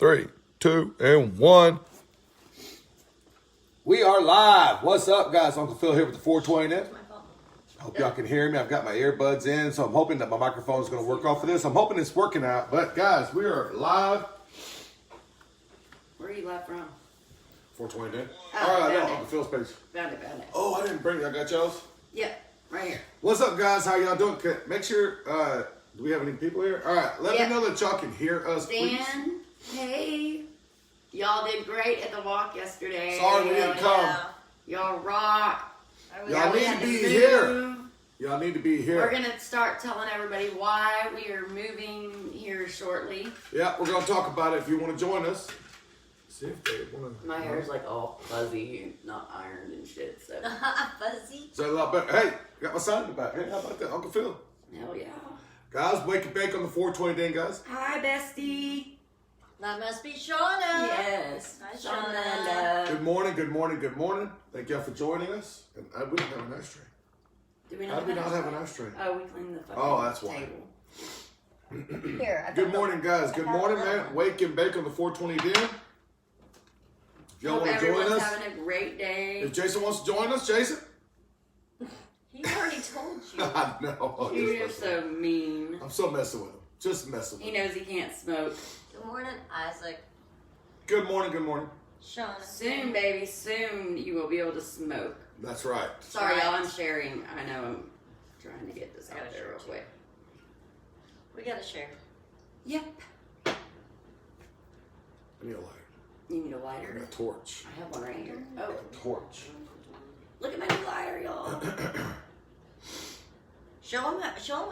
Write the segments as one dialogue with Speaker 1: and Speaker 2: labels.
Speaker 1: 3, 2, and 1. We are live. What's up, guys? Uncle Phil here with the 420 Net. Hope y'all can hear me. I've got my earbuds in, so I'm hoping that my microphone is going to work off of this. I'm hoping it's working out. But, guys, we are live.
Speaker 2: Where are you live from?
Speaker 1: 420 Net.
Speaker 2: Oh,
Speaker 1: All right,
Speaker 2: found
Speaker 1: no,
Speaker 2: it.
Speaker 1: Uncle Phil's page.
Speaker 2: Found it.
Speaker 1: Oh, I didn't bring it. I got y'all's.
Speaker 2: Yeah, right here.
Speaker 1: What's up, guys? How y'all doing? Make sure, do we have any people here? All right, let me know that y'all can hear us, please.
Speaker 2: Dan, hey. Y'all did great at the walk yesterday.
Speaker 1: Sorry we didn't come.
Speaker 2: Y'all rock.
Speaker 1: Y'all
Speaker 2: We
Speaker 1: need
Speaker 2: had
Speaker 1: to be
Speaker 2: move.
Speaker 1: here. Y'all need to be here.
Speaker 2: We're going to start telling everybody why we are moving here shortly.
Speaker 1: Yeah, we're going to talk about it if you want to join us. See if they want to.
Speaker 2: My hair's like all fuzzy, not ironed and shit, so.
Speaker 3: Fuzzy.
Speaker 1: Is that a lot better? Hey, got my sign in the back. Hey, how about that? Uncle Phil.
Speaker 2: Hell yeah.
Speaker 1: Guys, wake and bake on the 420 Den, guys.
Speaker 2: Hi, bestie.
Speaker 3: That must be Shauna.
Speaker 2: Yes.
Speaker 3: Hi,
Speaker 2: Shauna.
Speaker 1: Good morning, good morning, good morning. Thank y'all for joining us. And we don't have an ashtray.
Speaker 2: Do we
Speaker 1: How do we not have an ashtray?
Speaker 2: Oh, we cleaned the fucking
Speaker 1: Oh, that's why.
Speaker 2: table.
Speaker 3: Here. I
Speaker 1: Good
Speaker 3: found
Speaker 1: morning, guys. Good
Speaker 3: I found
Speaker 1: morning,
Speaker 3: another
Speaker 1: man.
Speaker 3: one.
Speaker 1: Wake and bake on the 420 Den. If y'all
Speaker 2: Hope
Speaker 1: want to join
Speaker 2: everyone's
Speaker 1: us.
Speaker 2: having a great day.
Speaker 1: If Jason wants to join us, Jason.
Speaker 3: He already told you.
Speaker 1: I know. I'm just
Speaker 2: You're
Speaker 1: messing with
Speaker 2: so
Speaker 1: him.
Speaker 2: mean.
Speaker 1: I'm so messing with him. Just messing with
Speaker 2: He
Speaker 1: him.
Speaker 2: knows he can't smoke.
Speaker 3: Good morning, Isaac.
Speaker 1: Good morning, good morning.
Speaker 3: Shauna.
Speaker 2: Soon, baby, soon you will be able to smoke.
Speaker 1: That's right.
Speaker 2: Sorry,
Speaker 3: Right.
Speaker 2: y'all, I'm sharing. I know I'm trying to get this
Speaker 3: I
Speaker 2: out
Speaker 3: gotta
Speaker 2: there
Speaker 3: share
Speaker 2: real
Speaker 3: too.
Speaker 2: quick.
Speaker 3: We gotta share.
Speaker 2: Yep.
Speaker 1: I need a lighter.
Speaker 2: You need a
Speaker 1: I
Speaker 2: lighter?
Speaker 1: got a torch.
Speaker 2: I have one right here.
Speaker 1: I
Speaker 2: Oh,
Speaker 1: got a torch.
Speaker 2: look at my new lighter, y'all.
Speaker 3: Show him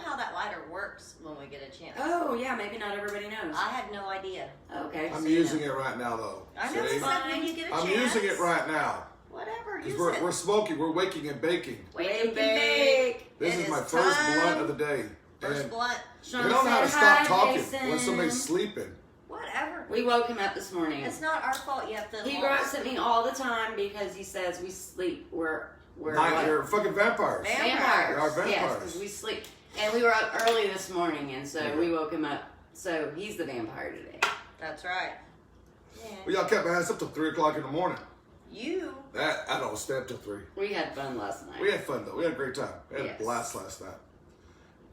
Speaker 3: how that lighter works when we get a chance.
Speaker 2: Oh, yeah, maybe not everybody knows.
Speaker 3: I had no idea.
Speaker 2: Okay.
Speaker 1: I'm
Speaker 3: So you
Speaker 1: using
Speaker 3: know.
Speaker 1: it right now, though.
Speaker 3: I know
Speaker 1: See?
Speaker 3: it's like when you get a
Speaker 1: I'm
Speaker 3: chance.
Speaker 1: using it right now.
Speaker 3: Whatever, use
Speaker 1: Because
Speaker 3: it.
Speaker 1: we're smoking. We're waking and baking.
Speaker 3: Wake and bake.
Speaker 1: This
Speaker 3: It
Speaker 1: is my
Speaker 3: is
Speaker 1: first
Speaker 3: time.
Speaker 1: blunt of the day.
Speaker 3: First
Speaker 1: And
Speaker 3: blunt.
Speaker 2: Sean
Speaker 1: they don't know how to
Speaker 2: said
Speaker 1: stop
Speaker 2: hi,
Speaker 1: talking
Speaker 2: Jason.
Speaker 1: when somebody's sleeping.
Speaker 3: Whatever.
Speaker 2: We woke him up this morning.
Speaker 3: It's not our fault you have to.
Speaker 2: He grunts at me all the time because he says we sleep. We're what?
Speaker 1: You're fucking vampires.
Speaker 3: Vampires.
Speaker 1: We are vampires.
Speaker 2: Yes, because we sleep. And we were up early this morning, and so we woke him up. So he's the vampire today.
Speaker 3: That's right. Yeah.
Speaker 1: Well, y'all kept my ass up till 3 o'clock in the morning.
Speaker 3: You.
Speaker 1: That I don't stay up till 3.
Speaker 2: We had fun last night.
Speaker 1: We had fun though. We had a great time. We had
Speaker 2: Yes.
Speaker 1: a blast last night.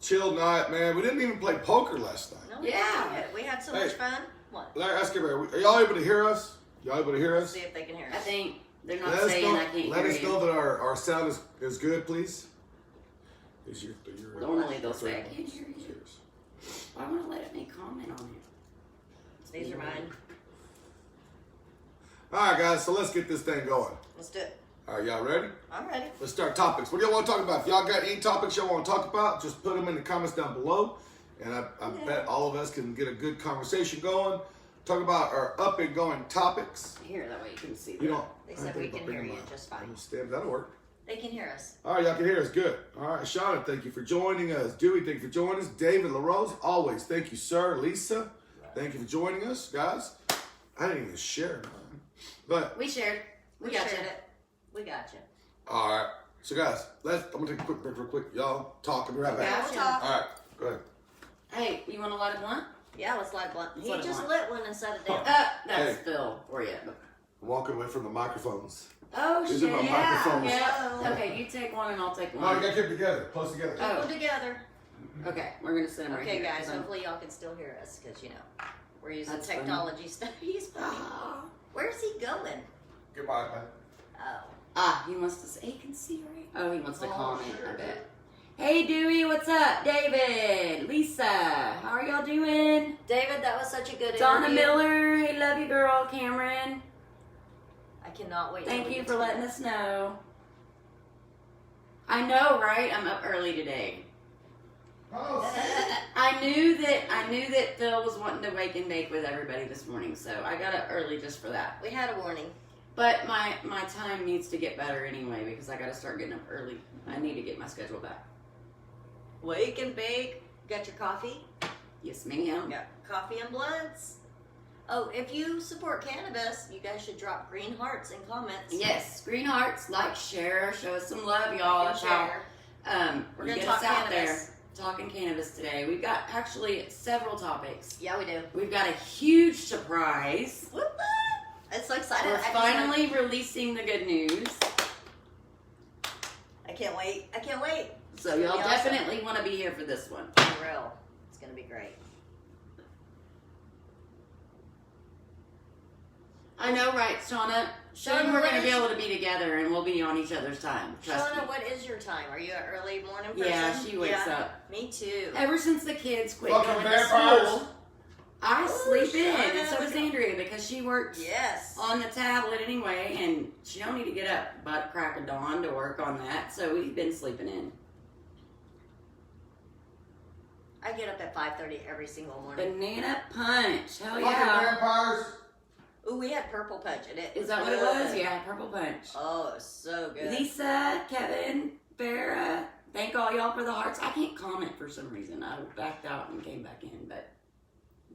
Speaker 1: Chill night, man. We didn't even play poker last night.
Speaker 3: No, we
Speaker 2: Yeah.
Speaker 3: did. We had so
Speaker 1: Hey.
Speaker 3: much fun. What?
Speaker 1: Let me ask everybody, are y'all able to hear us? Y'all able to hear us?
Speaker 3: See if they can hear
Speaker 2: I
Speaker 3: us.
Speaker 2: think they're not
Speaker 1: Let us
Speaker 2: saying
Speaker 1: know,
Speaker 2: I can't
Speaker 1: let
Speaker 2: hear
Speaker 1: us
Speaker 2: you.
Speaker 1: know that our sound is good, please. Is your
Speaker 2: Normally they'll say I can't hear you.
Speaker 1: Cheers.
Speaker 2: I want to let me comment on it.
Speaker 3: These are mine.
Speaker 1: All right, guys. So let's get this thing going.
Speaker 3: Let's do it.
Speaker 1: All right, y'all ready?
Speaker 3: I'm ready.
Speaker 1: Let's start topics. What do y'all want to talk about? If y'all got any topics y'all want to talk about, just put them in the comments down below. And I bet all of us can get a good conversation going. Talk about our up and going topics.
Speaker 2: Here, that way you can see.
Speaker 1: You
Speaker 2: them.
Speaker 1: don't.
Speaker 3: They said we can hear you just fine.
Speaker 1: That'll work.
Speaker 3: They can hear us.
Speaker 1: All right, y'all can hear us. Good. All right, Shauna, thank you for joining us. Dewey, thank you for joining us. David LaRose, always. Thank you, sir. Lisa, thank you for joining us, guys. I didn't even share mine. But,
Speaker 2: We shared. We
Speaker 3: got
Speaker 2: got you.
Speaker 3: it. We got you.
Speaker 1: all right. So, guys, I'm going to take a quick break real quick. Y'all talk and be right back.
Speaker 3: Yeah, we'll talk.
Speaker 1: All right, go ahead.
Speaker 2: Hey, you want to light a blunt?
Speaker 3: Yeah, let's light blunt. He
Speaker 2: Let's light
Speaker 3: just
Speaker 2: one.
Speaker 3: lit one and set it down.
Speaker 2: That's
Speaker 1: Hey.
Speaker 2: Phil for you.
Speaker 1: I'm walking away from the microphones.
Speaker 2: Oh,
Speaker 1: These
Speaker 2: shit.
Speaker 1: are my microphones.
Speaker 2: Yeah. Okay, you take one and I'll take
Speaker 1: No,
Speaker 2: one.
Speaker 1: you got to keep it together, close together.
Speaker 2: Oh.
Speaker 3: Put them together.
Speaker 2: Okay, we're going to sit them right
Speaker 3: Okay,
Speaker 2: here.
Speaker 3: guys.
Speaker 2: 'cause I'm-
Speaker 3: Hopefully y'all can still hear us because you know we're using
Speaker 2: That's funny.
Speaker 3: technology stuff. He's funny. Where's he going?
Speaker 1: Goodbye, man.
Speaker 3: Oh.
Speaker 2: He wants to say, he can see, right? Oh, he wants to comment, I bet. Hey, Dewey, what's up? David, Lisa, how are y'all doing?
Speaker 3: David, that was such a good
Speaker 2: Donna
Speaker 3: interview.
Speaker 2: Miller, hey, love you, girl. Cameron,
Speaker 3: I cannot wait.
Speaker 2: thank
Speaker 3: till we
Speaker 2: you
Speaker 3: get
Speaker 2: for
Speaker 3: to
Speaker 2: letting
Speaker 3: that.
Speaker 2: us know. I know, right? I'm up early today.
Speaker 1: Oh,
Speaker 2: I knew that Phil was wanting to wake and bake with everybody this morning, so I got up early just for that.
Speaker 3: We had a warning.
Speaker 2: But my time needs to get better anyway because I got to start getting up early. I need to get my schedule back.
Speaker 3: Wake and bake. Got your coffee?
Speaker 2: Yes, ma'am.
Speaker 3: Got coffee and blunts. Oh, if you support cannabis, you guys should drop green hearts in comments.
Speaker 2: Yes, green hearts, like, share, show us some love, y'all.
Speaker 3: And
Speaker 2: That's how
Speaker 3: share.
Speaker 2: we're
Speaker 3: We're
Speaker 2: gonna
Speaker 3: gonna
Speaker 2: get us
Speaker 3: talk
Speaker 2: out
Speaker 3: cannabis.
Speaker 2: there. talking cannabis today. We've got actually several topics.
Speaker 3: Yeah, we do.
Speaker 2: We've got a huge surprise.
Speaker 3: What? I'm so excited.
Speaker 2: We're finally releasing the good news.
Speaker 3: I can't wait. I can't wait.
Speaker 2: So y'all definitely want to be here for this one.
Speaker 3: For real. It's going to be great.
Speaker 2: I know, right, Shauna? Soon we're going to be able to be together and we'll be on each other's time. Trust me.
Speaker 3: Shauna, what is your time? Are you an early morning person?
Speaker 2: Yeah, she wakes up.
Speaker 3: Me too.
Speaker 2: Ever since the kids quit
Speaker 1: Fucking
Speaker 2: going to
Speaker 1: vampires.
Speaker 2: school, I sleep in,
Speaker 3: Shauna,
Speaker 2: and so does Andrea because she works
Speaker 3: Yes.
Speaker 2: on the tablet anyway, and she don't need to get up by crack of dawn to work on that. So we've been sleeping in.
Speaker 3: I get up at 5:30 every single morning.
Speaker 2: Banana punch, hell
Speaker 1: Fucking
Speaker 2: yeah!
Speaker 1: vampires.
Speaker 3: Ooh, we had purple punch in it.
Speaker 2: Is that what it was? Yeah, purple punch.
Speaker 3: Oh, it was so good.
Speaker 2: Lisa, Kevin, Farrah, thank all y'all for the hearts. I can't comment for some reason. I backed out and came back in, but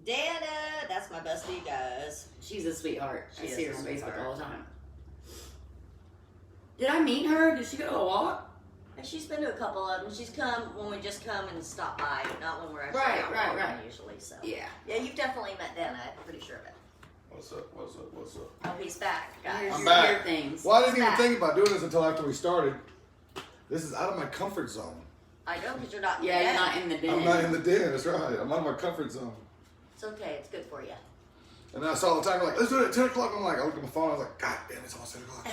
Speaker 3: Dana, that's my bestie, guys.
Speaker 2: she's a sweetheart. I
Speaker 3: She
Speaker 2: see
Speaker 3: is
Speaker 2: her
Speaker 3: a
Speaker 2: on Facebook
Speaker 3: sweetheart.
Speaker 2: all the time. Did I meet her? Did she go to a walk?
Speaker 3: And she's been to a couple of them. She's come when we just come and stop by, not when we're actually
Speaker 2: Right,
Speaker 3: out
Speaker 2: right,
Speaker 3: walking
Speaker 2: right.
Speaker 3: usually. So
Speaker 2: Yeah.
Speaker 3: yeah, you've definitely met Dana. I'm pretty sure of it.
Speaker 1: What's up? What's up? What's up?
Speaker 3: Oh, he's back, guys.
Speaker 2: Here's
Speaker 1: I'm
Speaker 2: your
Speaker 1: back.
Speaker 2: weird things.
Speaker 1: Well, I didn't even
Speaker 3: Back.
Speaker 1: think about doing this until after we started. This is out of my comfort zone.
Speaker 3: I know because you're not. in
Speaker 2: Yeah,
Speaker 3: the
Speaker 2: you're
Speaker 3: den.
Speaker 2: not in the den.
Speaker 1: I'm not in the den. That's right. I'm out of my comfort zone.
Speaker 3: It's okay. It's good for you.
Speaker 1: And then I saw the timer like, let's do it at 10 o'clock. I'm like, I looked at my phone. I was like, God damn, it's almost 10 o'clock.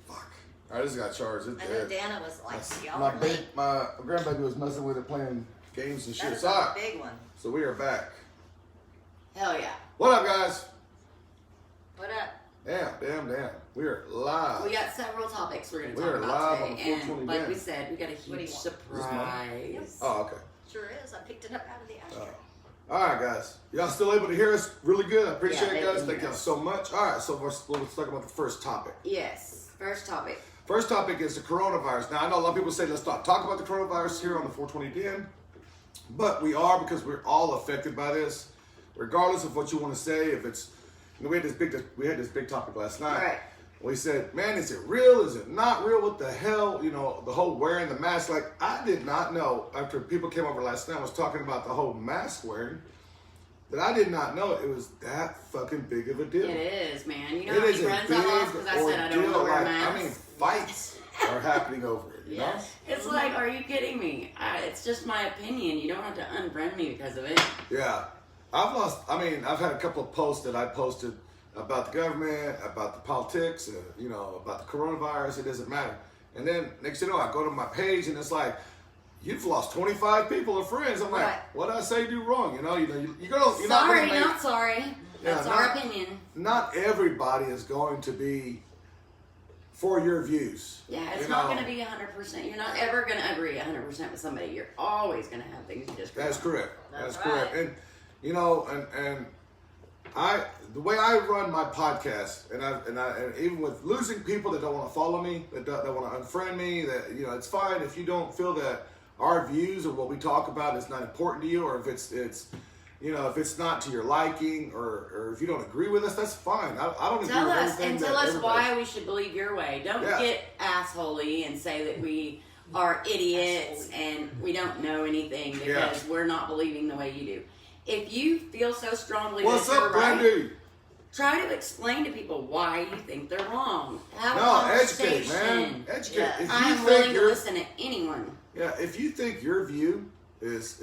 Speaker 1: Fuck. All right, this got charged. It's
Speaker 3: I know
Speaker 1: dead.
Speaker 3: Dana was like, y'all
Speaker 1: My,
Speaker 3: are late.
Speaker 1: my grandbaby was messing with it, playing games and
Speaker 3: That
Speaker 1: shit.
Speaker 3: is
Speaker 1: So, all
Speaker 3: a
Speaker 1: right,
Speaker 3: big one.
Speaker 1: so we are back.
Speaker 2: Hell yeah.
Speaker 1: What up, guys?
Speaker 3: What up?
Speaker 1: Damn. We are live.
Speaker 2: We got several topics we're going to
Speaker 1: We
Speaker 2: talk
Speaker 1: are
Speaker 2: about
Speaker 1: live on
Speaker 2: today.
Speaker 1: 420
Speaker 2: And like
Speaker 1: Den.
Speaker 2: we said, we got a
Speaker 3: What do
Speaker 2: huge
Speaker 3: you want?
Speaker 2: surprise.
Speaker 1: Oh, okay.
Speaker 3: Sure is. I picked it up out of the ashtray.
Speaker 1: All right, guys. Y'all still able to hear us really good? I appreciate
Speaker 2: Yeah,
Speaker 1: it,
Speaker 2: they
Speaker 1: guys.
Speaker 2: can
Speaker 1: Thank
Speaker 2: hear
Speaker 1: y'all
Speaker 2: us.
Speaker 1: so much. All right, so let's talk about the first topic.
Speaker 2: Yes. First topic.
Speaker 1: First topic is the coronavirus. Now, I know a lot of people say let's not talk about the coronavirus here on the 420 Den, but we are because we're all affected by this, regardless of what you want to say. If it's, you know, we had this big topic last night.
Speaker 2: Right.
Speaker 1: We said, man, is it real? Is it not real? What the hell? You know, the whole wearing the mask. Like, I did not know, after people came over last night, I was talking about the whole mask wearing, that I did not know it was that fucking big of a deal.
Speaker 2: It is, man. You know
Speaker 1: It
Speaker 2: how
Speaker 1: is
Speaker 2: many
Speaker 1: a
Speaker 2: friends I lost because I said I don't
Speaker 1: ordeal.
Speaker 2: want to wear a
Speaker 1: Like,
Speaker 2: mask?
Speaker 1: I mean, fights are happening over it, you know?
Speaker 3: Yes.
Speaker 2: It's like, are you kidding me? It's just my opinion. You don't have to unfriend me because of it.
Speaker 1: Yeah. I've had a couple of posts that I posted about the government, about the politics, you know, about the coronavirus. It doesn't matter. And then next thing you know, I go to my page and it's like, you've lost 25 people or friends. I'm like,
Speaker 3: Right.
Speaker 1: what did I say do wrong? You know, you're
Speaker 2: Sorry,
Speaker 1: not gonna make,
Speaker 2: not sorry. That's
Speaker 1: Yeah,
Speaker 2: our
Speaker 1: not-
Speaker 2: opinion.
Speaker 1: not everybody is going to be for your views.
Speaker 2: Yeah, it's
Speaker 1: You
Speaker 2: not
Speaker 1: know?
Speaker 2: going to be 100%. You're not ever going to agree 100% with somebody. You're always going to have things you disagree
Speaker 1: That's
Speaker 2: on.
Speaker 1: correct.
Speaker 3: That's
Speaker 1: correct.
Speaker 3: right.
Speaker 1: And you know, and the way I run my podcast, and even with losing people that don't want to follow me, that want to unfriend me, that, you know, it's fine if you don't feel that our views or what we talk about is not important to you, or if it's you know, if it's not to your liking, or if you don't agree with us, that's fine. I don't agree
Speaker 2: Tell
Speaker 1: with
Speaker 2: us
Speaker 1: everything
Speaker 2: and
Speaker 1: that
Speaker 2: tell us
Speaker 1: everybody-
Speaker 2: why we should believe your way. Don't
Speaker 1: Yeah.
Speaker 2: get assholey and say that we are idiots and we don't know anything because we're not believing the way you do. If you feel so strongly
Speaker 1: What's
Speaker 2: that you're
Speaker 1: up,
Speaker 2: right,
Speaker 1: Brandy?
Speaker 2: try to explain to people why you think they're wrong. Have a
Speaker 1: No, educate,
Speaker 2: conversation.
Speaker 1: man. Educate.
Speaker 3: Yeah.
Speaker 1: If you
Speaker 2: I'm
Speaker 1: think
Speaker 2: willing to
Speaker 1: you're-
Speaker 2: listen to anyone.
Speaker 1: Yeah, if you think your view is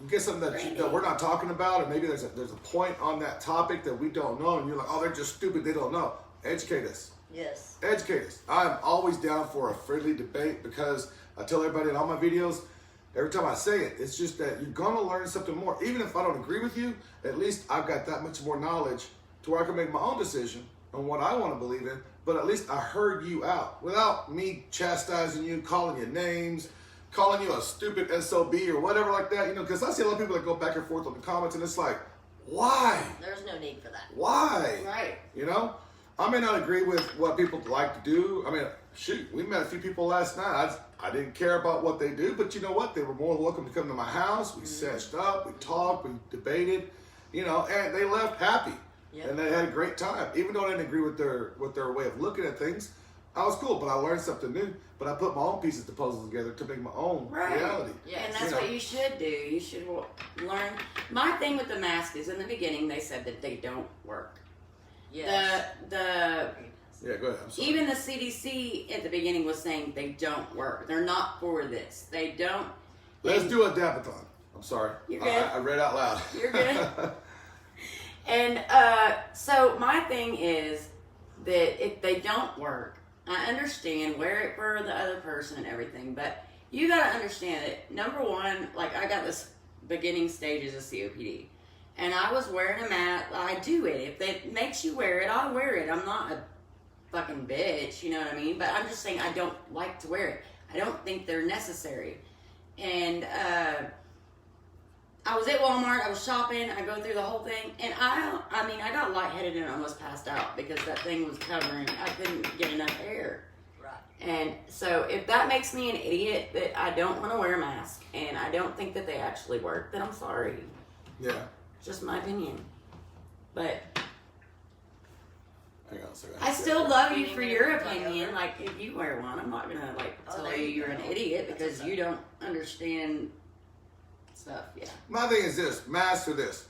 Speaker 1: you get something that we're not talking about, or maybe there's a point on that topic that we don't know, and you're like, oh, they're just stupid, they don't know. Educate us.
Speaker 3: Yes.
Speaker 1: Educate us. I'm always down for a friendly debate because I tell everybody in all my videos, every time I say it, it's just that you're gonna learn something more. Even if I don't agree with you, at least I've got that much more knowledge to where I can make my own decision on what I want to believe in. But at least I heard you out without me chastising you, calling you names, calling you a stupid SOB or whatever like that. You know, because I see a lot of people that go back and forth on the comments, and it's like, why?
Speaker 3: There's no need for that.
Speaker 1: Why?
Speaker 2: Right.
Speaker 1: You know, I may not agree with what people like to do. I mean, shoot, we met a few people last night. I didn't care about what they do, but you know what? They were more than welcome to come to my house. We seshed up, we talked, we debated, you know, and they left happy.
Speaker 3: Yep.
Speaker 1: And they had a great time. Even though I didn't agree with their way of looking at things, I was cool, but I learned something new. But I put my own pieces of the puzzle together to make my own reality.
Speaker 3: Yes.
Speaker 2: And that's
Speaker 1: You know.
Speaker 2: what you should do. You should learn. My thing with the mask is in the beginning they said that they don't work.
Speaker 3: Yes.
Speaker 1: Yeah, go ahead. I'm sorry.
Speaker 2: Even the CDC at the beginning was saying they don't work. They're not for this. They don't.
Speaker 1: Let's
Speaker 2: and
Speaker 1: do a dabathon. I'm sorry.
Speaker 2: You're good.
Speaker 1: I read out loud.
Speaker 2: You're good. And so my thing is that if they don't work, I understand wear it for the other person and everything, but you got to understand that number one, like I got this beginning stages of COPD, and I was wearing a mask. I do it. If it makes you wear it, I'll wear it. I'm not a fucking bitch, you know what I mean? But I'm just saying I don't like to wear it. I don't think they're necessary. And I was at Walmart, I was shopping, I go through the whole thing, and I mean, I got lightheaded and almost passed out because that thing was covering, I couldn't get enough air.
Speaker 3: Right.
Speaker 2: And so if that makes me an idiot that I don't want to wear a mask and I don't think that they actually work, then I'm sorry.
Speaker 1: Yeah.
Speaker 2: It's just my opinion. But
Speaker 1: Hang on a second.
Speaker 2: I still love you for your opinion. Like, if you wear one, I'm not gonna
Speaker 3: Oh,
Speaker 2: tell
Speaker 3: there
Speaker 2: you
Speaker 3: you
Speaker 2: you're an
Speaker 3: go.
Speaker 2: idiot
Speaker 3: That's
Speaker 2: because
Speaker 3: what's
Speaker 2: you don't understand stuff. Yeah.
Speaker 1: My thing is this: masks are this.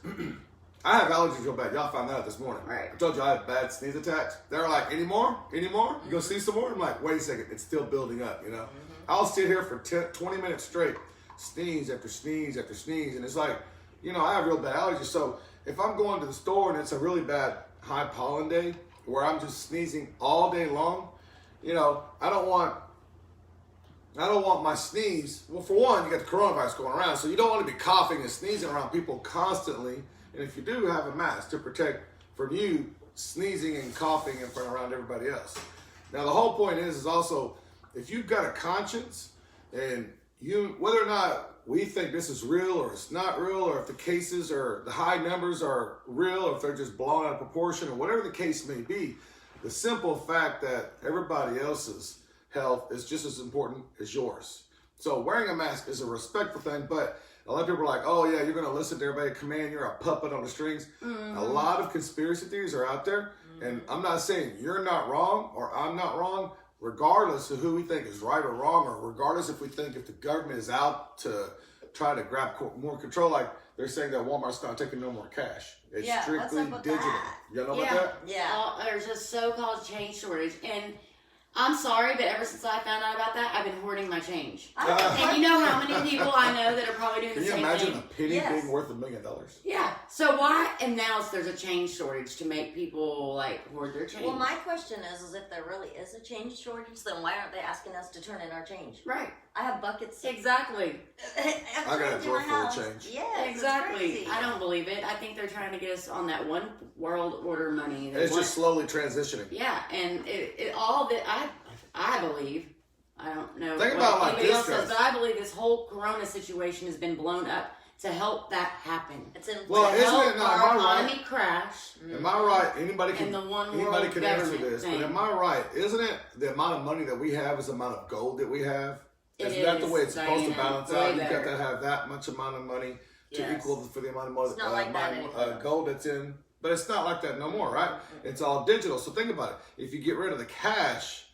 Speaker 1: I have allergies real bad. Y'all found that out this morning.
Speaker 2: Right.
Speaker 1: I told you I have bad sneeze attacks. They're like, any more? Any more? You gonna see some more? I'm like, wait a second. It's still building up, you know? I'll sit here for 20 minutes straight, sneeze after sneeze after sneeze. And it's like, you know, I have real bad allergies. So if I'm going to the store and it's a really bad high pollen day where I'm just sneezing all day long, you know, I don't want my sneeze. Well, for one, you got the coronavirus going around, so you don't want to be coughing and sneezing around people constantly. And if you do, have a mask to protect from you sneezing and coughing in front around everybody else. Now, the whole point is also, if you've got a conscience and you, whether or not we think this is real or it's not real, or if the cases or the high numbers are real, or if they're just blown out of proportion, or whatever the case may be, the simple fact that everybody else's health is just as important as yours. So wearing a mask is a respectful thing, but a lot of people are like, oh yeah, you're going to listen to everybody command, you're a puppet on the strings. A lot of conspiracy theories are out there, and I'm not saying you're not wrong or I'm not wrong, regardless of who we think is right or wrong, or regardless if we think if the government is out to try to grab more control, like they're saying that Walmart's not taking no more cash. It's
Speaker 3: Yeah, what's
Speaker 1: strictly
Speaker 3: up with
Speaker 1: digital.
Speaker 3: that?
Speaker 1: You know
Speaker 2: Yeah.
Speaker 1: about that?
Speaker 3: Yeah.
Speaker 2: There's a so-called change shortage, and I'm sorry, but ever since I found out about that, I've been hoarding my change. And you know how many people I know that are probably doing
Speaker 1: Can
Speaker 2: the
Speaker 1: you
Speaker 2: same
Speaker 1: imagine
Speaker 2: thing?
Speaker 1: a penny
Speaker 3: Yes.
Speaker 1: being worth $1 million?
Speaker 2: Yeah. So why? And now there's a change shortage to make people like hoard their change.
Speaker 3: Well, my question is if there really is a change shortage, then why aren't they asking us to turn in our change?
Speaker 2: Right.
Speaker 3: I have buckets.
Speaker 2: Exactly.
Speaker 1: I got a drawer full of change.
Speaker 3: Yeah,
Speaker 2: Exactly. I don't believe it. I think they're trying to get us on that one world order money. They
Speaker 1: It's
Speaker 2: want-
Speaker 1: just slowly transitioning.
Speaker 2: Yeah, and it all that I believe. I don't know
Speaker 1: Think
Speaker 2: what
Speaker 1: about like
Speaker 2: anybody
Speaker 1: this,
Speaker 2: else says,
Speaker 1: guys.
Speaker 2: but I believe this whole Corona situation has been blown up to help that happen.
Speaker 3: It's in
Speaker 1: Well,
Speaker 2: To
Speaker 1: isn't
Speaker 2: help
Speaker 1: it now,
Speaker 2: our
Speaker 1: am I right?
Speaker 2: economy crash.
Speaker 1: Am I right? Anybody can
Speaker 2: And the one
Speaker 1: anybody
Speaker 2: world
Speaker 1: can answer
Speaker 2: government
Speaker 1: this,
Speaker 2: thing.
Speaker 1: but am I right? Isn't it the amount of money that we have is the amount of gold that we have?
Speaker 2: It
Speaker 1: Isn't that the
Speaker 2: is,
Speaker 1: way it's supposed to
Speaker 2: Diana.
Speaker 1: balance
Speaker 2: Way
Speaker 1: out? You got
Speaker 2: better.
Speaker 1: to have that much amount of money to
Speaker 3: Yes.
Speaker 1: equal for the amount of money,
Speaker 3: It's not like that anymore.
Speaker 1: gold that's in. But it's not like that no more, right? It's all digital. So think about it. If you get rid of the cash,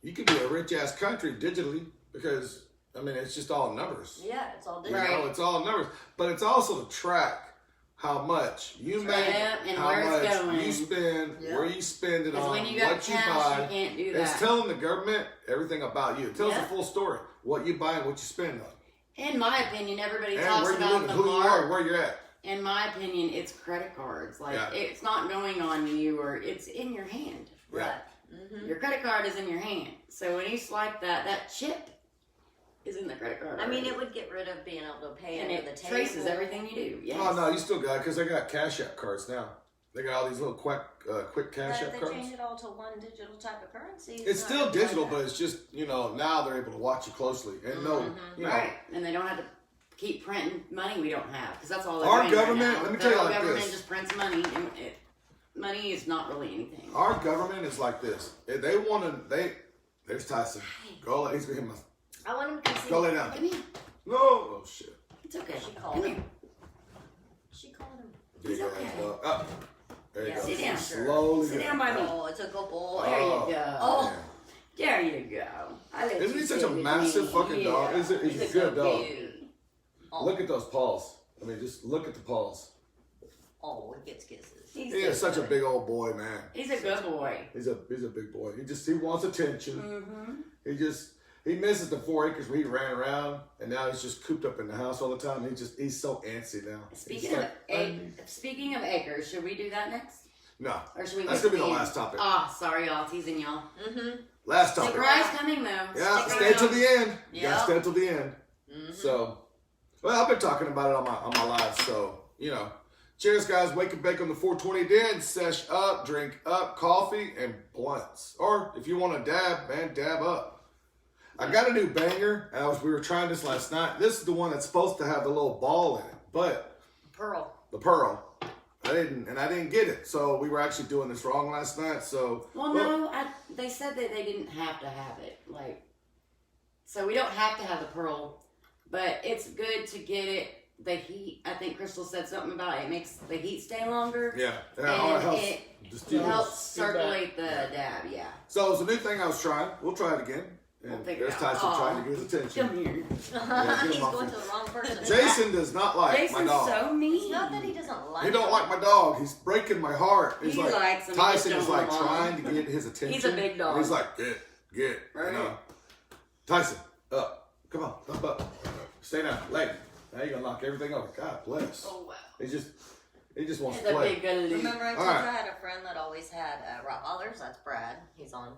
Speaker 1: you could be a rich ass country digitally because I mean it's just all numbers.
Speaker 3: Yeah, it's all
Speaker 1: You
Speaker 3: different.
Speaker 1: know, it's all numbers. But it's also to track how much you make,
Speaker 2: Yep, and
Speaker 1: how
Speaker 2: where it's
Speaker 1: much
Speaker 2: going.
Speaker 1: you spend,
Speaker 3: Yeah.
Speaker 1: where you spend it
Speaker 2: Because
Speaker 1: on,
Speaker 2: when you got
Speaker 1: what you
Speaker 2: cash,
Speaker 1: buy.
Speaker 2: you can't do
Speaker 1: It's
Speaker 2: that.
Speaker 1: telling the government everything about you. It tells
Speaker 3: Yeah.
Speaker 1: the full story. What you buy and what you spend on.
Speaker 2: In my opinion, everybody
Speaker 1: And
Speaker 2: talks
Speaker 1: where you
Speaker 2: about
Speaker 1: live,
Speaker 2: the
Speaker 1: who you are,
Speaker 2: mark.
Speaker 1: where you're at.
Speaker 2: In my opinion, it's credit cards. Like
Speaker 1: Yeah.
Speaker 2: it's not going on you, or it's in your hand.
Speaker 3: Right.
Speaker 2: Your credit card is in your hand. So when you swipe that chip is in the credit card.
Speaker 3: I mean,
Speaker 2: already.
Speaker 3: it would get rid of being able to pay
Speaker 2: and
Speaker 3: under the
Speaker 2: it
Speaker 3: table.
Speaker 2: traces everything you do. Yes.
Speaker 1: Oh no, you still got it because they got Cash App cards now. They got all these little quick Cash
Speaker 3: But
Speaker 1: App
Speaker 3: if they
Speaker 1: cards.
Speaker 3: change it all to one digital type of currency,
Speaker 1: It's
Speaker 3: not
Speaker 1: still
Speaker 3: gonna be like
Speaker 1: digital,
Speaker 3: that.
Speaker 1: but it's just now they're able to watch you closely and know. You know,
Speaker 2: Right, and they don't have to keep printing money we don't have because that's all they're
Speaker 1: Our
Speaker 2: doing right
Speaker 1: government-
Speaker 2: now.
Speaker 1: let me
Speaker 2: The
Speaker 1: tell you
Speaker 2: federal
Speaker 1: like
Speaker 2: government
Speaker 1: this.
Speaker 2: just prints money, and money is not really anything.
Speaker 1: Our government is like this. If they want to, there's Tyson. Go, he's gonna hit my.
Speaker 3: I want him to see.
Speaker 1: Go lay down.
Speaker 2: Come here.
Speaker 1: No, oh shit.
Speaker 2: It's okay.
Speaker 3: She called
Speaker 2: Come
Speaker 3: him.
Speaker 2: here.
Speaker 3: She called him.
Speaker 2: It's
Speaker 1: Big
Speaker 2: okay.
Speaker 1: ass dog. There you
Speaker 3: Yeah,
Speaker 1: go.
Speaker 2: sit down.
Speaker 1: Slowly.
Speaker 2: Sit
Speaker 1: get-
Speaker 2: down by me.
Speaker 3: Oh, it's a good boy.
Speaker 2: There you go.
Speaker 3: Oh.
Speaker 2: There you go. I let
Speaker 1: Isn't
Speaker 2: you
Speaker 1: he such
Speaker 2: sit
Speaker 1: a
Speaker 2: with
Speaker 1: massive
Speaker 2: me.
Speaker 1: fucking dog?
Speaker 2: Yeah.
Speaker 1: He's a good dog.
Speaker 2: dude.
Speaker 3: Oh,
Speaker 1: Look at those paws. I mean, just look at the paws.
Speaker 3: oh, it gets kisses.
Speaker 2: He's
Speaker 1: He is
Speaker 2: so
Speaker 1: such a
Speaker 2: good.
Speaker 1: big old boy, man.
Speaker 2: He's a good boy.
Speaker 1: He's a big boy. He wants attention.
Speaker 2: Mm-hmm.
Speaker 1: He misses the 4 acres where he ran around, and now he's just cooped up in the house all the time. He's so antsy now.
Speaker 2: Speaking of acres, should we do that next?
Speaker 1: No,
Speaker 2: Or should we
Speaker 1: that's
Speaker 2: wait
Speaker 1: gonna be
Speaker 2: till
Speaker 1: the
Speaker 2: end?
Speaker 1: last topic.
Speaker 2: Ah, sorry, y'all. Teasing y'all.
Speaker 3: Mm-hmm.
Speaker 1: Last topic.
Speaker 2: Surprise coming though.
Speaker 1: Yeah,
Speaker 2: Stick
Speaker 1: stay
Speaker 2: around.
Speaker 1: till the end. You
Speaker 3: Yep.
Speaker 1: gotta stay till the end.
Speaker 3: Mm-hmm.
Speaker 1: So, well, I've been talking about it on my live. So, cheers, guys. Wake and bake on the 420 den. Sesh up, drink up, coffee and blunts. Or if you want to dab, man, dab up. I got a new banger. We were trying this last night. This is the one that's supposed to have the little ball in it, but
Speaker 3: Pearl.
Speaker 1: the pearl. I didn't get it. So we were actually doing this wrong last night. So
Speaker 2: They said that they didn't have to have it. So we don't have to have the pearl, but it's good to get it. The heat. I think Crystal said something about it makes the heat stay longer.
Speaker 1: yeah,
Speaker 2: And
Speaker 1: it helps.
Speaker 2: it
Speaker 1: Distillers.
Speaker 2: helps circulate the dab. Yeah.
Speaker 1: So it's a new thing I was trying. We'll try it again.
Speaker 2: We'll
Speaker 1: And
Speaker 2: figure
Speaker 1: there's
Speaker 2: it out.
Speaker 1: Tyson
Speaker 2: Aw.
Speaker 1: trying to get his attention.
Speaker 2: Come here.
Speaker 1: get
Speaker 3: He's
Speaker 1: him off
Speaker 3: going
Speaker 1: here.
Speaker 3: to the wrong person.
Speaker 1: Jason does not like
Speaker 2: Jason's
Speaker 1: my dog.
Speaker 2: so mean.
Speaker 3: It's not that he doesn't like
Speaker 1: He don't
Speaker 3: him.
Speaker 1: like my dog. He's breaking my heart. He's
Speaker 2: He
Speaker 1: like
Speaker 2: likes him, he
Speaker 1: Tyson
Speaker 2: just
Speaker 1: is
Speaker 2: don't
Speaker 1: like
Speaker 2: want him.
Speaker 1: trying to get his attention.
Speaker 2: He's a big dog.
Speaker 1: And he's like, get,
Speaker 2: Right.
Speaker 1: Tyson, up. Come on, up. Stay down, lady. Now you're gonna knock everything over. God bless.
Speaker 2: Oh wow.
Speaker 1: He just wants
Speaker 2: He's
Speaker 1: to
Speaker 2: a
Speaker 1: play.
Speaker 2: big good dude.
Speaker 3: Remember I told
Speaker 1: All
Speaker 3: you
Speaker 1: right.
Speaker 3: I had a friend that always had Rottweilers? That's Brad. He's on.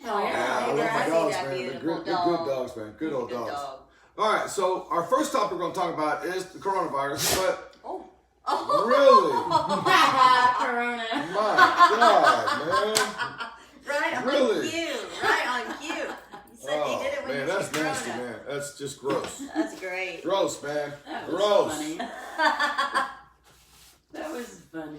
Speaker 2: Hell
Speaker 1: Yeah,
Speaker 2: yeah.
Speaker 1: I love my
Speaker 3: Brad,
Speaker 1: dogs,
Speaker 3: that
Speaker 1: man. They're
Speaker 3: beautiful
Speaker 1: good, they're
Speaker 3: dog.
Speaker 1: good dogs, man. Good
Speaker 3: He's a
Speaker 1: old
Speaker 3: good
Speaker 1: dogs.
Speaker 3: dog.
Speaker 1: All right, so our first topic we're gonna talk about is the coronavirus, but
Speaker 3: Oh.
Speaker 1: really,
Speaker 2: Corona.
Speaker 1: my God, man.
Speaker 3: Right on
Speaker 1: Really?
Speaker 3: cue. Right on cue. He said he did it when
Speaker 1: man,
Speaker 3: he was
Speaker 1: that's nasty,
Speaker 3: Corona.
Speaker 1: man. That's just gross.
Speaker 3: That's great.
Speaker 1: Gross, man.
Speaker 2: That was
Speaker 1: Gross.
Speaker 2: funny. That was funny.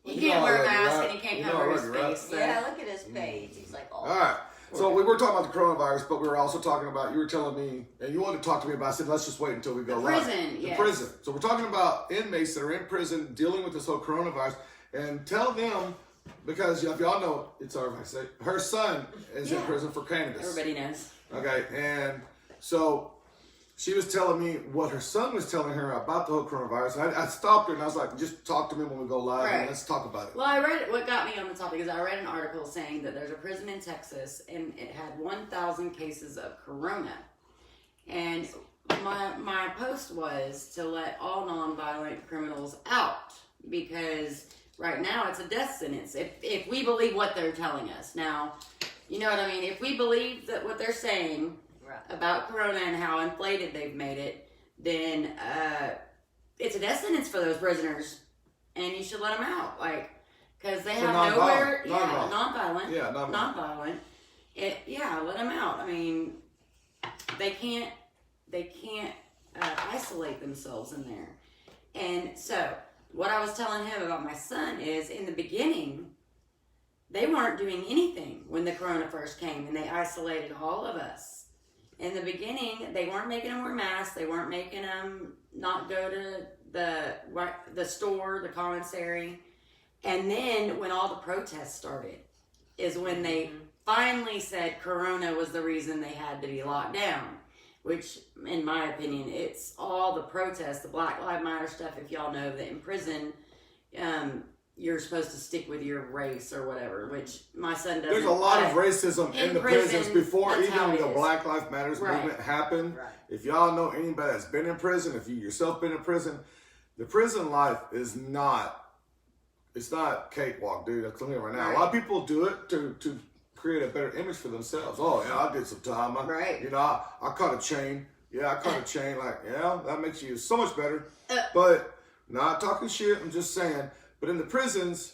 Speaker 2: He
Speaker 1: You
Speaker 2: can't
Speaker 1: know
Speaker 2: wear a
Speaker 1: already,
Speaker 2: mask
Speaker 1: right?
Speaker 2: and he can't
Speaker 1: You know
Speaker 2: cover his
Speaker 1: already, right?
Speaker 2: face. So.
Speaker 3: Yeah, look at his face. He's like, oh.
Speaker 1: All right. So we were talking about the coronavirus, but we were also talking about, you were telling me, and you wanted to talk to me about, I said, let's just wait until we go
Speaker 2: The
Speaker 1: live.
Speaker 2: prison,
Speaker 1: The
Speaker 2: yes.
Speaker 1: prison. So we're talking about inmates that are in prison dealing with this whole coronavirus, and tell them, because if y'all know, it's our, I say, her son is in
Speaker 2: Yeah.
Speaker 1: prison for cannabis.
Speaker 2: Everybody knows.
Speaker 1: Okay, and so she was telling me what her son was telling her about the whole coronavirus. And I stopped her and I was like, just talk to me when we go live and
Speaker 2: Right.
Speaker 1: let's talk about it.
Speaker 2: Well, I read what got me on the topic is I read an article saying that there's a prison in Texas and it had 1,000 cases of corona. And my post was to let all nonviolent criminals out because right now it's a death sentence if we believe what they're telling us. Now, you know what I mean? If we believe that what they're saying
Speaker 3: Right.
Speaker 2: about corona and how inflated they've made it, then it's a death sentence for those prisoners, and you should let them out, because they
Speaker 1: So
Speaker 2: have
Speaker 1: nonviolent.
Speaker 2: nowhere.
Speaker 1: Nonviolent.
Speaker 2: Nonviolent.
Speaker 1: Yeah, nonviolent.
Speaker 2: Nonviolent. Let them out. I mean, they can't isolate themselves in there. And so, what I was telling him about my son is, in the beginning, they weren't doing anything when the corona first came, and they isolated all of us. In the beginning, they weren't making them wear masks. They weren't making them not go to the store, the commissary. And then when all the protests started is when they finally said corona was the reason they had to be locked down. Which, in my opinion, it's all the protests, the Black Lives Matter stuff. If y'all know that in prison, you're supposed to stick with your race or whatever, which my son doesn't.
Speaker 1: There's a lot of
Speaker 2: but
Speaker 1: racism in
Speaker 2: in
Speaker 1: the
Speaker 2: prison,
Speaker 1: prisons before
Speaker 2: that's how
Speaker 1: even
Speaker 2: it
Speaker 1: the
Speaker 2: is.
Speaker 1: Black Lives Matters
Speaker 2: Right.
Speaker 1: movement happened.
Speaker 3: Right.
Speaker 1: If y'all know anybody that's been in prison, if you yourself been in prison, the prison life is it's not cakewalk, dude. I'm telling you right now.
Speaker 2: Right.
Speaker 1: A lot of people do it to create a better image for themselves. Oh, yeah, I did some time.
Speaker 2: Right.
Speaker 1: I caught a chain. Yeah, I caught a chain. That makes you so much better.
Speaker 2: Uh.
Speaker 1: But not talking shit. I'm just saying. But in the prisons,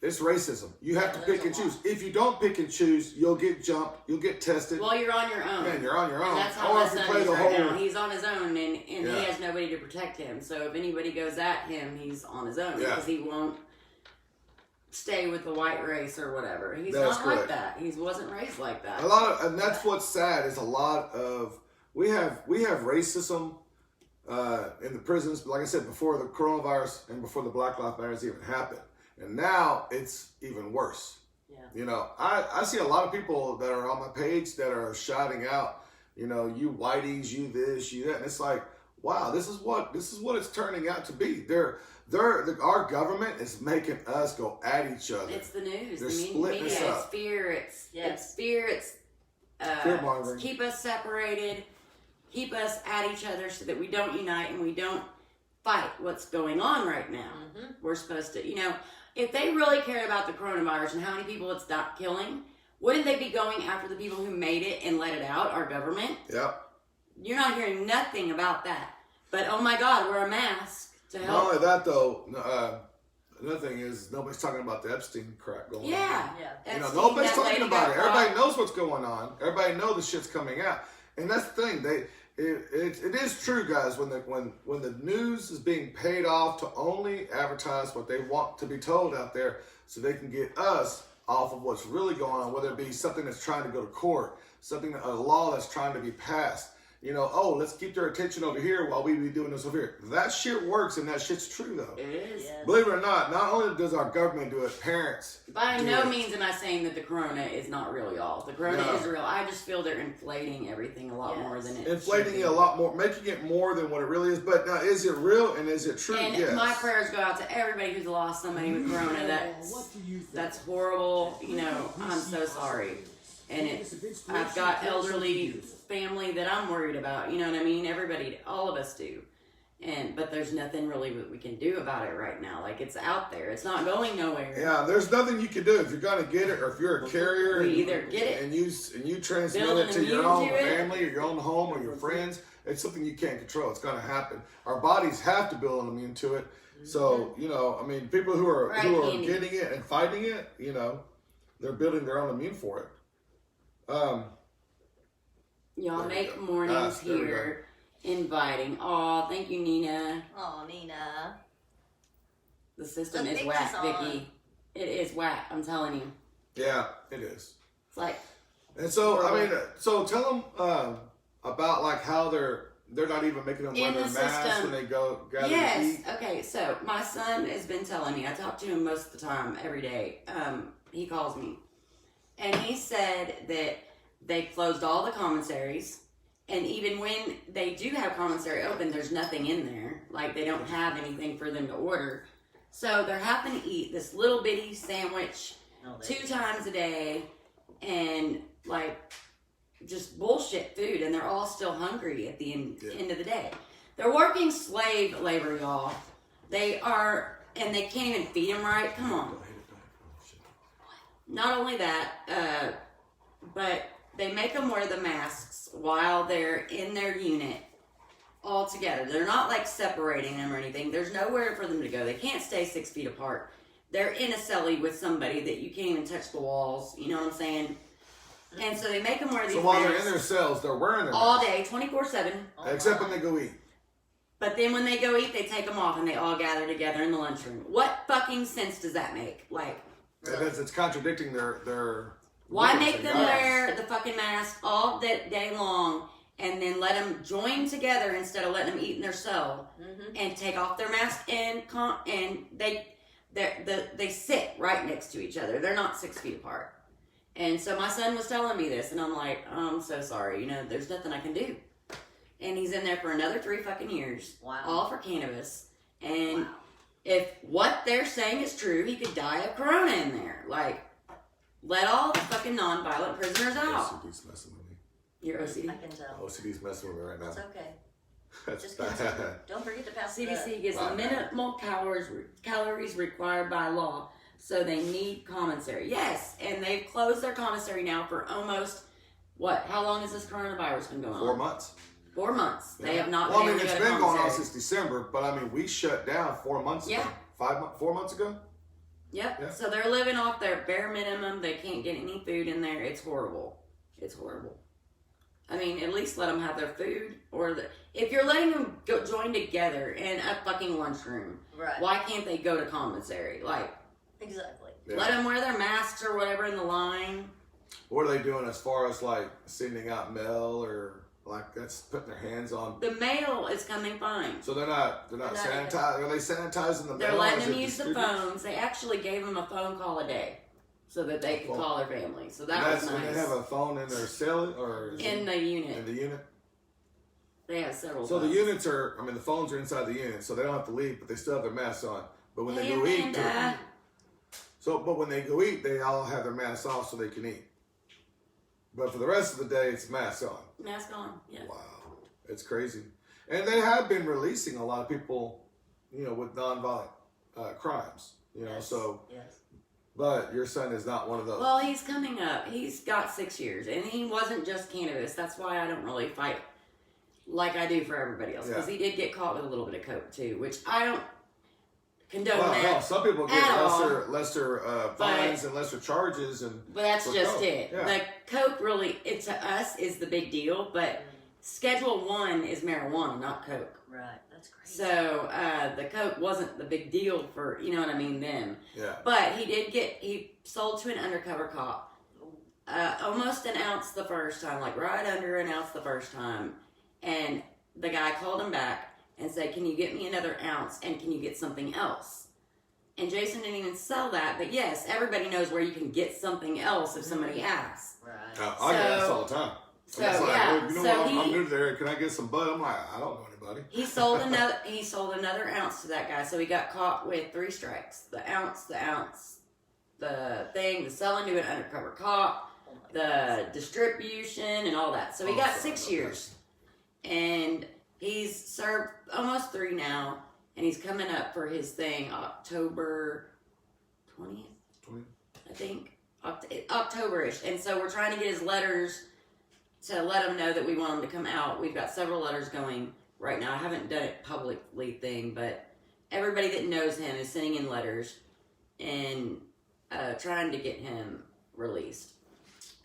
Speaker 1: it's racism. You have to
Speaker 3: there's
Speaker 1: pick
Speaker 3: a
Speaker 1: and
Speaker 3: lot.
Speaker 1: choose. If you don't pick and choose, you'll get jumped. You'll get tested.
Speaker 2: Well, you're on your own.
Speaker 1: Man, you're on your own.
Speaker 2: And that's how
Speaker 1: Or
Speaker 2: my
Speaker 1: if you
Speaker 2: son
Speaker 1: play
Speaker 2: is
Speaker 1: the
Speaker 2: right
Speaker 1: whole-
Speaker 2: now. He's on his own, and
Speaker 1: Yeah.
Speaker 2: he has nobody to protect him. So if anybody goes at him, he's on his own
Speaker 1: Yeah.
Speaker 2: because he won't stay with the white race or whatever. He's
Speaker 1: That's
Speaker 2: not like
Speaker 1: correct.
Speaker 2: that. He wasn't raised like that.
Speaker 1: And that's what's sad is a lot of we have racism in the prisons, like I said, before the coronavirus and before the Black Lives Matter even happened. And now it's even worse.
Speaker 3: Yeah.
Speaker 1: You know, I see a lot of people that are on my page that are shouting out, you know, you whiteys, you this, you that. And it's like, wow, this is what it's turning out to be. Our government is making us go at each other.
Speaker 2: It's the news.
Speaker 1: They're
Speaker 2: The
Speaker 1: splitting
Speaker 2: media.
Speaker 1: us
Speaker 2: It's
Speaker 1: up.
Speaker 2: fear. It's
Speaker 3: Yes.
Speaker 2: fear. It's
Speaker 1: Fear-mongering.
Speaker 2: keep us separated, keep us at each other so that we don't unite and we don't fight what's going on right now.
Speaker 3: Mhm.
Speaker 2: We're supposed to, you know, if they really cared about the coronavirus and how many people it's not killing, wouldn't they be going after the people who made it and let it out, our government?
Speaker 1: Yep.
Speaker 2: You're not hearing nothing about that. But oh my God, wear a mask to
Speaker 1: Not
Speaker 2: help.
Speaker 1: only that, though, another thing is nobody's talking about the Epstein crap going on.
Speaker 2: Yeah.
Speaker 3: Yeah.
Speaker 1: You know,
Speaker 2: Epstein,
Speaker 1: nobody's
Speaker 2: that
Speaker 1: talking
Speaker 2: lady
Speaker 1: about
Speaker 2: got
Speaker 1: it. Everybody
Speaker 2: caught.
Speaker 1: knows what's going on. Everybody knows the shit's coming out, and that's the thing. It is true, guys. When the news is being paid off to only advertise what they want to be told out there, so they can get us off of what's really going on, whether it be something that's trying to go to court, a law that's trying to be passed. You know, oh, let's keep their attention over here while we be doing this over here. That shit works, and that shit's true, though.
Speaker 2: It is.
Speaker 3: Yes.
Speaker 1: Believe it or not only does our government do it, parents.
Speaker 2: By
Speaker 1: do
Speaker 2: no
Speaker 1: it.
Speaker 2: means am I saying that the corona is not real, y'all. The corona
Speaker 1: No.
Speaker 2: is real. I just feel they're inflating everything a lot
Speaker 3: Yes.
Speaker 2: more than it
Speaker 1: Inflating
Speaker 2: should
Speaker 1: it a
Speaker 2: be.
Speaker 1: lot more, making it more than what it really is. But now, is it real and is it true?
Speaker 2: And
Speaker 1: Yes.
Speaker 2: my prayers go out to everybody who's lost somebody with corona. That's horrible. You know, I'm so sorry. And I've got elderly family that I'm worried about. You know what I mean? Everybody, all of us do. But there's nothing really that we can do about it right now. Like, it's out there. It's not going nowhere.
Speaker 1: Yeah, there's nothing you can do if you're gonna get it, or if you're a carrier.
Speaker 2: We
Speaker 1: and,
Speaker 2: either get it,
Speaker 1: and you transmit
Speaker 2: build
Speaker 1: it
Speaker 2: an
Speaker 1: to your
Speaker 2: immune
Speaker 1: own
Speaker 2: to it.
Speaker 1: family, or your own home, or your friends. It's something you can't control. It's gonna happen. Our bodies have to build an immune to it. So you know, I mean, people who are
Speaker 2: Right, Andy.
Speaker 1: getting it and fighting it, you know, they're building their own immune for it.
Speaker 2: Y'all
Speaker 1: There we
Speaker 2: make
Speaker 1: go.
Speaker 2: mornings
Speaker 1: There we
Speaker 2: here inviting. Aw, thank you, Nina.
Speaker 3: Oh, Nina.
Speaker 2: The system
Speaker 3: The
Speaker 2: is
Speaker 3: Vicky's
Speaker 2: whack,
Speaker 3: on.
Speaker 2: Vicky. It is whack. I'm telling you.
Speaker 1: Yeah, it is.
Speaker 2: It's like,
Speaker 1: And so, I
Speaker 2: Horrible.
Speaker 1: mean, so tell them about like how they're not even making them wear
Speaker 2: In
Speaker 1: their
Speaker 2: the
Speaker 1: masks
Speaker 2: system.
Speaker 1: when they go gather to
Speaker 2: yes.
Speaker 1: eat.
Speaker 2: Okay, so my son has been telling me. I talk to him most of the time, every day. He calls me, and he said that they closed all the commissaries, and even when they do have commissary open, there's nothing in there. Like, they don't have anything for them to order. So they're having to eat this little bitty sandwich
Speaker 3: No, they-
Speaker 2: 2 times a day, and like just bullshit food, and they're all still hungry at the end of the day. They're working slave labor, y'all. They are, and they can't even feed them right. Come on. Not only that, but they make them wear the masks while they're in their unit all together. They're not like separating them or anything. There's nowhere for them to go. They can't stay 6 feet apart. They're in a cellie with somebody that you can't even touch the walls. You know what I'm saying? And so they make them wear these
Speaker 1: So while they're
Speaker 2: masks
Speaker 1: in their cells, they're wearing their
Speaker 2: all
Speaker 1: masks.
Speaker 2: day, 24/7.
Speaker 3: Oh,
Speaker 1: Except
Speaker 3: my.
Speaker 1: when they go eat.
Speaker 2: But then when they go eat, they take them off and they all gather together in the lunchroom. What fucking sense does that make? Like,
Speaker 1: Because it's contradicting their
Speaker 2: why
Speaker 1: rules
Speaker 2: make
Speaker 1: and
Speaker 2: them
Speaker 1: guidelines.
Speaker 2: wear the fucking mask all day long and then let them join together instead of letting them eat in their cell
Speaker 3: Mhm.
Speaker 2: and take off their mask and they sit right next to each other. They're not 6 feet apart. And so my son was telling me this, and I'm like, I'm so sorry. You know, there's nothing I can do. And he's in there for another 3 fucking years,
Speaker 3: Wow.
Speaker 2: all for cannabis. And
Speaker 3: Wow.
Speaker 2: if what they're saying is true, he could die of corona in there. Like, let all the fucking non-violent prisoners out.
Speaker 1: OCD's messing with me.
Speaker 2: Your OCD.
Speaker 3: I can tell.
Speaker 1: OCD's messing with me right now.
Speaker 3: It's okay.
Speaker 1: That's
Speaker 3: Just
Speaker 1: bad.
Speaker 3: continue. Don't forget to pass
Speaker 2: CDC
Speaker 3: the...
Speaker 2: gives
Speaker 1: Wow.
Speaker 2: minimal calories required by law, so they need commissary. Yes, and they've closed their commissary now for almost, what, how long has this coronavirus been going on?
Speaker 1: 4 months.
Speaker 2: 4 months. They
Speaker 1: Yeah.
Speaker 2: have not
Speaker 1: Well, I
Speaker 2: been
Speaker 1: mean,
Speaker 2: able
Speaker 1: it's
Speaker 2: to go to
Speaker 1: been going on
Speaker 2: commissary.
Speaker 1: since December, but I mean, we shut down 4 months ago.
Speaker 2: Yeah.
Speaker 1: 4 months ago?
Speaker 2: Yep.
Speaker 1: Yeah.
Speaker 2: So they're living off their bare minimum. They can't get any food in there. It's horrible. It's horrible. I mean, at least let them have their food. If you're letting them go join together in a fucking lunchroom,
Speaker 3: Right.
Speaker 2: why can't they go to commissary? Like,
Speaker 3: Exactly.
Speaker 1: Yeah.
Speaker 2: let them wear their masks or whatever in the line.
Speaker 1: What are they doing as far as like sending out mail or like that's putting their hands on.
Speaker 2: The mail is coming fine.
Speaker 1: So they're not sanitizing. Are they sanitizing the mail?
Speaker 2: They're
Speaker 1: or
Speaker 2: letting
Speaker 1: is
Speaker 2: them
Speaker 1: it
Speaker 2: use the
Speaker 1: distributed?
Speaker 2: phones. They actually gave them a phone call a day so that they could
Speaker 1: Phone.
Speaker 2: call their family. So
Speaker 1: And
Speaker 2: that
Speaker 1: that's
Speaker 2: was
Speaker 1: when
Speaker 2: nice.
Speaker 1: they have a phone in their cell or is
Speaker 2: In
Speaker 1: it
Speaker 2: the unit.
Speaker 1: in the unit.
Speaker 2: They have several
Speaker 1: So the
Speaker 2: phones.
Speaker 1: units are, I mean, the phones are inside the unit, so they don't have to leave, but they still have their masks on. But when they
Speaker 2: Hey,
Speaker 1: go eat,
Speaker 2: Amanda.
Speaker 1: but when they go eat, they all have their masks off so they can eat. But for the rest of the day, it's masks on.
Speaker 2: Mask on. Yeah.
Speaker 1: Wow, it's crazy. And they have been releasing a lot of people, with nonviolent crimes.
Speaker 3: Yes.
Speaker 1: So,
Speaker 3: Yes.
Speaker 1: but your son is not one of those.
Speaker 2: Well, he's coming up. He's got 6 years, and he wasn't just cannabis. That's why I don't really fight like I do for everybody else, because
Speaker 1: Yeah.
Speaker 2: he did get caught with a little bit of coke too, which I don't condone
Speaker 1: Well,
Speaker 2: that.
Speaker 1: no, some people get
Speaker 2: at all.
Speaker 1: lesser fines and lesser charges, and
Speaker 2: But that's
Speaker 1: for
Speaker 2: just
Speaker 1: coke,
Speaker 2: it.
Speaker 1: yeah.
Speaker 2: The coke really, it to us is the big deal, but Schedule 1 is marijuana, not coke.
Speaker 3: Right. That's crazy.
Speaker 2: So the coke wasn't the big deal for, you know what I mean, then.
Speaker 1: yeah.
Speaker 2: But he sold to an undercover cop. Almost an ounce the first time, like right under an ounce the first time. And the guy called him back and said, "Can you get me another ounce and can you get something else?" And Jason didn't even sell that, but yes, everybody knows where you can get something else if somebody asks.
Speaker 3: Right.
Speaker 1: I get asked
Speaker 2: So-
Speaker 1: all the time.
Speaker 2: So
Speaker 1: I'm just like,
Speaker 2: yeah,
Speaker 1: well, you know
Speaker 2: so
Speaker 1: what? I'm
Speaker 2: he
Speaker 1: new to there. Can I get some bud? I'm like, I don't know anybody.
Speaker 2: he sold another ounce to that guy, so he got caught with 3 strikes: the thing, the selling to an undercover cop,
Speaker 3: Oh my
Speaker 2: the
Speaker 3: goodness.
Speaker 2: distribution, and all that. So he
Speaker 1: Oh,
Speaker 2: got
Speaker 1: sorry
Speaker 2: 6
Speaker 1: about
Speaker 2: years, and he's served almost 3 now, and he's coming up for his thing October 20th,
Speaker 1: 20?
Speaker 2: I think, October-ish. And so we're trying to get his letters to let him know that we want him to come out. We've got several letters going right now. I haven't done it publicly but everybody that knows him is sending in letters and trying to get him released.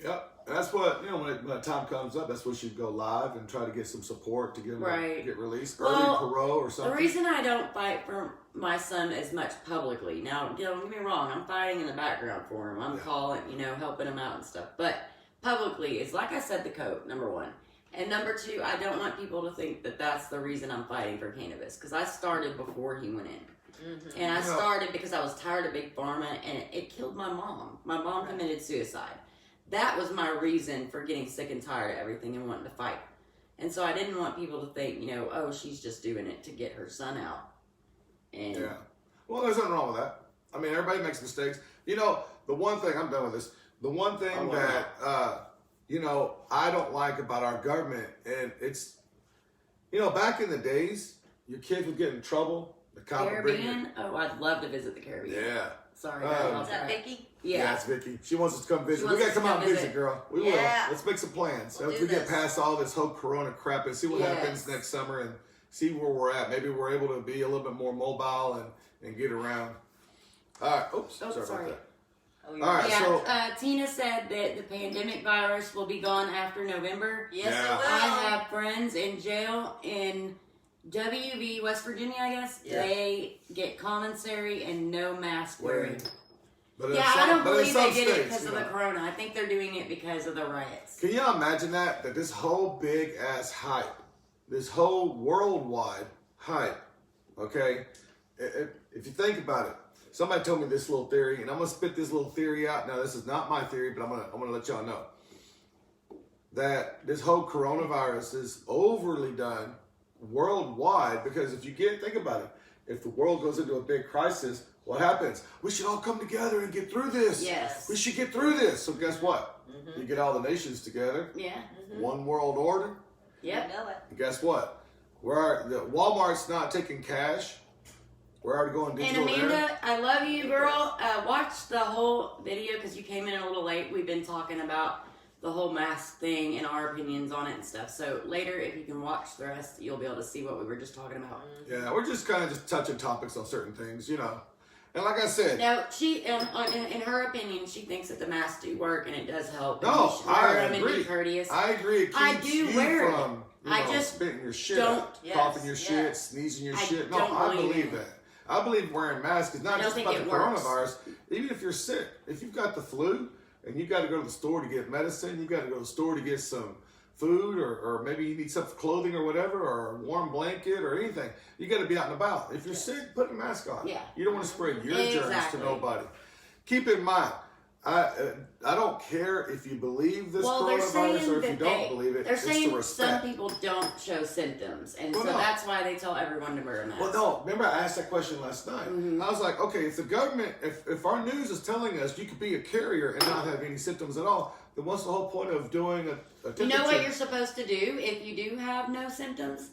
Speaker 1: Yep. And that's what, when the time comes up, that's when you go live and try to get some support to get him
Speaker 2: Right.
Speaker 1: to get released.
Speaker 2: Well,
Speaker 1: Early parole or
Speaker 2: The
Speaker 1: something.
Speaker 2: reason I don't fight for my son as much publicly, now, don't get me wrong, I'm fighting in the background for him. I'm
Speaker 1: Yeah.
Speaker 2: calling, helping him out and stuff. But publicly is, like I said, the coke, number 1. And number 2, I don't want people to think that that's the reason I'm fighting for cannabis, because I started before he went in.
Speaker 3: Mm-hmm.
Speaker 2: And I
Speaker 1: Yeah.
Speaker 2: started because I was tired of Big Pharma, and it killed my mom. My mom committed suicide. That was my reason for getting sick and tired of everything and wanting to fight. And so I didn't want people to think, oh, she's just doing it to get her son out. And
Speaker 1: Yeah. Well, there's nothing wrong with that. I mean, everybody makes mistakes. The one thing, I'm done with this. The one thing
Speaker 2: Oh, wow.
Speaker 1: that, I don't like about our government, and it's, back in the days, your kids would get in trouble. The cop would bring you.
Speaker 2: Caribbean? Oh, I'd love to visit the Caribbean.
Speaker 1: Yeah.
Speaker 2: Sorry,
Speaker 1: Oh.
Speaker 2: I
Speaker 3: Is
Speaker 2: lost
Speaker 3: that
Speaker 2: track.
Speaker 3: Vicky?
Speaker 2: Yeah.
Speaker 1: it's Vicky. She wants us to come visit. We
Speaker 2: wants
Speaker 1: gotta
Speaker 2: us to
Speaker 1: come out
Speaker 2: come
Speaker 1: and visit,
Speaker 2: visit.
Speaker 1: girl. We
Speaker 3: Yeah.
Speaker 1: will. Let's make some plans.
Speaker 3: We'll
Speaker 1: Once
Speaker 3: do
Speaker 1: we get
Speaker 3: this.
Speaker 1: past all this whole Corona crap and see what
Speaker 2: Yes.
Speaker 1: happens next summer and see where we're at. Maybe we're able to be a little bit more mobile and get around. All right. Oops.
Speaker 2: Oh,
Speaker 1: sorry
Speaker 2: sorry.
Speaker 1: about
Speaker 3: Oh,
Speaker 1: All right.
Speaker 2: Yeah,
Speaker 1: so
Speaker 2: Tina said that the pandemic virus will be gone after November.
Speaker 3: Yes,
Speaker 1: Yeah.
Speaker 3: it will.
Speaker 2: I have friends in jail in WV, West Virginia, I guess.
Speaker 3: Yeah.
Speaker 2: They get commissary and no mask wearing.
Speaker 1: But in
Speaker 2: Yeah,
Speaker 1: some,
Speaker 2: I don't
Speaker 1: but in
Speaker 2: believe
Speaker 1: some
Speaker 2: they did it
Speaker 1: states,
Speaker 2: because of the corona. I think they're doing it because of the riots.
Speaker 1: Can you imagine that this whole big ass hype, this whole worldwide hype, okay? If you think about it, somebody told me this little theory, and I'm gonna spit this little theory out. Now, this is not my theory, but I'm gonna let y'all know that this whole coronavirus is overly done worldwide because if you think about it, if the world goes into a big crisis, what happens? We should all come together and get through this.
Speaker 2: Yes.
Speaker 1: We should get through this. So guess what?
Speaker 3: Mm-hmm.
Speaker 1: You get all the nations together,
Speaker 2: Yeah.
Speaker 1: one world order.
Speaker 2: Yep.
Speaker 3: You know it.
Speaker 1: And guess what? Walmart's not taking cash. We're already going
Speaker 2: And
Speaker 1: digital there.
Speaker 2: Amanda, I love you, girl. Watch the whole video because you came in a little late. We've been talking about the whole mask thing and our opinions on it and stuff. So later, if you can watch the rest, you'll be able to see what we were just talking about.
Speaker 1: Yeah, we're just kind of just touching topics on certain things, And like I said,
Speaker 2: No, she, in her opinion, she thinks that the masks do work and it does help. And
Speaker 1: No,
Speaker 2: you should wear them and
Speaker 1: agree.
Speaker 2: be courteous.
Speaker 1: I agree. It keeps
Speaker 2: I do
Speaker 1: you
Speaker 2: wear it.
Speaker 1: from
Speaker 2: I just
Speaker 1: spitting your shit
Speaker 2: don't-
Speaker 1: out,
Speaker 3: Yes,
Speaker 1: coughing your shit,
Speaker 3: yes.
Speaker 1: sneezing your
Speaker 2: I
Speaker 1: shit. No,
Speaker 2: don't
Speaker 1: I
Speaker 2: believe
Speaker 1: believe
Speaker 2: it.
Speaker 1: that. I believe wearing masks is
Speaker 2: I
Speaker 1: not
Speaker 2: don't
Speaker 1: just
Speaker 2: think
Speaker 1: about the
Speaker 2: it works.
Speaker 1: coronavirus. Even if you're sick, if you've got the flu and you got to go to the store to get medicine, you got to go to the store to get some food, or maybe you need some clothing or whatever, or a warm blanket or anything. You got to be out and about. If you're sick, put a mask on.
Speaker 2: Yeah.
Speaker 1: You don't want to spread your germs to
Speaker 2: Exactly.
Speaker 1: nobody. Keep in mind, I don't care if you believe this
Speaker 2: Well, they're
Speaker 1: coronavirus
Speaker 2: saying
Speaker 1: or if
Speaker 2: that
Speaker 1: you don't believe it.
Speaker 2: they're
Speaker 1: It's
Speaker 2: saying
Speaker 1: the respect.
Speaker 2: some people don't show symptoms, and
Speaker 1: Well,
Speaker 2: so
Speaker 1: no.
Speaker 2: that's why they tell everyone to wear a mask.
Speaker 1: Well, no. Remember, I asked that question last night.
Speaker 2: Mhm.
Speaker 1: I was like, okay, if the government, if our news is telling us you could be a carrier and not have any symptoms at all, then what's the whole point of doing a temperature?
Speaker 2: You know what you're supposed to do if you do have no symptoms?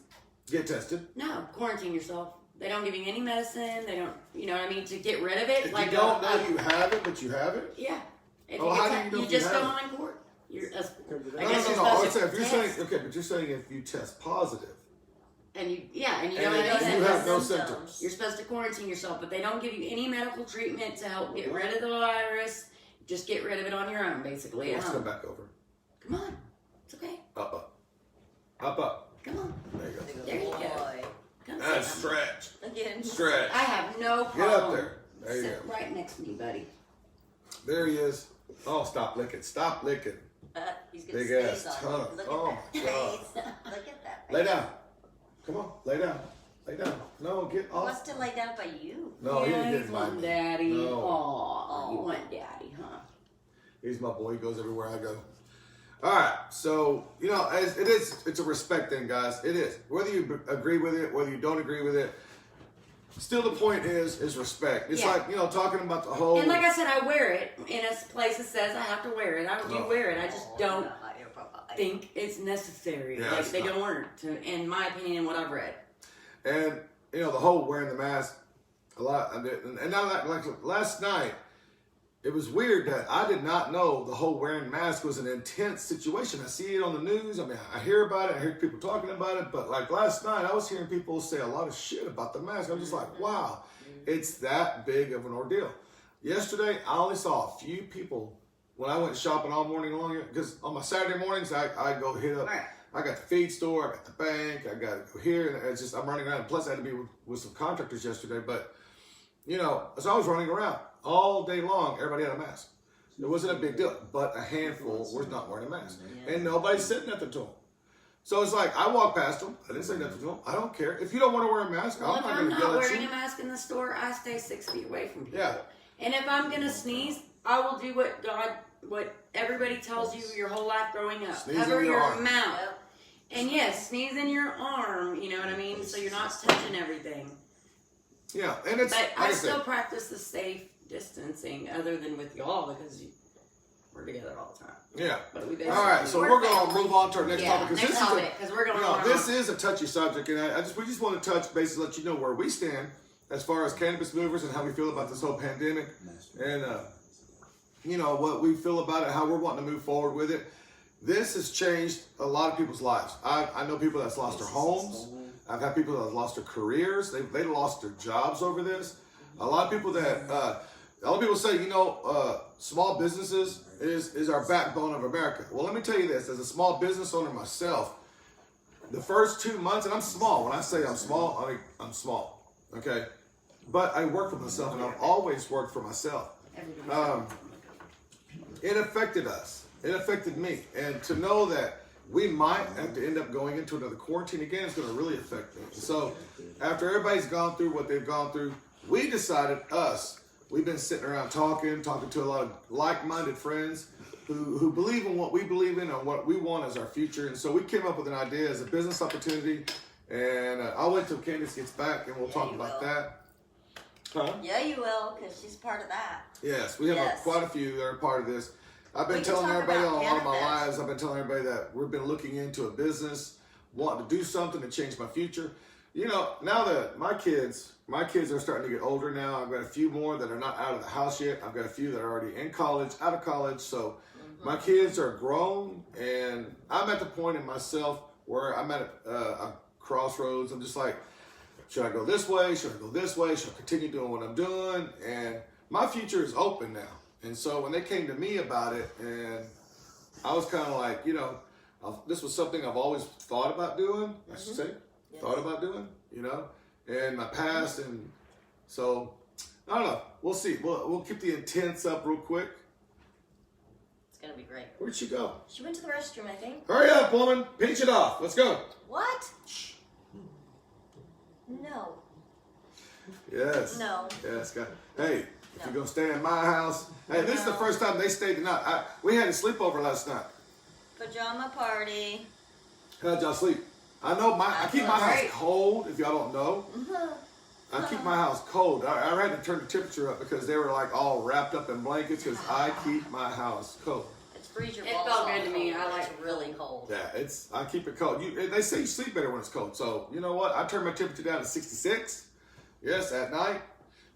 Speaker 1: Get tested.
Speaker 2: No, quarantine yourself. They don't give you any medicine. They don't, you know what I mean, to get rid of it.
Speaker 1: If
Speaker 2: like
Speaker 1: you don't know you have it, but you have it.
Speaker 2: yeah. If
Speaker 1: Oh,
Speaker 2: you,
Speaker 1: how
Speaker 2: get
Speaker 1: do you know
Speaker 2: you
Speaker 1: if you
Speaker 2: just go
Speaker 1: have
Speaker 2: on court. You're, I
Speaker 1: No,
Speaker 2: guess
Speaker 1: no,
Speaker 2: you're
Speaker 1: no.
Speaker 2: supposed
Speaker 1: I
Speaker 2: to
Speaker 1: would say if you're
Speaker 2: test.
Speaker 1: saying, okay, but you're saying if you test positive
Speaker 2: And you, yeah, and you
Speaker 1: and
Speaker 2: don't have
Speaker 1: you
Speaker 2: any
Speaker 1: have
Speaker 2: symptoms.
Speaker 1: no
Speaker 3: symptoms.
Speaker 1: symptoms.
Speaker 2: You're supposed to quarantine yourself, but they don't give you any medical treatment to help get rid of the virus. Just get rid of it on your own, basically. At
Speaker 1: Let's come
Speaker 2: home.
Speaker 1: back over.
Speaker 2: Come on, it's okay.
Speaker 1: Up, up. Up, up.
Speaker 2: Come on,
Speaker 1: There you go.
Speaker 2: There you go.
Speaker 3: Boy.
Speaker 2: come
Speaker 1: That's
Speaker 2: sit down.
Speaker 1: stretch.
Speaker 3: Again.
Speaker 1: Stretch.
Speaker 2: I have no
Speaker 1: Get
Speaker 2: problem.
Speaker 1: up there. There you
Speaker 2: Sit
Speaker 1: go.
Speaker 2: right next to me, buddy.
Speaker 1: There he is. Oh, stop licking. Stop licking.
Speaker 3: He's gonna
Speaker 1: Big
Speaker 3: sneeze
Speaker 1: ass
Speaker 3: on
Speaker 1: tongue.
Speaker 3: you. Look
Speaker 1: Oh,
Speaker 3: at that
Speaker 1: my God.
Speaker 3: face. Look at that face.
Speaker 1: Lay down. Come on. Lay down. Lay down. No, get
Speaker 3: He
Speaker 1: off.
Speaker 3: wants to lay down by you.
Speaker 1: No,
Speaker 2: yeah,
Speaker 1: he
Speaker 2: he's
Speaker 1: didn't mind
Speaker 2: wanting
Speaker 1: me.
Speaker 2: daddy.
Speaker 1: No.
Speaker 2: Aw, you want daddy, huh?
Speaker 1: He's my boy. He goes everywhere I go. All right. So, you know, as it is, it's a respect thing, guys. It is. Whether you agree with it, whether you don't agree with it, still the point is respect. It's
Speaker 2: Yeah.
Speaker 1: like, you know, talking about the whole.
Speaker 2: And like I said, I wear it in a place that says I have to wear it. I do
Speaker 1: Oh.
Speaker 2: wear it. I just don't
Speaker 3: I
Speaker 2: think it's necessary.
Speaker 1: Yeah,
Speaker 2: like
Speaker 1: it's
Speaker 2: they
Speaker 1: not.
Speaker 2: don't work, in my opinion, and what I've read.
Speaker 1: And you know the whole wearing the mask a lot, and now like last night, it was weird that I did not know the whole wearing mask was an intense situation. I see it on the news. I mean, I hear about it. I hear people talking about it. But like last night, I was hearing people say a lot of shit about the mask. I'm just like, wow, it's that big of an ordeal. Yesterday, I only saw a few people when I went shopping all morning long, because on my Saturday mornings, I go hit up.
Speaker 2: Right.
Speaker 1: I got the feed store, I got the bank, I got to go here, and it's just I'm running around. Plus, I had to be with some contractors yesterday, but you know, so I was running around all day long. Everybody had a mask. It wasn't a big deal, but a handful was not wearing a mask, and nobody said nothing to them. So it's like I walked past them. I didn't say nothing to them. I don't care if you don't want to wear a mask.
Speaker 2: Well,
Speaker 1: I'm
Speaker 2: if
Speaker 1: not
Speaker 2: I'm
Speaker 1: going to yell
Speaker 2: not
Speaker 1: at
Speaker 2: wearing
Speaker 1: you.
Speaker 2: a mask in the store, I stay 6 feet away from people.
Speaker 1: Yeah.
Speaker 2: And if I'm gonna sneeze, I will do what everybody tells you your whole life growing up.
Speaker 1: Sneeze
Speaker 2: Cover
Speaker 1: in your
Speaker 2: your
Speaker 1: arm.
Speaker 2: mouth.
Speaker 3: Yep.
Speaker 2: And yes, sneeze in your arm, you know what I mean? So you're not touching everything.
Speaker 1: Yeah, and it's
Speaker 2: But
Speaker 1: like
Speaker 2: I
Speaker 1: I said,
Speaker 2: still practice the safe distancing other than with y'all because we're together all the time.
Speaker 1: yeah.
Speaker 2: But we
Speaker 1: All right, so we're going to
Speaker 2: family.
Speaker 1: move on to our next
Speaker 2: Yeah,
Speaker 1: topic
Speaker 2: next
Speaker 1: this is a
Speaker 2: topic, because we're going
Speaker 1: You
Speaker 2: on.
Speaker 1: know, this is a touchy subject, and we just want to touch base and let you know where we stand as far as cannabis movers and how we feel about this whole pandemic, and you know what we feel about it, how we're wanting to move forward with it. This has changed a lot of people's lives. I know people that's lost their homes. I've had people that have lost their careers. They lost their jobs over this. A lot of people that a lot of people say, you know, small businesses is our backbone of America. Well, let me tell you this: as a small business owner myself, the first 2 months, and I'm small. When I say I'm small, I mean I'm small. Okay, but I work for myself, and I've always worked for myself. It affected us. It affected me, and to know that we might have to end up going into another quarantine again is going to really affect me. So, after everybody's gone through what they've gone through, we decided we've been sitting around talking to a lot of like-minded friends who believe in what we believe in and what we want as our future. And so we came up with an idea as a business opportunity. And I'll wait till Candace gets back and we'll talk
Speaker 3: you
Speaker 1: about
Speaker 3: will.
Speaker 1: that. Huh?
Speaker 3: Yeah, you will, because she's part of that.
Speaker 1: Yes, we have
Speaker 3: Yes.
Speaker 1: quite a few that are part of this. I've been
Speaker 3: We can
Speaker 1: telling
Speaker 3: talk
Speaker 1: everybody
Speaker 3: about
Speaker 1: on a lot of my
Speaker 3: cannabis.
Speaker 1: lives, I've been telling everybody that we've been looking into a business, wanting to do something to change my future. You know, now that my kids are starting to get older now. I've got a few more that are not out of the house yet. I've got a few that are already in college, out of college. So my kids are grown, and I'm at the point in myself where I'm at a crossroads. I'm just like, should I go this way? Should I go this way? Should I continue doing what I'm doing? And my future is open now. And so when they came to me about it, and I was kind of like, you know, this was something I've always thought about doing, I should say, thought about doing, you know, in my past. And so, I don't know. We'll see. We'll keep the intents up real quick.
Speaker 3: gonna be great.
Speaker 1: Where'd she go?
Speaker 3: She went to the restroom, I think.
Speaker 1: Hurry up, woman. Pinch it off. Let's go.
Speaker 3: What? No.
Speaker 1: Yes.
Speaker 3: No.
Speaker 1: Yes, God. Hey, if
Speaker 3: No.
Speaker 1: you're going to stay in my house. Hey, this is the
Speaker 3: No.
Speaker 1: first time they stayed the night. We had a sleepover last night.
Speaker 3: Pajama party.
Speaker 1: How'd y'all sleep? I know I keep my house
Speaker 2: Great.
Speaker 1: cold, if y'all don't know. I keep my house cold. I had to turn the temperature up because they were like all wrapped up in blankets because I keep my house cold.
Speaker 3: It's freeze your
Speaker 2: It
Speaker 3: balls
Speaker 2: felt
Speaker 3: off
Speaker 2: good to me.
Speaker 3: cold,
Speaker 2: I
Speaker 3: but
Speaker 2: like
Speaker 3: it's really cold.
Speaker 1: Yeah, I keep it cold. They say you sleep better when it's cold. So, you know what? I turn my temperature down to 66. Yes, at night.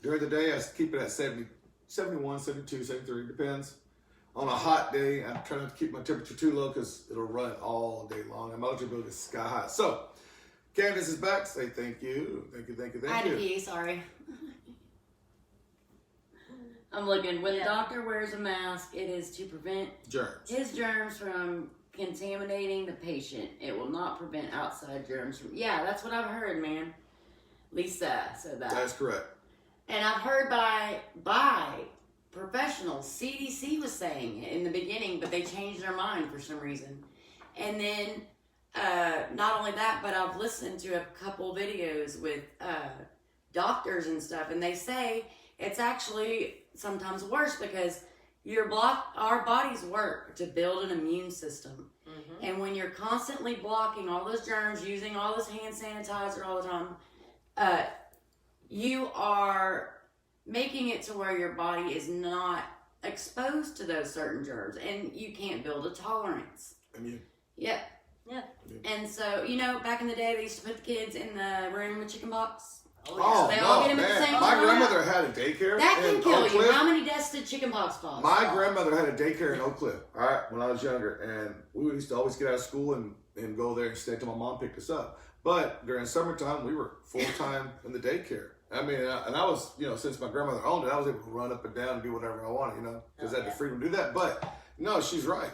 Speaker 1: During the day, I keep it at 70, 71, 72, 73. Depends. On a hot day, I try not to keep my temperature too low because it'll run all day long. And my eligibility is sky high. So, Candace is back. Say thank you. Thank you, thank you,
Speaker 2: I
Speaker 1: thank
Speaker 2: had to
Speaker 1: you.
Speaker 2: pee, sorry. I'm looking. When the
Speaker 3: Yeah.
Speaker 2: doctor wears a mask, it is to prevent
Speaker 1: Germs.
Speaker 2: his germs from contaminating the patient. It will not prevent outside germs from. Yeah, that's what I've heard, man. Lisa said that.
Speaker 1: That's correct.
Speaker 2: And I've heard by professionals. CDC was saying it in the beginning, but they changed their mind for some reason. And then, not only that, but I've listened to a couple videos with doctors and stuff, and they say it's actually sometimes worse because our bodies work to build an immune system.
Speaker 3: Mm-hmm.
Speaker 2: And when you're constantly blocking all those germs, using all this hand sanitizer all the time, you are making it to where your body is not exposed to those certain germs, and you can't build a tolerance.
Speaker 1: Immune.
Speaker 2: Yep.
Speaker 3: Yeah.
Speaker 2: And so, back in the day, they used to put the kids in the room with chicken pox.
Speaker 1: Oh,
Speaker 2: They all
Speaker 1: no,
Speaker 2: get them at the
Speaker 1: man.
Speaker 2: same
Speaker 1: My
Speaker 2: time.
Speaker 1: grandmother had a daycare
Speaker 2: That can
Speaker 1: in
Speaker 2: kill
Speaker 1: Oak
Speaker 2: you.
Speaker 1: Cliff.
Speaker 2: How many deaths did chicken pox cause?
Speaker 1: My grandmother had a daycare in Oak Cliff, all right, when I was younger. And we used to always get out of school and go there and stay till my mom picked us up. But during summertime, we were full-time in the daycare. I mean, and I was, since my grandmother owned it, I was able to run up and down and do whatever I wanted, because I had the freedom to do that. But, no, she's right.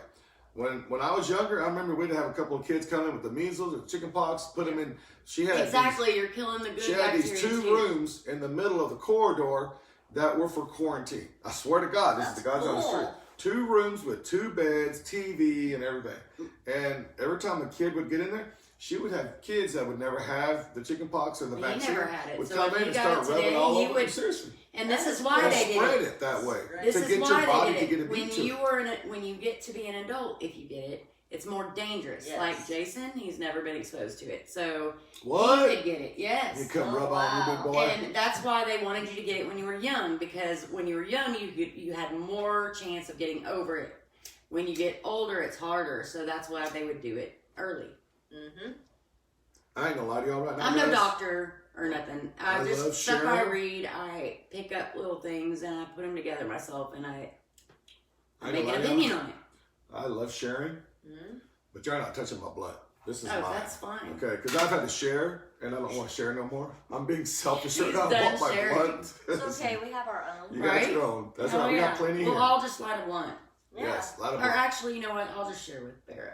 Speaker 1: When I was younger, I remember we'd have a couple of kids come in with the measles or chicken pox, put them in. She had
Speaker 2: Exactly, you're killing the good
Speaker 1: She had
Speaker 2: bacteria
Speaker 1: these two
Speaker 2: too.
Speaker 1: rooms in the middle of the corridor that were for quarantine. I swear to God, this is the guys on the
Speaker 3: That's
Speaker 1: street.
Speaker 3: cool.
Speaker 1: 2 rooms with 2 beds, TV, and everything. And every time a kid would get in there, she would have kids that would never have the chicken pox or the
Speaker 2: He
Speaker 1: vaccine.
Speaker 2: never had it.
Speaker 1: Would
Speaker 2: So
Speaker 1: come
Speaker 2: if
Speaker 1: in
Speaker 2: you
Speaker 1: and
Speaker 2: got
Speaker 1: start
Speaker 2: it
Speaker 1: rubbing
Speaker 2: today,
Speaker 1: all
Speaker 2: he
Speaker 1: over.
Speaker 2: would-
Speaker 1: Seriously.
Speaker 2: And this is
Speaker 1: They'll
Speaker 2: why they did
Speaker 1: spread
Speaker 2: it.
Speaker 1: it that way
Speaker 2: This
Speaker 1: to
Speaker 2: is
Speaker 1: get
Speaker 2: why
Speaker 1: your
Speaker 2: they
Speaker 1: body
Speaker 2: did
Speaker 1: to
Speaker 2: it.
Speaker 1: get a
Speaker 2: When
Speaker 1: beat to
Speaker 2: you
Speaker 1: it.
Speaker 2: were when you get to be an adult, if you get it, it's more dangerous.
Speaker 3: Yes.
Speaker 2: Like Jason, he's never been exposed to it, so
Speaker 1: What?
Speaker 2: he could get it. Yes.
Speaker 1: You come
Speaker 3: Oh,
Speaker 1: rub on you, big boy.
Speaker 2: And that's why they wanted you to get it when you were young, because when you were young, you had more chance of getting over it. When you get older, it's harder. So that's why they would do it early.
Speaker 3: Mm-hmm.
Speaker 1: I ain't gonna lie to y'all right now.
Speaker 2: I'm no
Speaker 1: guys.
Speaker 2: doctor or nothing. I
Speaker 1: I
Speaker 2: just
Speaker 1: love
Speaker 2: stuff I
Speaker 1: sharing.
Speaker 2: read. I pick up little things and I put them together myself, and I
Speaker 1: I ain't
Speaker 2: make
Speaker 1: gonna
Speaker 2: an
Speaker 1: lie to
Speaker 2: opinion
Speaker 1: y'all.
Speaker 2: on it.
Speaker 1: I love sharing,
Speaker 3: Mm-hmm.
Speaker 1: but you're not touching my blood. This is
Speaker 2: Oh,
Speaker 1: mine.
Speaker 2: that's fine.
Speaker 1: Okay, because I've had to share, and I don't want to share no more. I'm being selfish. I
Speaker 2: He's
Speaker 1: don't
Speaker 2: done
Speaker 1: want my
Speaker 2: sharing.
Speaker 1: blood.
Speaker 3: It's okay. We have our own.
Speaker 1: You got
Speaker 2: Right?
Speaker 1: your own. That's
Speaker 2: Oh,
Speaker 1: right. We
Speaker 2: yeah.
Speaker 1: got plenty
Speaker 2: We'll
Speaker 1: here.
Speaker 2: all just light a blunt.
Speaker 3: Yeah.
Speaker 1: Yes, a lot of
Speaker 2: Or
Speaker 1: blood.
Speaker 2: actually, you know what? I'll just share with Barra.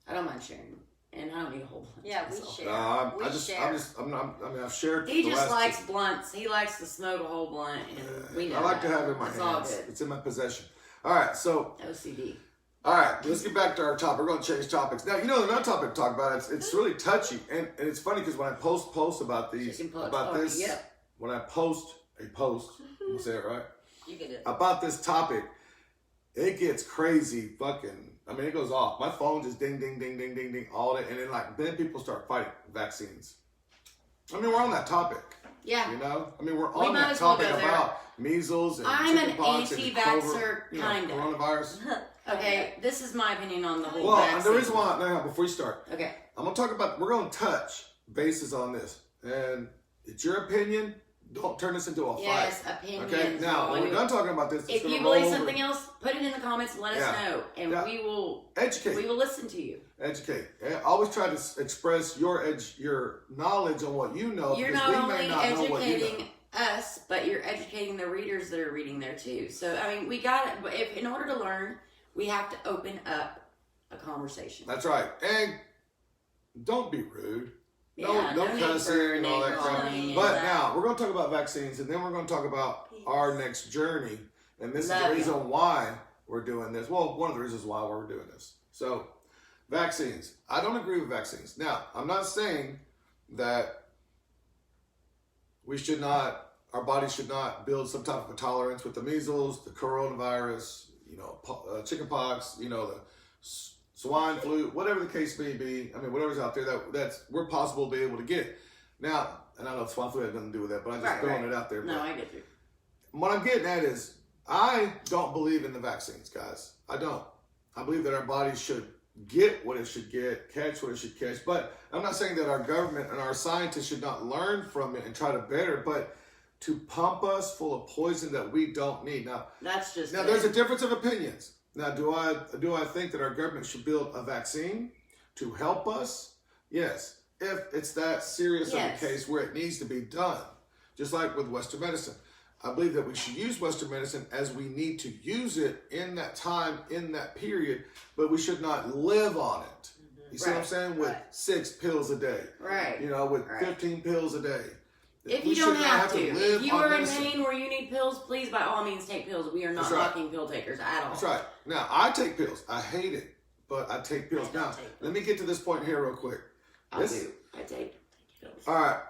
Speaker 2: I don't mind sharing, and I don't need a whole blunt.
Speaker 3: Yeah, we
Speaker 2: myself.
Speaker 3: share.
Speaker 1: I
Speaker 3: We
Speaker 1: just,
Speaker 3: share.
Speaker 1: I'm not, I mean, I've shared.
Speaker 2: He
Speaker 1: the
Speaker 2: just
Speaker 1: last
Speaker 2: likes blunts. He likes to smoke a whole blunt, and we know
Speaker 1: I like to
Speaker 2: that.
Speaker 1: have it in my
Speaker 2: It's
Speaker 1: hands.
Speaker 2: all good.
Speaker 1: It's in my possession. All right, so
Speaker 2: OCD.
Speaker 1: all right, let's get back to our topic. We're going to change topics now. Another topic to talk about. It's really touchy, and it's funny because when I post about these
Speaker 2: Chicken pox
Speaker 1: about
Speaker 2: party,
Speaker 1: this,
Speaker 2: yep.
Speaker 1: when I post a post, I'm gonna say it right.
Speaker 3: You get it.
Speaker 1: About this topic, it gets crazy fucking. I mean, it goes off. My phone just ding, ding, ding, ding, ding, ding, all that. And then people start fighting vaccines. I mean, we're on that topic,
Speaker 2: Yeah.
Speaker 1: I mean, we're
Speaker 2: We
Speaker 1: on
Speaker 2: might
Speaker 1: that
Speaker 2: as well
Speaker 1: topic
Speaker 2: go there.
Speaker 1: about measles and
Speaker 2: I'm an
Speaker 1: chickenpox and
Speaker 2: anti-vaxxer, kinda.
Speaker 1: coronavirus.
Speaker 2: Okay, this is my opinion on the whole
Speaker 1: Well,
Speaker 2: vaccine.
Speaker 1: the reason why, now, before you start,
Speaker 2: Okay.
Speaker 1: I'm going to talk about, we're going to touch bases on this. And it's your opinion. Don't turn this into a fight.
Speaker 2: Yes, opinions.
Speaker 1: Okay, now, when we're done talking about this, it's
Speaker 2: If
Speaker 1: gonna
Speaker 2: you
Speaker 1: roll
Speaker 2: believe
Speaker 1: over.
Speaker 2: something else, put it in the comments and let us
Speaker 1: Yeah.
Speaker 2: know, and
Speaker 1: Yeah.
Speaker 2: we will
Speaker 1: Educate.
Speaker 2: listen to you.
Speaker 1: Educate. And always try to express your knowledge on what you know.
Speaker 2: You're
Speaker 1: because
Speaker 2: not
Speaker 1: we may
Speaker 2: only
Speaker 1: not know what you know.
Speaker 2: educating us, but you're educating the readers that are reading there too. So I mean, we got it. But if in order to learn, we have to open up a conversation.
Speaker 1: That's right. And don't be rude.
Speaker 2: Yeah,
Speaker 1: no
Speaker 2: no need
Speaker 1: cussing
Speaker 2: for
Speaker 1: and all that
Speaker 2: name
Speaker 1: crap.
Speaker 2: calling and
Speaker 1: But
Speaker 2: that.
Speaker 1: now, we're going to talk about vaccines, and then we're going to talk about our next journey. And this is
Speaker 2: Love
Speaker 1: the reason why we're doing this. Well, one of the reasons why we're doing this. So, vaccines. I don't agree with vaccines. Now, I'm not saying that we should not, our bodies should not build some type of a tolerance with the measles, the coronavirus, chickenpox, the swine flu, whatever the case may be. I mean, whatever's out there that's we're possible to be able to get. Now, and I know swine flu had nothing to do with that, but I'm just throwing it out there.
Speaker 2: No, I get you.
Speaker 1: What I'm getting at is, I don't believe in the vaccines, guys. I don't. I believe that our bodies should get what it should get, catch what it should catch. But I'm not saying that our government and our scientists should not learn from it and try to better, but to pump us full of poison that we don't need. Now, there's a difference of opinions. Now, do I think that our government should build a vaccine to help us? Yes. If it's that serious of a case where it needs to be done, just like with Western medicine. I believe that we should use Western medicine as we need to use it in that time, in that period, but we should not live on it. You see what I'm saying? With 6 pills a day.
Speaker 2: Right.
Speaker 1: With 15 pills a day.
Speaker 2: If you don't have to. If you are in pain where you need pills, please by all means take pills. We are not knocking pill takers at all.
Speaker 1: That's right. Now, I take pills. I hate it, but I take pills. Now, let me get to this point here real quick.
Speaker 2: I take pills.
Speaker 1: All right.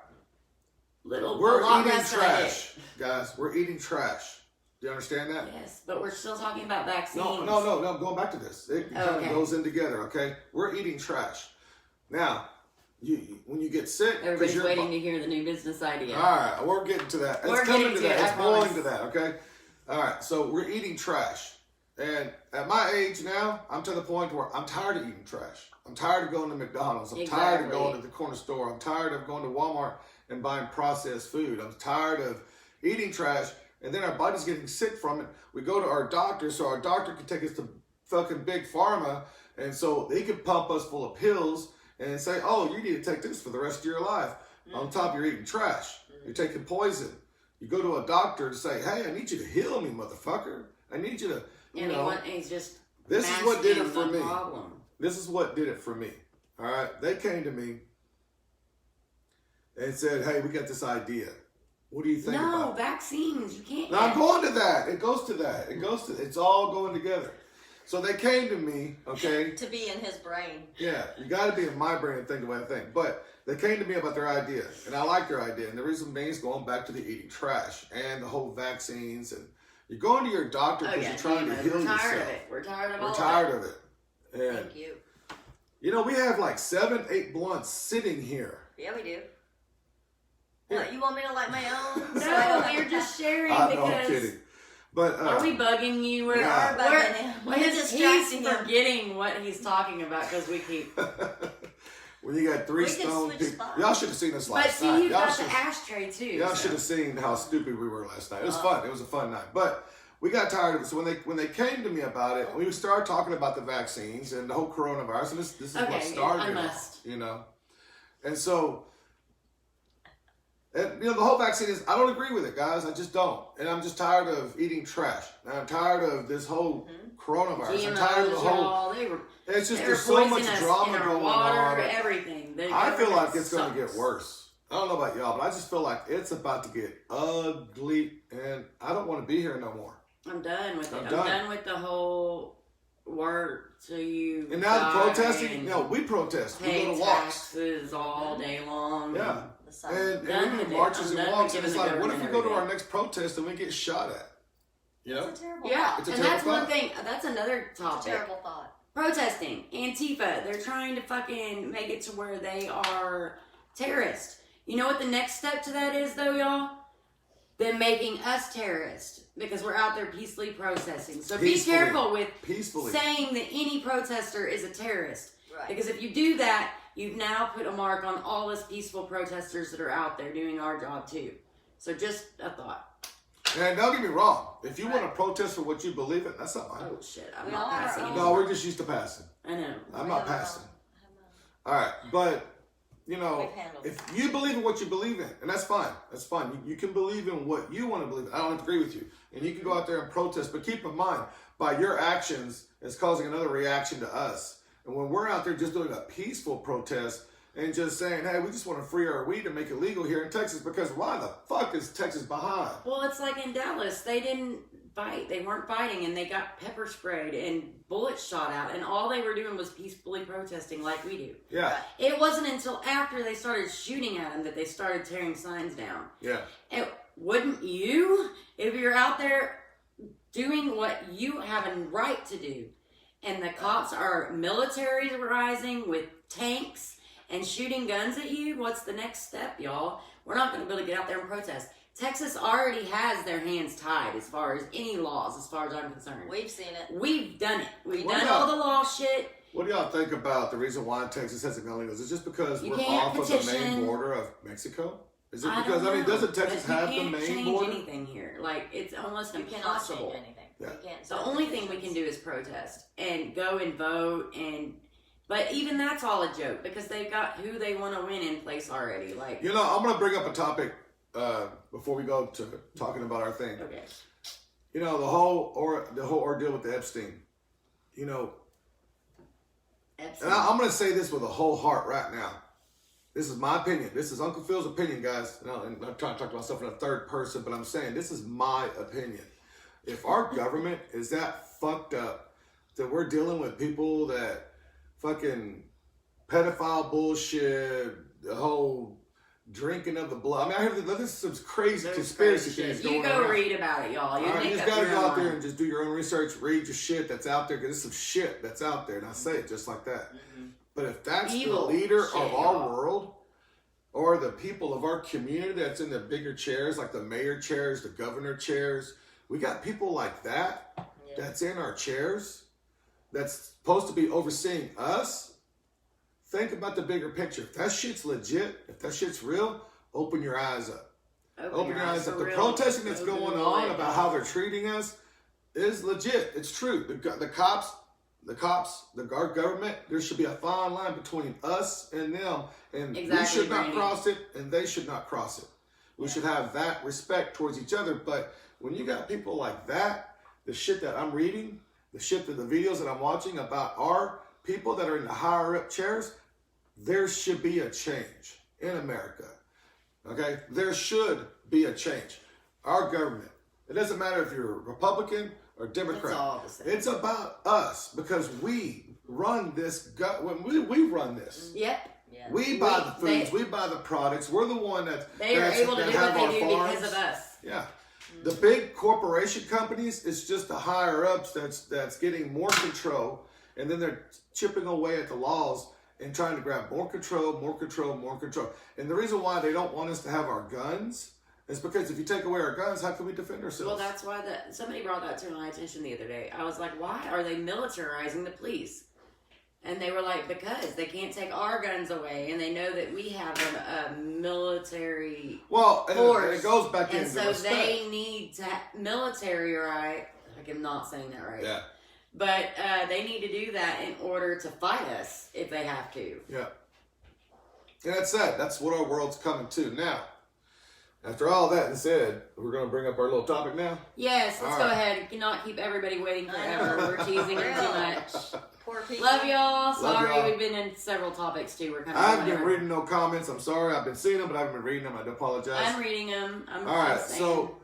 Speaker 1: We're eating trash, guys. We're eating trash. Do you understand that?
Speaker 2: Yes, but we're still talking about vaccines.
Speaker 1: No. Going back to this, it kind of goes in together. Okay, we're eating trash. Now, when you get sick,
Speaker 2: everybody's waiting to hear the new business idea.
Speaker 1: All right, we're getting to that. It's coming to that. It's boiling to that. Okay. All right. So we're eating trash, and at my age now, I'm to the point where I'm tired of eating trash. I'm tired of going to McDonald's. I'm tired of going to the corner store. I'm tired of going to Walmart and buying processed food. I'm tired of eating trash, and then our body's getting sick from it. We go to our doctor, so our doctor can take us to fucking big pharma, and so they can pump us full of pills and say, oh, you need to take this for the rest of your life. On top, you're eating trash. You're taking poison. You go to a doctor and say, hey, I need you to heal me, motherfucker. I need you to,
Speaker 2: he's just
Speaker 1: this is what did it for me.
Speaker 2: Problem.
Speaker 1: This is what did it for me. All right? They came to me and said, hey, we got this idea. What do you think about it?
Speaker 2: No, vaccines. You can't.
Speaker 1: Now, I'm going to that. It goes to that. It's all going together. So they came to me, okay?
Speaker 3: To be in his brain.
Speaker 1: Yeah, you got to be in my brain and think the way I think. But they came to me about their idea, and I like their idea. And the reason being is going back to the eating trash and the whole vaccines. And you're going to your doctor because you're trying to heal yourself.
Speaker 2: We're tired of it. We're tired of all
Speaker 1: We're tired of it. And,
Speaker 3: thank you.
Speaker 1: We have like 7, 8 blunts sitting here.
Speaker 3: Yeah, we do. What, you want me to light my own?
Speaker 2: No, we're just sharing
Speaker 1: I know,
Speaker 2: because...
Speaker 1: I'm kidding. But,
Speaker 2: are we bugging you?
Speaker 3: We are bugging him.
Speaker 2: He's forgetting what he's talking about because we keep...
Speaker 1: When you got 3 stone people. Y'all should have seen us last night.
Speaker 2: But see, you got the ashtray too.
Speaker 1: Y'all should have seen how stupid we were last night. It was fun. It was a fun night. But we got tired of it. So when they came to me about it, we started talking about the vaccines and the whole coronavirus. And this is what started it, And so... And, the whole vaccine is, I don't agree with it, guys. I just don't. And I'm just tired of eating trash. And I'm tired of this whole coronavirus.
Speaker 2: GMOs,
Speaker 1: I'm tired of the whole... It's just, there's so much drama going on.
Speaker 2: Everything.
Speaker 1: I feel like it's going to get worse. I don't know about y'all, but I just feel like it's about to get ugly. And I don't want to be here no more.
Speaker 2: I'm done with it. I'm done with the whole work till you
Speaker 1: And now the protesting, we protest. We go to walks.
Speaker 2: Taxes all day long.
Speaker 1: Yeah. And we do marches and walks, and it's like, what if we go to our next protest and we get shot at?
Speaker 3: It's a terrible
Speaker 2: thought.
Speaker 3: It's
Speaker 2: a terrible that's thought. One thing. That's another topic.
Speaker 3: It's a terrible thought.
Speaker 2: Protesting. Antifa. They're trying to fucking make it to where they are terrorists. You know what the next step to that is, though, y'all? Them making us terrorists because we're out there peacefully protesting. So be careful with saying that any protester is a terrorist.
Speaker 3: Right.
Speaker 2: Because if you do that, you've now put a mark on all us peaceful protesters that are out there doing our job too. So just a thought.
Speaker 1: And don't get me wrong. If you want to protest for what you believe in, that's not mine.
Speaker 2: Oh shit, I'm not passing.
Speaker 1: No, we're just used to passing.
Speaker 2: I know.
Speaker 1: I'm not passing. All right, but if you believe in what you believe in, and that's fine. That's fine. You can believe in what you want to believe in. I don't agree with you. And you can go out there and protest, but keep in mind, by your actions, it's causing another reaction to us. And when we're out there just doing a peaceful protest and just saying, hey, we just want to free our weed and make it legal here in Texas, because why the fuck is Texas behind?
Speaker 2: Well, it's like in Dallas. They didn't fight. They weren't fighting, and they got pepper sprayed and bullets shot out, and all they were doing was peacefully protesting like we do.
Speaker 1: Yeah.
Speaker 2: It wasn't until after they started shooting at them that they started tearing signs down.
Speaker 1: Yeah.
Speaker 2: And wouldn't you, if you're out there doing what you have a right to do, and the cops are militarizing with tanks and shooting guns at you, what's the next step, y'all? We're not going to be able to get out there and protest. Texas already has their hands tied as far as any laws, as far as I'm concerned.
Speaker 3: We've seen it.
Speaker 2: We've done it. We've
Speaker 1: What
Speaker 2: done
Speaker 1: about-
Speaker 2: all the law shit.
Speaker 1: What do y'all think about the reason why Texas hasn't gone legal? Is it just because
Speaker 2: You
Speaker 1: we're
Speaker 2: can't
Speaker 1: off of the main
Speaker 2: petition.
Speaker 1: border of Mexico? Is it
Speaker 2: I
Speaker 1: because,
Speaker 2: don't
Speaker 1: I mean,
Speaker 2: know,
Speaker 1: doesn't Texas
Speaker 2: but
Speaker 1: have the
Speaker 2: you can't
Speaker 1: main
Speaker 2: change
Speaker 1: border?
Speaker 2: anything here. Like, it's almost
Speaker 3: You cannot
Speaker 2: impossible.
Speaker 3: change anything.
Speaker 1: Yeah.
Speaker 3: You can't.
Speaker 2: The only thing we can do is protest and go and vote, but even that's all a joke because they've got who they want to win in place already. Like,
Speaker 1: You know, I'm going to bring up a topic before we go to talking about our thing.
Speaker 2: okay,
Speaker 1: You know, the whole ordeal with the Epstein. You know, and
Speaker 2: Epstein.
Speaker 1: I'm going to say this with a whole heart right now. This is my opinion. This is Uncle Phil's opinion, guys. And I'm not trying to talk to myself in a third person, but I'm saying this is my opinion. If our government is that fucked up that we're dealing with people that fucking pedophile bullshit, the whole drinking of the blood. I mean, I hear this is some crazy
Speaker 2: There's
Speaker 1: conspiracy
Speaker 2: crazy
Speaker 1: things
Speaker 2: shit.
Speaker 1: going
Speaker 2: You go
Speaker 1: around.
Speaker 2: read about it, y'all. You
Speaker 1: All right,
Speaker 2: make
Speaker 1: you
Speaker 2: up
Speaker 1: just gotta
Speaker 2: your
Speaker 1: go
Speaker 2: own
Speaker 1: out there
Speaker 2: mind.
Speaker 1: and just do your own research, read your shit that's out there, because there's some shit that's out there, and I say it just like that. But if that's
Speaker 2: Evil
Speaker 1: the leader
Speaker 2: shit,
Speaker 1: of our
Speaker 2: y'all.
Speaker 1: world, or the people of our community that's in the bigger chairs, like the mayor chairs, the governor chairs, we got people like that that's in our chairs, that's supposed to be overseeing us. Think about the bigger picture. If that shit's legit, if that shit's real, open your eyes up. Open your eyes up.
Speaker 2: for
Speaker 1: The
Speaker 2: real.
Speaker 1: protesting that's
Speaker 2: Open
Speaker 1: going
Speaker 2: the
Speaker 1: on
Speaker 2: light.
Speaker 1: about how they're treating us is legit. It's true. The cops, our government, there should be a fine line between us and them, and we
Speaker 2: Exactly,
Speaker 1: should not
Speaker 2: Brandon.
Speaker 1: cross it, and they should not cross it. We should have that respect towards each other. But when you got people like that, the shit that I'm reading, the videos that I'm watching about our people that are in the higher up chairs, there should be a change in America. Okay? There should be a change. Our government, it doesn't matter if you're a Republican or Democrat.
Speaker 2: It's all the same.
Speaker 1: It's about us because we run this. We run this.
Speaker 2: Yep.
Speaker 3: Yeah.
Speaker 1: We buy the
Speaker 2: They-
Speaker 1: foods. We buy the products. We're the one that
Speaker 2: They are able to do what they do because of us.
Speaker 1: Yeah. The big corporation companies, it's just the higher ups that's getting more control, and then they're chipping away at the laws and trying to grab more control, more control, more control. And the reason why they don't want us to have our guns is because if you take away our guns, how can we defend ourselves?
Speaker 2: Well, that's why somebody brought that to my attention the other day. I was like, why are they militarizing the police? And they were like, because they can't take our guns away, and they know that we have a military
Speaker 1: well, and
Speaker 2: force.
Speaker 1: it goes back
Speaker 2: and
Speaker 1: into
Speaker 2: so
Speaker 1: respect.
Speaker 2: they need to military right. Like I'm not saying that right.
Speaker 1: Yeah,
Speaker 2: But they need to do that in order to fight us if they have to.
Speaker 1: yeah. And that's it. That's what our world's coming to now. After all that said, we're going to bring up our little topic now.
Speaker 2: Yes, let's
Speaker 1: All
Speaker 2: go
Speaker 1: right.
Speaker 2: ahead. Cannot keep everybody waiting
Speaker 3: I
Speaker 2: forever.
Speaker 3: know.
Speaker 2: We're teasing them too
Speaker 3: Really?
Speaker 2: much.
Speaker 3: Poor people.
Speaker 2: Love y'all. Sorry,
Speaker 1: y'all.
Speaker 2: we've been in several topics too. We're kind
Speaker 1: I
Speaker 2: of.
Speaker 1: haven't been reading no comments. I'm sorry. I've been seeing them, but I haven't been reading them. I do apologize.
Speaker 2: I'm reading them.
Speaker 1: All right,
Speaker 2: saying-
Speaker 1: so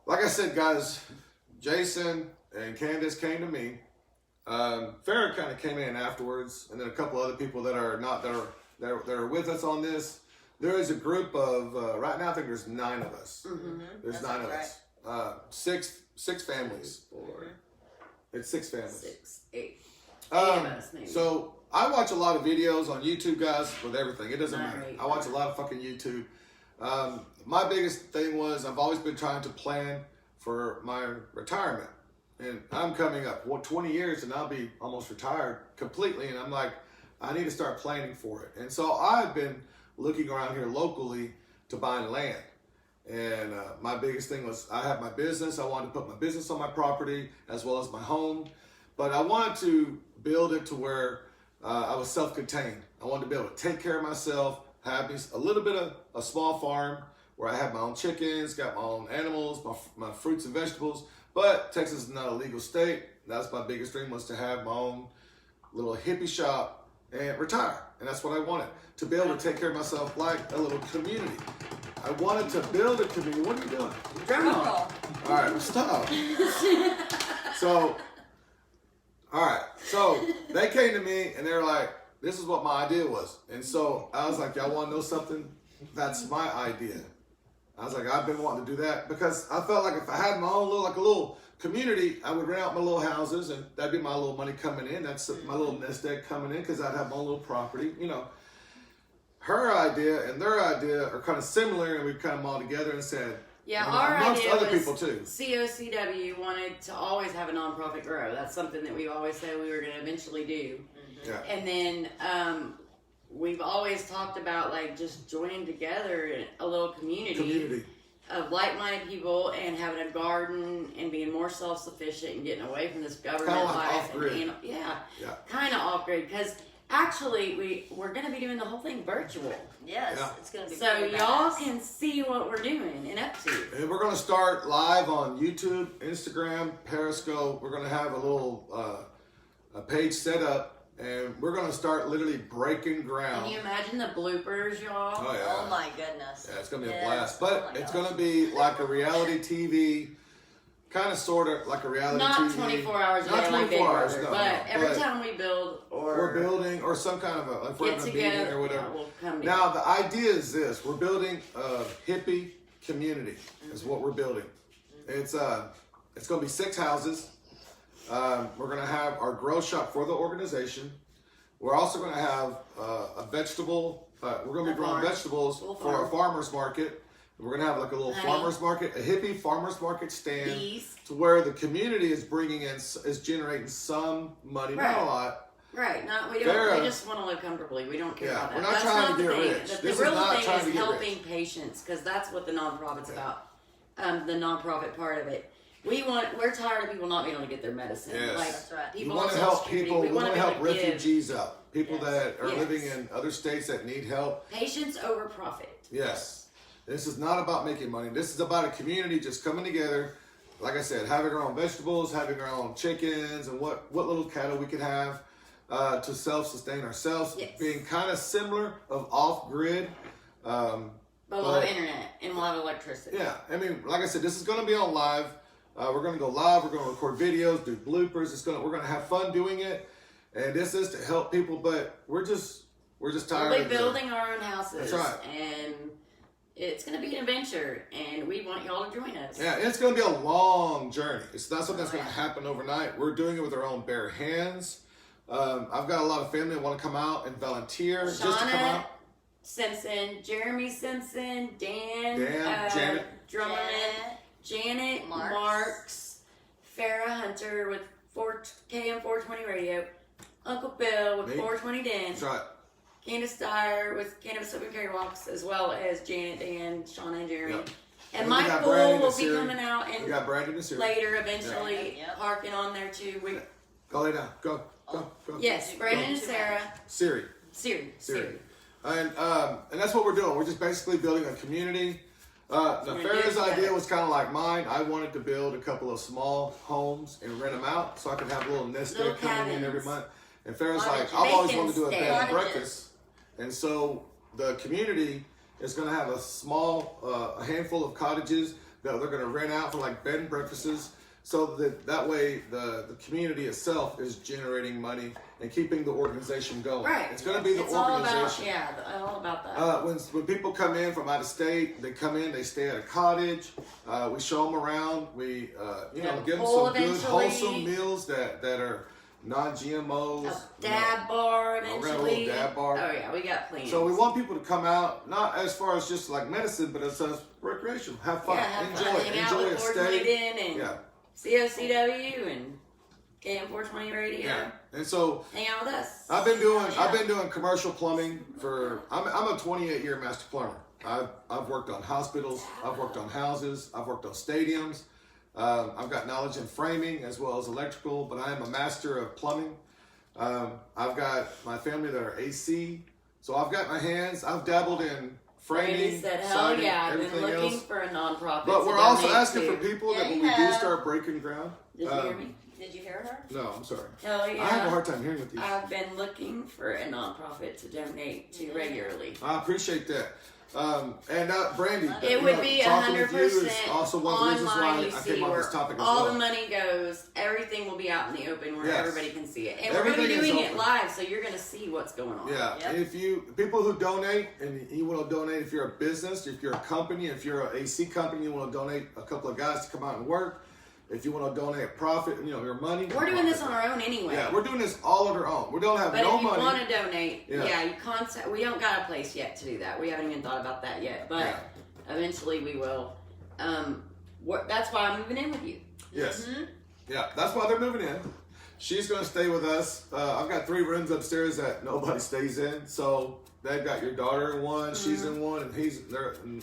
Speaker 1: like I said, guys, Jason and Candace came to me. Farrah kind of came in afterwards, and then a couple other people that are with us on this. There is a group of right now. I think there's 9 of us.
Speaker 2: Mhm.
Speaker 1: There's
Speaker 3: That
Speaker 1: 9 of
Speaker 3: sounds
Speaker 1: us. Six families.
Speaker 2: 4,
Speaker 1: It's 6 families.
Speaker 2: 6, 8. 8 of
Speaker 1: Um,
Speaker 2: us, maybe.
Speaker 1: so I watch a lot of videos on YouTube, guys, with everything. It doesn't matter.
Speaker 2: Alright.
Speaker 1: I watch a lot of fucking YouTube. My biggest thing was I've always been trying to plan for my retirement. And I'm coming up, 20 years and I'll be almost retired completely. And I'm like, I need to start planning for it. And so I've been looking around here locally to buy land. And my biggest thing was I have my business. I wanted to put my business on my property as well as my home. But I wanted to build it to where I was self-contained. I wanted to be able to take care of myself, have a little bit of a small farm where I have my own chickens, got my own animals, my fruits and vegetables. But Texas is not a legal state. That's my biggest dream, was to have my own little hippie shop and retire. And that's what I wanted, to be able to take care of myself like a little community. I wanted to build a community. What are you doing?
Speaker 2: Drum
Speaker 3: Drum
Speaker 2: roll.
Speaker 3: roll.
Speaker 1: All right, stop. So, all right. So they came to me and they were like, "This is what my idea was." And so I was like, "Y'all want to know something? That's my idea." I was like, "I've been wanting to do that because I felt like if I had my own little community, I would rent out my little houses and that'd be my little money coming in. That's my little nest egg coming in because I'd have my own little property, you know." Her idea and their idea are kind of similar, and we kind of all together and said,
Speaker 2: Yeah,
Speaker 1: and
Speaker 2: our
Speaker 1: amongst
Speaker 2: idea
Speaker 1: other
Speaker 2: was
Speaker 1: people too.
Speaker 2: COCW wanted to always have a nonprofit grow. That's something that we always said we were going to eventually do.
Speaker 1: Yeah.
Speaker 2: And then we've always talked about like just joining together in a little community of like-minded people and having a garden and being more self-sufficient and getting away from this government
Speaker 1: Kinda like
Speaker 2: life.
Speaker 1: off-grid.
Speaker 2: And,
Speaker 1: Yeah.
Speaker 2: kind of off-grid because actually we're going to be doing the whole thing virtual.
Speaker 3: Yes,
Speaker 1: Yeah.
Speaker 3: it's gonna be.
Speaker 2: So
Speaker 3: pretty
Speaker 2: y'all
Speaker 3: badass.
Speaker 2: can see what we're doing and up to.
Speaker 1: And we're going to start live on YouTube, Instagram, Periscope. We're going to have a little a page set up, and we're going to start literally breaking ground.
Speaker 2: Can you imagine the bloopers, y'all?
Speaker 1: Oh, yeah.
Speaker 3: Oh my goodness.
Speaker 1: Yeah, it's going to be
Speaker 3: Yes.
Speaker 1: a blast.
Speaker 3: Oh
Speaker 1: But
Speaker 3: my
Speaker 1: it's
Speaker 3: gosh.
Speaker 1: going to be like a reality TV, kind of sort of like a reality
Speaker 2: Not
Speaker 1: TV.
Speaker 2: 24 hours a
Speaker 1: Not
Speaker 2: day like Big
Speaker 1: 24 hours,
Speaker 2: Brother,
Speaker 1: no,
Speaker 2: but
Speaker 1: no.
Speaker 2: every
Speaker 1: But
Speaker 2: time we build or
Speaker 1: we're building, or some kind of a, like we're
Speaker 2: get
Speaker 1: having a meeting
Speaker 2: together,
Speaker 1: or whatever.
Speaker 2: yeah, we'll come
Speaker 1: Now,
Speaker 2: together.
Speaker 1: the idea is this: we're building a hippie community. Is what we're building. It's going to be 6 houses. We're going to have our grow shop for the organization. We're also going to have a vegetable. We're going to
Speaker 2: A
Speaker 1: be growing
Speaker 2: farm.
Speaker 1: vegetables
Speaker 2: Little
Speaker 1: for our
Speaker 2: farm.
Speaker 1: farmers market. We're going to have like a little
Speaker 2: Honey.
Speaker 1: farmers market, a hippie farmers market stand,
Speaker 2: Bees.
Speaker 1: to where the community is bringing in, is generating some money, not
Speaker 2: Right.
Speaker 1: a lot.
Speaker 2: Right, not we
Speaker 1: Farrah-
Speaker 2: don't. We just want to live comfortably. We don't care
Speaker 1: Yeah,
Speaker 2: about that.
Speaker 1: we're not
Speaker 2: That's
Speaker 1: trying to
Speaker 2: not the
Speaker 1: get
Speaker 2: thing.
Speaker 1: rich.
Speaker 2: The
Speaker 1: This is
Speaker 2: real
Speaker 1: not
Speaker 2: thing
Speaker 1: trying
Speaker 2: is
Speaker 1: to get
Speaker 2: helping patients because that's what the nonprofit's about. The nonprofit part of it. We're tired of people not being able to get their medicine.
Speaker 1: Yes.
Speaker 2: Like
Speaker 3: That's right.
Speaker 1: We
Speaker 2: people
Speaker 1: want
Speaker 2: on
Speaker 1: to
Speaker 2: Social
Speaker 1: help
Speaker 2: Security,
Speaker 1: people. We want
Speaker 2: wanna
Speaker 1: to
Speaker 2: be
Speaker 1: help
Speaker 2: able to give
Speaker 1: refugees out. People
Speaker 3: Yes.
Speaker 1: that are
Speaker 2: Yes.
Speaker 1: living in other states that need help.
Speaker 2: patients over profit.
Speaker 1: Yes. This is not about making money. This is about a community just coming together. Like I said, having our own vegetables, having our own chickens, and what little cattle we could have to self-sustain ourselves.
Speaker 2: Yes.
Speaker 1: Being kind of similar of off-grid.
Speaker 2: But we'll have internet and we'll have electricity.
Speaker 1: Yeah, I mean, like I said, this is going to be on live. We're going to go live. We're going to record videos, do bloopers. We're going to have fun doing it, and this is to help people. But we're just tired.
Speaker 2: We'll
Speaker 1: of
Speaker 2: be building our own houses.
Speaker 1: That's right.
Speaker 2: And it's going to be an adventure, and we want y'all to join us.
Speaker 1: Yeah, it's going to be a long journey. It's not something that's
Speaker 2: Oh,
Speaker 1: going to
Speaker 2: yeah.
Speaker 1: happen overnight. We're doing it with our own bare hands. I've got a lot of family that want to come out and volunteer just to come
Speaker 2: Shauna
Speaker 1: out.
Speaker 2: Simpson, Jeremy Simpson, Dan,
Speaker 1: Janet.
Speaker 2: Drummerman, Janet
Speaker 3: Marks.
Speaker 2: Marks, Farrah Hunter with KM420 Radio, Uncle Bill with
Speaker 1: Me.
Speaker 2: 420 Den,
Speaker 1: That's right.
Speaker 2: Candace Dyer with Cannabis Open Carry Walks, as well as Janet, Dan, Shauna, and Jeremy.
Speaker 1: Yep.
Speaker 2: And
Speaker 1: And we got
Speaker 2: Michael
Speaker 1: Brandon
Speaker 2: will
Speaker 1: and
Speaker 2: be
Speaker 1: Siri.
Speaker 2: coming out
Speaker 1: We
Speaker 2: and
Speaker 1: got Brandon and Siri.
Speaker 2: later, eventually,
Speaker 3: Yep.
Speaker 2: parking on there too.
Speaker 1: Go lay down. Go.
Speaker 2: Yes, Brandon and Sarah.
Speaker 1: Siri.
Speaker 2: Siri.
Speaker 1: And that's what we're doing. We're just basically building a community.
Speaker 2: We're gonna do it
Speaker 1: Farrah's idea
Speaker 2: together.
Speaker 1: was kind of like mine. I wanted to build a couple of small homes and rent them out so I could have a little nest
Speaker 2: Little
Speaker 1: egg coming in every
Speaker 2: cabins.
Speaker 1: month. And Farrah's
Speaker 3: Cottages.
Speaker 1: like, I've always
Speaker 2: Bacon
Speaker 1: wanted to do a bed
Speaker 2: stand.
Speaker 1: and
Speaker 3: Cottages.
Speaker 1: breakfast. And so the community is going to have a small, a handful of cottages that they're going to rent out for like bed and breakfasts. So that way the community itself is generating money and keeping the organization going.
Speaker 2: Right.
Speaker 1: It's going to be the
Speaker 2: It's all
Speaker 1: organization.
Speaker 2: about, all about that.
Speaker 1: When people come in from out of state, they come in, they stay at a cottage. We show them around. We
Speaker 2: Yeah,
Speaker 1: give them
Speaker 2: pool
Speaker 1: some good
Speaker 2: eventually.
Speaker 1: wholesome meals that are non-GMOs.
Speaker 2: A dab bar
Speaker 1: we're gonna have a
Speaker 2: eventually.
Speaker 1: little dab bar.
Speaker 2: Oh yeah, we got plans.
Speaker 1: So we want people to come out, not as far as just like medicine, but as recreation. Have fun,
Speaker 2: have
Speaker 1: enjoy
Speaker 2: fun,
Speaker 1: it,
Speaker 2: hang out
Speaker 1: enjoy
Speaker 2: with
Speaker 1: it,
Speaker 2: 420
Speaker 1: stay.
Speaker 2: Den and
Speaker 1: Yeah,
Speaker 2: COCW and KM420 Radio.
Speaker 1: yeah. And so
Speaker 2: Hang out with us.
Speaker 1: I've been doing commercial plumbing for. I'm a 28-year master plumber. I've worked on hospitals. I've worked on houses. I've worked on stadiums. I've got knowledge in framing as well as electrical, but I am a master of plumbing. I've got my family that are AC, so I've got my hands. I've dabbled in
Speaker 2: Randy
Speaker 1: framing,
Speaker 2: said, "Hell
Speaker 1: siding,
Speaker 2: yeah, I've been
Speaker 1: everything
Speaker 2: looking
Speaker 1: else.
Speaker 2: for a nonprofit."
Speaker 1: But
Speaker 2: to
Speaker 1: we're also
Speaker 2: donate
Speaker 1: asking
Speaker 2: to.
Speaker 1: for people
Speaker 3: Yeah,
Speaker 1: that when
Speaker 3: you
Speaker 1: we do
Speaker 3: have.
Speaker 1: start breaking ground.
Speaker 2: Did you hear me?
Speaker 3: Did you hear her?
Speaker 1: No, I'm sorry.
Speaker 2: Hell yeah.
Speaker 1: I have a hard time hearing with these.
Speaker 2: I've been looking for a nonprofit to donate to regularly.
Speaker 1: I appreciate that. And Brandy,
Speaker 2: It would be
Speaker 1: talking with you is
Speaker 2: 100%
Speaker 1: also one of the reasons why
Speaker 2: online. You
Speaker 1: I
Speaker 2: see
Speaker 1: came on
Speaker 2: where
Speaker 1: this topic as
Speaker 2: all
Speaker 1: well.
Speaker 2: the money goes. Everything will be out in the open where
Speaker 1: Yes.
Speaker 2: everybody can see it, and we're going to
Speaker 1: Everything
Speaker 2: be
Speaker 1: is
Speaker 2: doing it
Speaker 1: open.
Speaker 2: live, so you're going to see what's going on.
Speaker 1: Yeah,
Speaker 3: Yep.
Speaker 1: and if people who donate, and you want to donate, if you're a business, if you're a company, if you're an AC company, you want to donate a couple of guys to come out and work. If you want to donate a profit, your money.
Speaker 2: We're doing this on our own anyway.
Speaker 1: Yeah, we're doing this all on our own. We don't have
Speaker 2: But
Speaker 1: no
Speaker 2: if you
Speaker 1: money.
Speaker 2: want to donate,
Speaker 1: Yeah.
Speaker 2: you contact. We don't got a place yet to do that. We haven't even thought about that yet, but
Speaker 1: Yeah.
Speaker 2: eventually we will. That's why I'm moving in with you.
Speaker 1: Yes.
Speaker 3: Mm-hmm.
Speaker 1: Yeah, that's why they're moving in. She's going to stay with us. I've got 3 rooms upstairs that nobody stays in. So they've got your daughter in one, she's in one, and he's there. And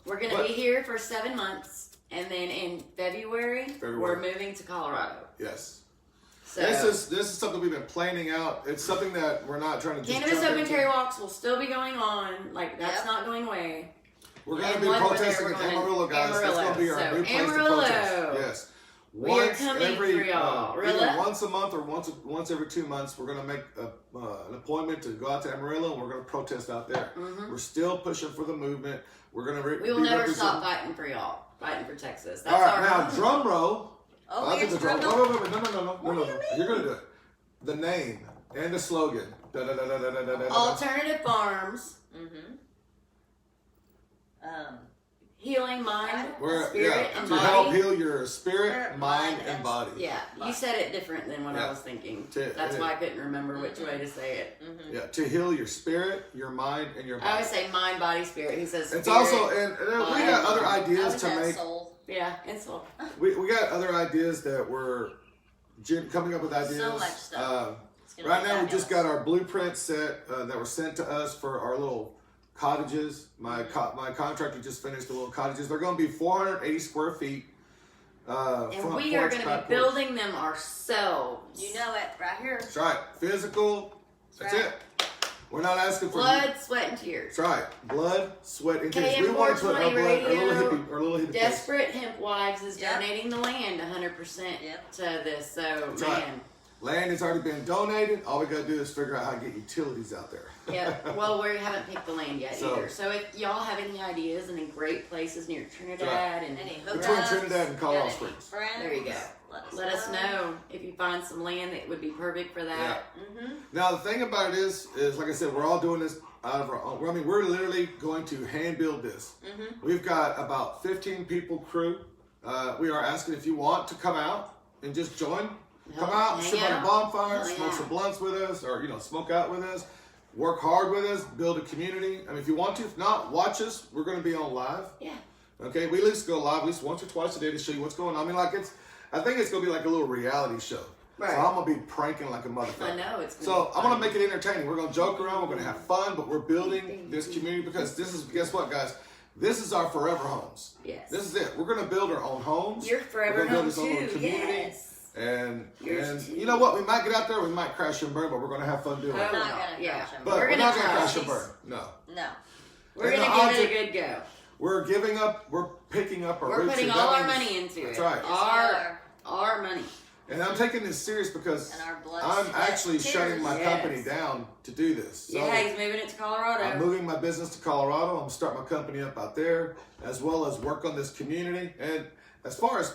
Speaker 2: We're going to be here for 7 months, and then in February. We're moving to Colorado.
Speaker 1: yes.
Speaker 2: So
Speaker 1: This is something we've been planning out. It's something that we're not trying to just
Speaker 2: Cannabis
Speaker 1: jump
Speaker 2: open
Speaker 1: into.
Speaker 2: carry walks will still be going on. Like that's
Speaker 3: Yep.
Speaker 2: not going away.
Speaker 1: We're going to
Speaker 2: And
Speaker 1: be
Speaker 2: one where
Speaker 1: protesting
Speaker 2: they
Speaker 1: in
Speaker 2: were going
Speaker 1: Amarillo, guys. That's going to be our
Speaker 2: Amarillo.
Speaker 1: new place
Speaker 2: Amarillo.
Speaker 1: to protest. Yes.
Speaker 2: We are coming for y'all.
Speaker 1: either
Speaker 2: Really?
Speaker 1: once a month or once every 2 months, we're going to make an appointment to go out to Amarillo, and we're going to protest out there.
Speaker 2: Mhm.
Speaker 1: We're still pushing for the movement. We're going to
Speaker 2: We will never stop fighting for y'all. Fighting for Texas. That's
Speaker 1: All right,
Speaker 2: our
Speaker 1: now drum roll.
Speaker 3: Oh,
Speaker 1: I think
Speaker 3: here's
Speaker 1: the drum.
Speaker 3: drum
Speaker 1: No,
Speaker 3: roll.
Speaker 1: no, no, no, no, no,
Speaker 3: What
Speaker 1: no,
Speaker 3: do
Speaker 1: no.
Speaker 3: you
Speaker 1: You're going to do it. The name and the slogan. Da, da, da, da, da, da, da, da.
Speaker 2: Alternative Farms,
Speaker 3: Mm-hmm.
Speaker 2: healing mind,
Speaker 1: We're,
Speaker 2: spirit,
Speaker 1: yeah,
Speaker 2: and
Speaker 1: to
Speaker 2: body.
Speaker 1: help heal your spirit,
Speaker 3: Spirit,
Speaker 1: mind,
Speaker 3: mind,
Speaker 1: and
Speaker 3: and-
Speaker 1: body.
Speaker 2: Yeah, you said it different than what
Speaker 1: Yeah.
Speaker 2: I was thinking.
Speaker 1: To-
Speaker 2: That's why I couldn't remember which way to say it.
Speaker 3: Mm-hmm.
Speaker 1: Yeah, to heal your spirit, your mind, and your
Speaker 2: I
Speaker 1: body.
Speaker 2: always say mind, body, spirit. He says
Speaker 1: It's
Speaker 2: spirit.
Speaker 1: also, and we got other
Speaker 3: I
Speaker 1: ideas
Speaker 3: was
Speaker 1: to
Speaker 3: that
Speaker 1: make.
Speaker 3: soul.
Speaker 2: Yeah, it's all.
Speaker 1: We got other ideas that we're coming up with ideas.
Speaker 3: So much stuff. It's gonna
Speaker 1: Right
Speaker 3: be
Speaker 1: now, we just
Speaker 3: fabulous.
Speaker 1: got our blueprint set that were sent to us for our little cottages. My contractor just finished the little cottages. They're going to be 480 square feet.
Speaker 2: And
Speaker 1: front
Speaker 2: we are
Speaker 1: porch,
Speaker 2: going to
Speaker 1: back
Speaker 2: be
Speaker 1: porch.
Speaker 2: building them ourselves.
Speaker 3: You know it, right here.
Speaker 1: That's right. Physical. That's
Speaker 3: right.
Speaker 1: it. We're not asking for
Speaker 2: Blood, sweat, and tears.
Speaker 1: That's right. Blood, sweat, and tears.
Speaker 2: KM
Speaker 1: We want to put our
Speaker 2: 420
Speaker 1: blood,
Speaker 2: Radio,
Speaker 1: our little hippie face.
Speaker 2: Desperate Hemp Wives is
Speaker 3: Yep.
Speaker 2: donating the land 100%
Speaker 3: Yep.
Speaker 2: to this. So,
Speaker 1: That's
Speaker 2: man.
Speaker 1: right. Land has already been donated. All we got to do is figure out how to get utilities out there.
Speaker 2: Yeah, well, we haven't picked the land yet
Speaker 1: So-
Speaker 2: either. So if y'all have any ideas and in great places near Trinidad
Speaker 1: Right.
Speaker 2: and
Speaker 3: Any
Speaker 1: Between
Speaker 3: hookups,
Speaker 1: Trinidad and Colorado
Speaker 3: got any
Speaker 1: Springs.
Speaker 3: friends,
Speaker 2: There you go. let us know if you find some land that would be perfect for that.
Speaker 3: Mm-hmm.
Speaker 1: Now the thing about it is like I said, we're all doing this out of our own. I mean, we're literally going to hand build this.
Speaker 3: Mm-hmm.
Speaker 1: We've got about 15 people crew. We are asking if you want to come out and just join. Come out,
Speaker 2: Hang
Speaker 1: sit by the
Speaker 2: out.
Speaker 1: bonfire,
Speaker 2: Oh,
Speaker 1: smoke
Speaker 2: yeah.
Speaker 1: some blunts with us, or smoke out with us. Work hard with us, build a community. I mean, if you want to, if not, watch us. We're going to be on live.
Speaker 2: Yeah.
Speaker 1: Okay, we at least go live at least once or twice a day to show you what's going on. I mean, I think it's going to be like a little reality show.
Speaker 2: Right.
Speaker 1: So I'm going to be pranking like a motherfucker.
Speaker 2: I know it's.
Speaker 1: So I'm gonna make it entertaining. We're gonna joke around. We're gonna have fun, but we're building this community because this is. Guess what, guys? This is our forever homes.
Speaker 2: Yes.
Speaker 1: This is it. We're gonna build our own homes.
Speaker 2: You're forever
Speaker 1: We're gonna build
Speaker 2: home
Speaker 1: this own little
Speaker 2: too.
Speaker 1: community.
Speaker 2: Yes.
Speaker 1: And
Speaker 2: Yours too.
Speaker 1: you know what? We might get out there. We might crash and burn, but we're gonna have fun doing
Speaker 2: Oh,
Speaker 1: it.
Speaker 3: Not
Speaker 2: no.
Speaker 3: gonna
Speaker 2: Yeah.
Speaker 3: crash and
Speaker 1: But
Speaker 2: We're
Speaker 1: we're,
Speaker 2: gonna
Speaker 1: not gonna
Speaker 2: try.
Speaker 1: crash and burn. No.
Speaker 3: No.
Speaker 2: We're
Speaker 1: And
Speaker 2: gonna
Speaker 1: the
Speaker 2: give it a
Speaker 1: object-
Speaker 2: good go.
Speaker 1: We're giving up. We're picking up our
Speaker 2: We're
Speaker 1: roots.
Speaker 2: putting
Speaker 1: and
Speaker 2: all
Speaker 1: that
Speaker 2: our
Speaker 1: means-
Speaker 2: money into
Speaker 1: That's
Speaker 2: it.
Speaker 1: right.
Speaker 2: Our money.
Speaker 1: And I'm taking this serious because
Speaker 3: And our blood,
Speaker 1: I'm
Speaker 3: sweat,
Speaker 1: actually
Speaker 3: tears.
Speaker 1: shutting my
Speaker 2: Yes.
Speaker 1: company down to do this. So
Speaker 2: Yeah, he's moving it to Colorado.
Speaker 1: I'm moving my business to Colorado. I'm gonna start my company up out there, as well as work on this community. And as far as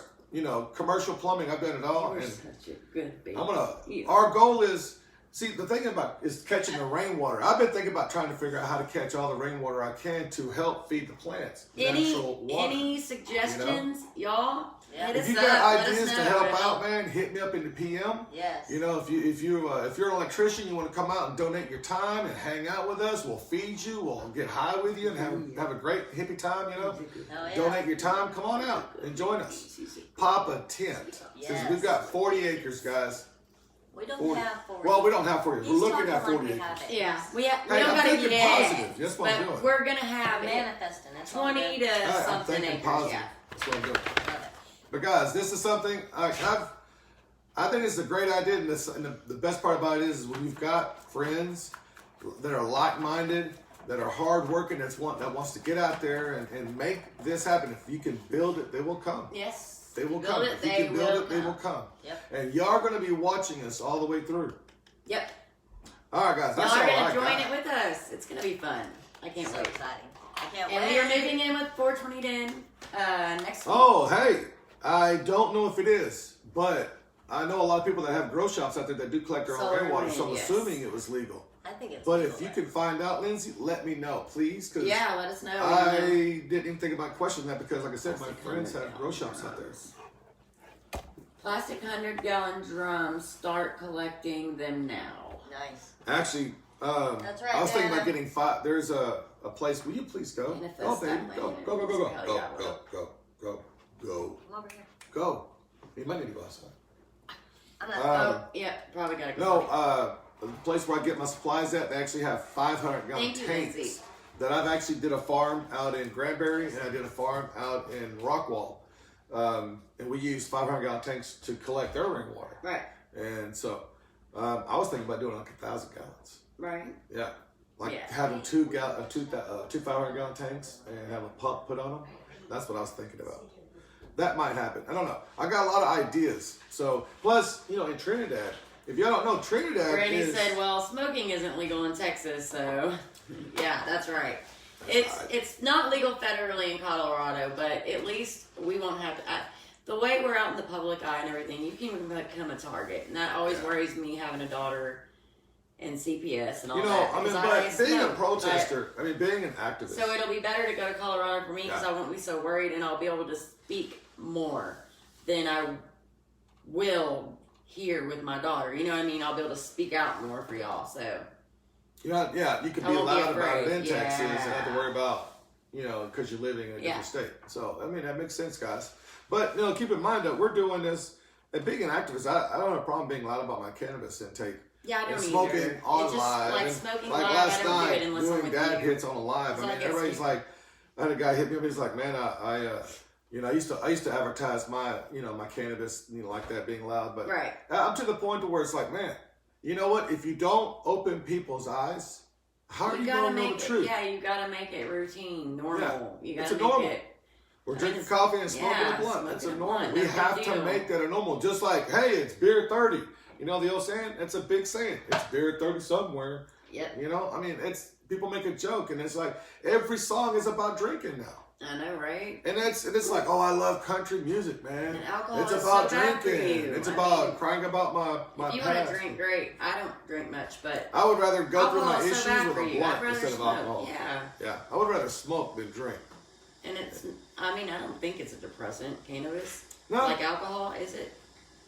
Speaker 1: commercial plumbing, I've done it all.
Speaker 2: You're
Speaker 1: And
Speaker 2: such a good baby.
Speaker 1: I'm gonna.
Speaker 2: You-
Speaker 1: Our goal is. See, the thing about is catching the rainwater. I've been thinking about trying to figure out how to catch all the rainwater I can to help feed the plants natural water.
Speaker 2: Any suggestions, y'all?
Speaker 3: Yeah.
Speaker 2: Hit
Speaker 1: If
Speaker 2: us
Speaker 1: you
Speaker 2: up.
Speaker 1: got
Speaker 2: Let us
Speaker 1: ideas
Speaker 2: know.
Speaker 1: to help
Speaker 2: It'll
Speaker 1: out, man, hit me up in the PM.
Speaker 3: Yes.
Speaker 1: If you're an electrician, you want to come out and donate your time and hang out with us. We'll feed you. We'll get high with you and have a great hippie time.
Speaker 3: Oh, yeah.
Speaker 1: Donate your time. Come on out and join us. Pop a tent. Because
Speaker 3: Yes.
Speaker 1: we've got 40 acres, guys.
Speaker 3: We don't
Speaker 1: 40.
Speaker 3: have 40.
Speaker 1: Well, we don't have 40.
Speaker 3: He's
Speaker 1: We're looking
Speaker 3: talking
Speaker 1: at 40
Speaker 3: like we
Speaker 1: acres.
Speaker 3: have it.
Speaker 2: Yeah, we
Speaker 1: Hey,
Speaker 2: don't
Speaker 1: I'm
Speaker 2: got it
Speaker 1: thinking
Speaker 2: yet.
Speaker 1: positive. That's what I'm
Speaker 2: But
Speaker 1: doing.
Speaker 2: we're gonna have it
Speaker 3: Manifesting. That's all
Speaker 2: 20
Speaker 3: good.
Speaker 2: to
Speaker 1: Hey, I'm
Speaker 2: something
Speaker 1: thinking
Speaker 2: acres.
Speaker 1: positive.
Speaker 2: Yeah.
Speaker 1: That's what I'm doing.
Speaker 3: Love it.
Speaker 1: But guys, this is something I think it's a great idea, and the best part about it is when you've got friends that are like-minded, that are hard-working, that wants to get out there and make this happen. If you can build it, they will come.
Speaker 2: Yes.
Speaker 1: They will
Speaker 2: Build
Speaker 1: come.
Speaker 2: it,
Speaker 1: If you
Speaker 2: they
Speaker 1: can build
Speaker 2: will
Speaker 1: it, they will come.
Speaker 3: Yep.
Speaker 1: And y'all are going to be watching us all the way through.
Speaker 2: Yep.
Speaker 1: All right, guys, that's
Speaker 2: Y'all
Speaker 1: all
Speaker 2: are gonna
Speaker 1: I
Speaker 2: join
Speaker 1: got.
Speaker 2: it with us. It's gonna be fun. I can't
Speaker 3: So
Speaker 2: wait.
Speaker 3: exciting. I can't
Speaker 2: And
Speaker 3: wait.
Speaker 2: we are moving in with 42010 next week.
Speaker 1: Oh, hey, I don't know if it is, but I know a lot of people that have grow shops out there that do collect their own
Speaker 2: Solar
Speaker 1: rainwater,
Speaker 2: wind,
Speaker 1: so I'm
Speaker 2: yes.
Speaker 1: assuming it was legal.
Speaker 3: I think it's
Speaker 1: But
Speaker 3: legal
Speaker 1: if you
Speaker 3: there.
Speaker 1: can find out, Lindsay, let me know, please, because
Speaker 2: Yeah, let us know.
Speaker 1: I didn't even think about questioning that because, like I said, my
Speaker 2: Plastic
Speaker 1: friends have
Speaker 2: 100
Speaker 1: grow shops out there.
Speaker 2: drums. Plastic 100-gallon drums. Start collecting them now.
Speaker 3: Nice.
Speaker 1: Actually,
Speaker 3: That's right,
Speaker 1: I was thinking about
Speaker 3: Dad.
Speaker 1: getting 5. There's a place. Will you please go?
Speaker 2: Manifest
Speaker 1: Go, baby.
Speaker 2: that
Speaker 1: Go,
Speaker 2: land
Speaker 1: go, go,
Speaker 2: in
Speaker 1: go, go,
Speaker 2: Hell
Speaker 1: go,
Speaker 2: yeah,
Speaker 1: go, go, go, go,
Speaker 3: Come over here.
Speaker 1: go. You might need to go outside.
Speaker 3: I'm not.
Speaker 1: Um,
Speaker 2: Oh, yeah, probably gotta go.
Speaker 1: No, the place where I get my supplies at, they actually have 500-gallon
Speaker 2: Thank you,
Speaker 1: tanks.
Speaker 2: Lindsay.
Speaker 1: That I've actually did a farm out in Granbury and I did a farm out in Rockwall, and we used 500-gallon tanks to collect their rainwater.
Speaker 2: Right,
Speaker 1: And so I was thinking about doing like 1,000 gallons.
Speaker 2: right.
Speaker 1: Yeah, like
Speaker 2: Yeah.
Speaker 1: having two 500-gallon tanks and have a pump put on them. That's what I was thinking about. That might happen. I don't know. I got a lot of ideas. So plus, in Trinidad, if y'all don't know, Trinidad
Speaker 2: Randy
Speaker 1: is.
Speaker 2: said, "Well, smoking isn't legal in Texas, so yeah, that's right. It's not legal federally in Colorado, but at least we won't have to." The way we're out in the public eye and everything, you can become a target, and that always worries me having a daughter and CPS and all that.
Speaker 1: I mean,
Speaker 2: because
Speaker 1: but
Speaker 2: always
Speaker 1: being a
Speaker 2: smoke,
Speaker 1: protester, being an activist.
Speaker 2: so it'll be better to go to Colorado for me because
Speaker 1: Yeah.
Speaker 2: I won't be so worried, and I'll be able to speak more than I will here with my daughter. You know what I mean? I'll be able to speak out more for y'all. So
Speaker 1: you can
Speaker 2: I
Speaker 1: be
Speaker 2: won't be
Speaker 1: loud about it in
Speaker 2: afraid.
Speaker 1: Texas and
Speaker 2: Yeah.
Speaker 1: have to worry about, because you're living in a
Speaker 2: Yeah.
Speaker 1: different state. So, I mean, that makes sense, guys. But, keep in mind that we're doing this, and being an activist, I don't have a problem being loud about my cannabis intake.
Speaker 2: yeah, I
Speaker 1: And
Speaker 2: don't
Speaker 1: smoking
Speaker 2: either.
Speaker 1: on
Speaker 2: It's just
Speaker 1: live.
Speaker 2: like
Speaker 1: and
Speaker 2: smoking
Speaker 1: like
Speaker 2: live.
Speaker 1: last
Speaker 2: I don't do
Speaker 1: night,
Speaker 2: it unless I'm
Speaker 1: doing
Speaker 2: with
Speaker 1: dad
Speaker 2: you.
Speaker 1: hits on a live.
Speaker 2: So
Speaker 1: I
Speaker 2: I
Speaker 1: mean,
Speaker 2: get
Speaker 1: everybody's
Speaker 2: stupid.
Speaker 1: like, I had a guy hit me up. He's like, man, I used to advertise my, my cannabis, like that being loud. But
Speaker 2: Right.
Speaker 1: I'm to the point to where it's like, man, you know what? If you don't open people's eyes, how are you
Speaker 2: gotta
Speaker 1: going to know
Speaker 2: make
Speaker 1: the
Speaker 2: it,
Speaker 1: truth?
Speaker 2: yeah, you gotta make it routine, normal. You
Speaker 1: It's
Speaker 2: gotta
Speaker 1: a
Speaker 2: make
Speaker 1: normal.
Speaker 2: it.
Speaker 1: We're
Speaker 2: I
Speaker 1: drinking
Speaker 2: mean,
Speaker 1: coffee and smoking
Speaker 2: yeah,
Speaker 1: a blunt.
Speaker 2: smoking
Speaker 1: It's a
Speaker 2: a
Speaker 1: normal.
Speaker 2: blunt.
Speaker 1: We
Speaker 2: No big
Speaker 1: have to
Speaker 2: deal.
Speaker 1: make that a normal. Just like, hey, it's beer 30. You know the old saying? It's a big saying. It's beer 30 somewhere.
Speaker 2: Yep.
Speaker 1: I mean, people make a joke, and it's like every song is about drinking now.
Speaker 2: I know, right?
Speaker 1: And it's like, oh, I love country music, man.
Speaker 2: And alcohol
Speaker 1: It's
Speaker 2: is
Speaker 1: about
Speaker 2: so bad for
Speaker 1: drinking.
Speaker 2: you.
Speaker 1: It's
Speaker 2: I
Speaker 1: about
Speaker 2: mean,
Speaker 1: crying about my
Speaker 2: If you
Speaker 1: past.
Speaker 2: want to drink, great. I don't drink much, but
Speaker 1: I would rather go through
Speaker 2: alcohol
Speaker 1: my
Speaker 2: is
Speaker 1: issues
Speaker 2: so bad
Speaker 1: with
Speaker 2: for
Speaker 1: a
Speaker 2: you.
Speaker 1: blunt
Speaker 2: I'd rather
Speaker 1: instead of
Speaker 2: smoke.
Speaker 1: alcohol.
Speaker 2: Yeah.
Speaker 1: Yeah, I would rather smoke than drink.
Speaker 2: And it's, I mean, I don't think it's a depressant, cannabis.
Speaker 1: No.
Speaker 2: Like alcohol, is it?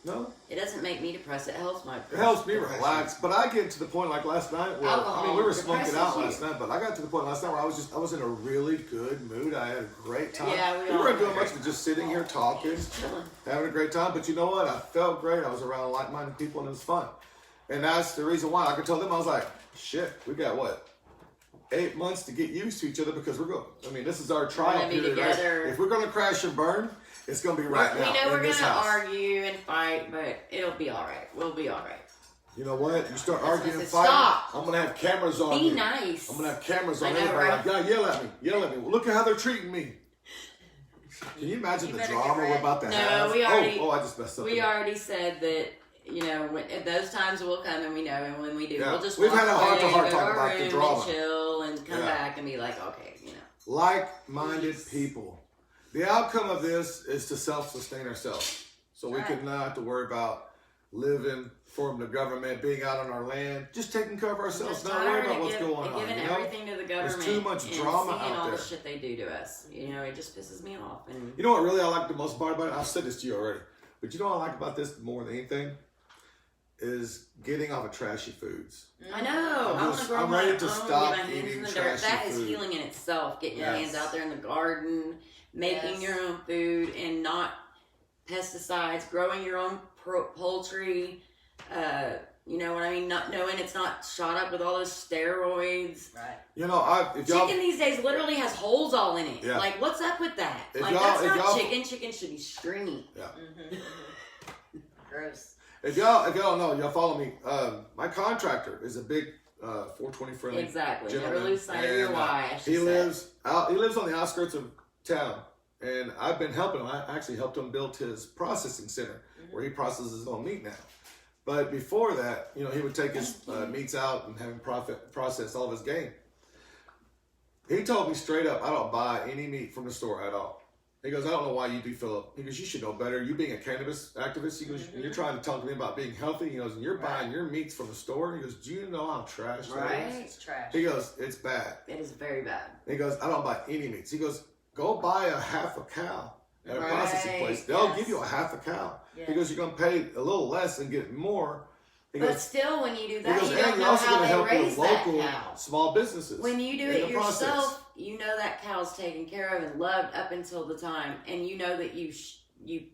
Speaker 1: No,
Speaker 2: It doesn't make me depressed. It helps my
Speaker 1: it helps me
Speaker 2: depression.
Speaker 1: relax. But I get to the point like last night where
Speaker 2: Alcohol
Speaker 1: we were smoking
Speaker 2: depresses
Speaker 1: out
Speaker 2: you.
Speaker 1: last night, but I got to the point last night where I was in a really good mood. I had a great time.
Speaker 2: Yeah, we all
Speaker 1: weren't
Speaker 2: had
Speaker 1: doing
Speaker 2: a
Speaker 1: much
Speaker 2: great
Speaker 1: but just sitting here talking,
Speaker 2: Chilling.
Speaker 1: having a great time. But you know what? I felt great. I was around like-minded people and it was fun. And that's the reason why I could tell them, I was like, shit, we got what? 8 months to get used to each other because we're going. I mean, this is our trial
Speaker 2: gonna be
Speaker 1: period. Right?
Speaker 2: together.
Speaker 1: If we're gonna crash and burn, it's gonna be right
Speaker 2: we
Speaker 1: now
Speaker 2: know
Speaker 1: in
Speaker 2: we're
Speaker 1: this
Speaker 2: gonna
Speaker 1: house.
Speaker 2: argue and fight, but it'll be all right. We'll be all right.
Speaker 1: You know what? You start
Speaker 2: That's
Speaker 1: arguing
Speaker 2: what I
Speaker 1: and
Speaker 2: said.
Speaker 1: fighting.
Speaker 2: Stop.
Speaker 1: I'm gonna have cameras on
Speaker 2: Be
Speaker 1: you.
Speaker 2: nice.
Speaker 1: I'm gonna have cameras on
Speaker 2: I know,
Speaker 1: everybody.
Speaker 2: right?
Speaker 1: Like, yeah, yell at me. Well, look at how they're treating me. Can you imagine
Speaker 3: You
Speaker 1: the
Speaker 3: better
Speaker 1: drama
Speaker 3: get
Speaker 1: we're
Speaker 3: ready.
Speaker 1: about to
Speaker 2: No,
Speaker 1: have?
Speaker 2: we already-
Speaker 1: I just messed up.
Speaker 2: We already said that, when those times will come and we know, and when we do,
Speaker 1: Yeah.
Speaker 2: we'll just
Speaker 1: We've
Speaker 2: walk
Speaker 1: had a
Speaker 2: away
Speaker 1: heart-to-heart
Speaker 2: and go to
Speaker 1: talk
Speaker 2: our
Speaker 1: about the
Speaker 2: room
Speaker 1: drama.
Speaker 2: and chill and come
Speaker 1: Yeah.
Speaker 2: back and be like, okay,
Speaker 1: Like-minded people. The outcome of this is to self-sustain ourselves, so we
Speaker 3: Right.
Speaker 1: can not have to worry about living from the government, being out on our land, just taking care of ourselves,
Speaker 2: just
Speaker 1: not worry
Speaker 2: tired
Speaker 1: about
Speaker 2: of
Speaker 1: what's going
Speaker 2: and
Speaker 1: on.
Speaker 2: giving
Speaker 1: You know?
Speaker 2: everything to the government.
Speaker 1: too much
Speaker 2: and
Speaker 1: drama
Speaker 2: seeing
Speaker 1: out
Speaker 2: all the
Speaker 1: there.
Speaker 2: shit they do to us. It just pisses me off. And
Speaker 1: You know what really I like the most part about it? I've said this to you already, but you know what I like about this more than anything? Is getting off of trashy foods.
Speaker 2: I know.
Speaker 1: I'm
Speaker 2: I want
Speaker 1: just-
Speaker 2: to grow
Speaker 1: I'm
Speaker 2: my
Speaker 1: ready
Speaker 2: own,
Speaker 1: to
Speaker 2: get
Speaker 1: stop
Speaker 2: my hands
Speaker 1: eating
Speaker 2: in the dirt.
Speaker 1: trashy
Speaker 2: That is
Speaker 1: food.
Speaker 2: healing in itself. Getting your hands
Speaker 1: Yes.
Speaker 2: out there in the garden, making
Speaker 3: Yes.
Speaker 2: your own food, and not pesticides. Growing your own poultry. You know what I mean? Not knowing it's not shot up with all those steroids.
Speaker 3: Right.
Speaker 1: You know, if y'all,
Speaker 2: Chicken these days literally has holes all in it.
Speaker 1: Yeah.
Speaker 2: Like, what's up with that?
Speaker 1: If
Speaker 2: Like,
Speaker 1: y'all-
Speaker 2: that's
Speaker 1: if
Speaker 2: not
Speaker 1: y'all-
Speaker 2: chicken. Chicken should be stringy.
Speaker 3: Gross.
Speaker 1: if y'all don't know, y'all follow me. My contractor is a big 420 friendly
Speaker 2: Exactly.
Speaker 1: gentleman.
Speaker 2: Never lose sight of your
Speaker 1: and,
Speaker 2: why. as she
Speaker 1: He
Speaker 2: said.
Speaker 1: lives on the outskirts of town, and I've been helping him. I actually helped him build his processing center where he processes his own meat now. But before that, he would take his meats out and have him process all of his game. He told me straight up, I don't buy any meat from the store at all. He goes, I don't know why you do, Philip. He goes, you should know better. You being a cannabis activist, he goes, you're trying to talk to me about being healthy. He goes, and you're buying your meats from the store. He goes, do you know how trash that is?
Speaker 3: It's trash.
Speaker 1: He goes, it's bad.
Speaker 2: It is very bad.
Speaker 1: He goes, I don't buy any meats. He goes, go buy a half a cow at a
Speaker 2: Right.
Speaker 1: processing place. They'll
Speaker 3: Yes.
Speaker 1: give you a half a cow.
Speaker 3: Yes.
Speaker 1: He goes, you're going to pay a little less and get more. He
Speaker 2: But
Speaker 1: goes,
Speaker 2: still, when you do
Speaker 1: he
Speaker 2: that,
Speaker 1: goes,
Speaker 2: you
Speaker 1: and
Speaker 2: don't
Speaker 1: you're
Speaker 2: know
Speaker 1: also
Speaker 2: how
Speaker 1: going to
Speaker 2: they
Speaker 1: help
Speaker 2: raise
Speaker 1: with
Speaker 2: that
Speaker 1: local
Speaker 2: cow.
Speaker 1: small businesses.
Speaker 2: When you do
Speaker 1: in
Speaker 2: it
Speaker 1: the process.
Speaker 2: yourself, you know that cow's taken care of and loved up until the time, and you know that you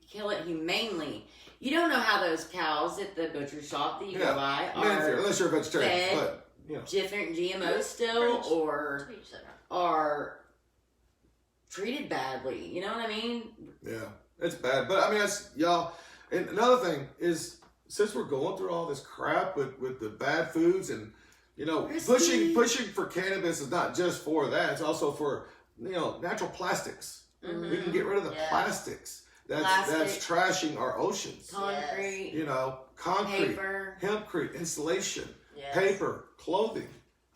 Speaker 2: kill it humanely. You don't know how those cows at the butcher shop that you
Speaker 1: Yeah.
Speaker 2: go by
Speaker 1: I mean,
Speaker 2: are
Speaker 1: unless you're a vegetarian,
Speaker 2: fed
Speaker 1: but you know.
Speaker 2: different GMOs still,
Speaker 3: Preach.
Speaker 2: or
Speaker 3: To each their own.
Speaker 2: are treated badly. You know what I mean?
Speaker 1: Yeah, it's bad. But I mean, that's y'all. And another thing is, since we're going through all this crap with the bad foods and
Speaker 2: Risky.
Speaker 1: pushing for cannabis is not just for that. It's also for natural plastics.
Speaker 3: Mhm.
Speaker 1: We can get rid of the
Speaker 3: Yes.
Speaker 1: plastics. That's
Speaker 2: Plastic.
Speaker 1: trashing our oceans.
Speaker 2: Concrete,
Speaker 1: Concrete,
Speaker 2: paper.
Speaker 1: hempcrete, insulation,
Speaker 3: Yes.
Speaker 1: paper, clothing.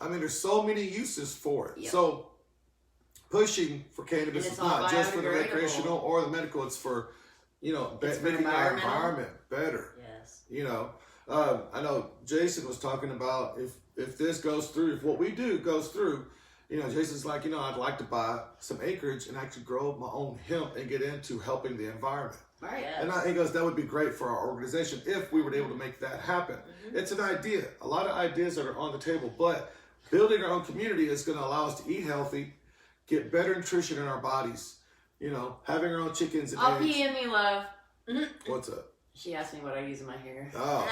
Speaker 1: I mean, there's so many uses for it.
Speaker 2: Yep.
Speaker 1: So pushing for cannabis
Speaker 2: And it's
Speaker 1: is
Speaker 2: all
Speaker 1: not just for the
Speaker 2: biodegradable.
Speaker 1: recreational or the medical. It's for
Speaker 2: It's for
Speaker 1: making our
Speaker 2: environmental.
Speaker 1: environment better.
Speaker 3: Yes.
Speaker 1: I know Jason was talking about if this goes through, if what we do goes through, Jason's like, I'd like to buy some acreage and actually grow my own hemp and get into helping the environment.
Speaker 2: Right.
Speaker 3: Yes.
Speaker 1: And he goes, that would be great for our organization if we were able to make that happen. It's an idea, a lot of ideas that are on the table, but building our own community is going to allow us to eat healthy, get better nutrition in our bodies, having our own chickens and
Speaker 2: I'll
Speaker 1: eggs.
Speaker 2: PM you, love.
Speaker 1: What's up?
Speaker 2: She asked me what I use in my hair.
Speaker 1: Oh,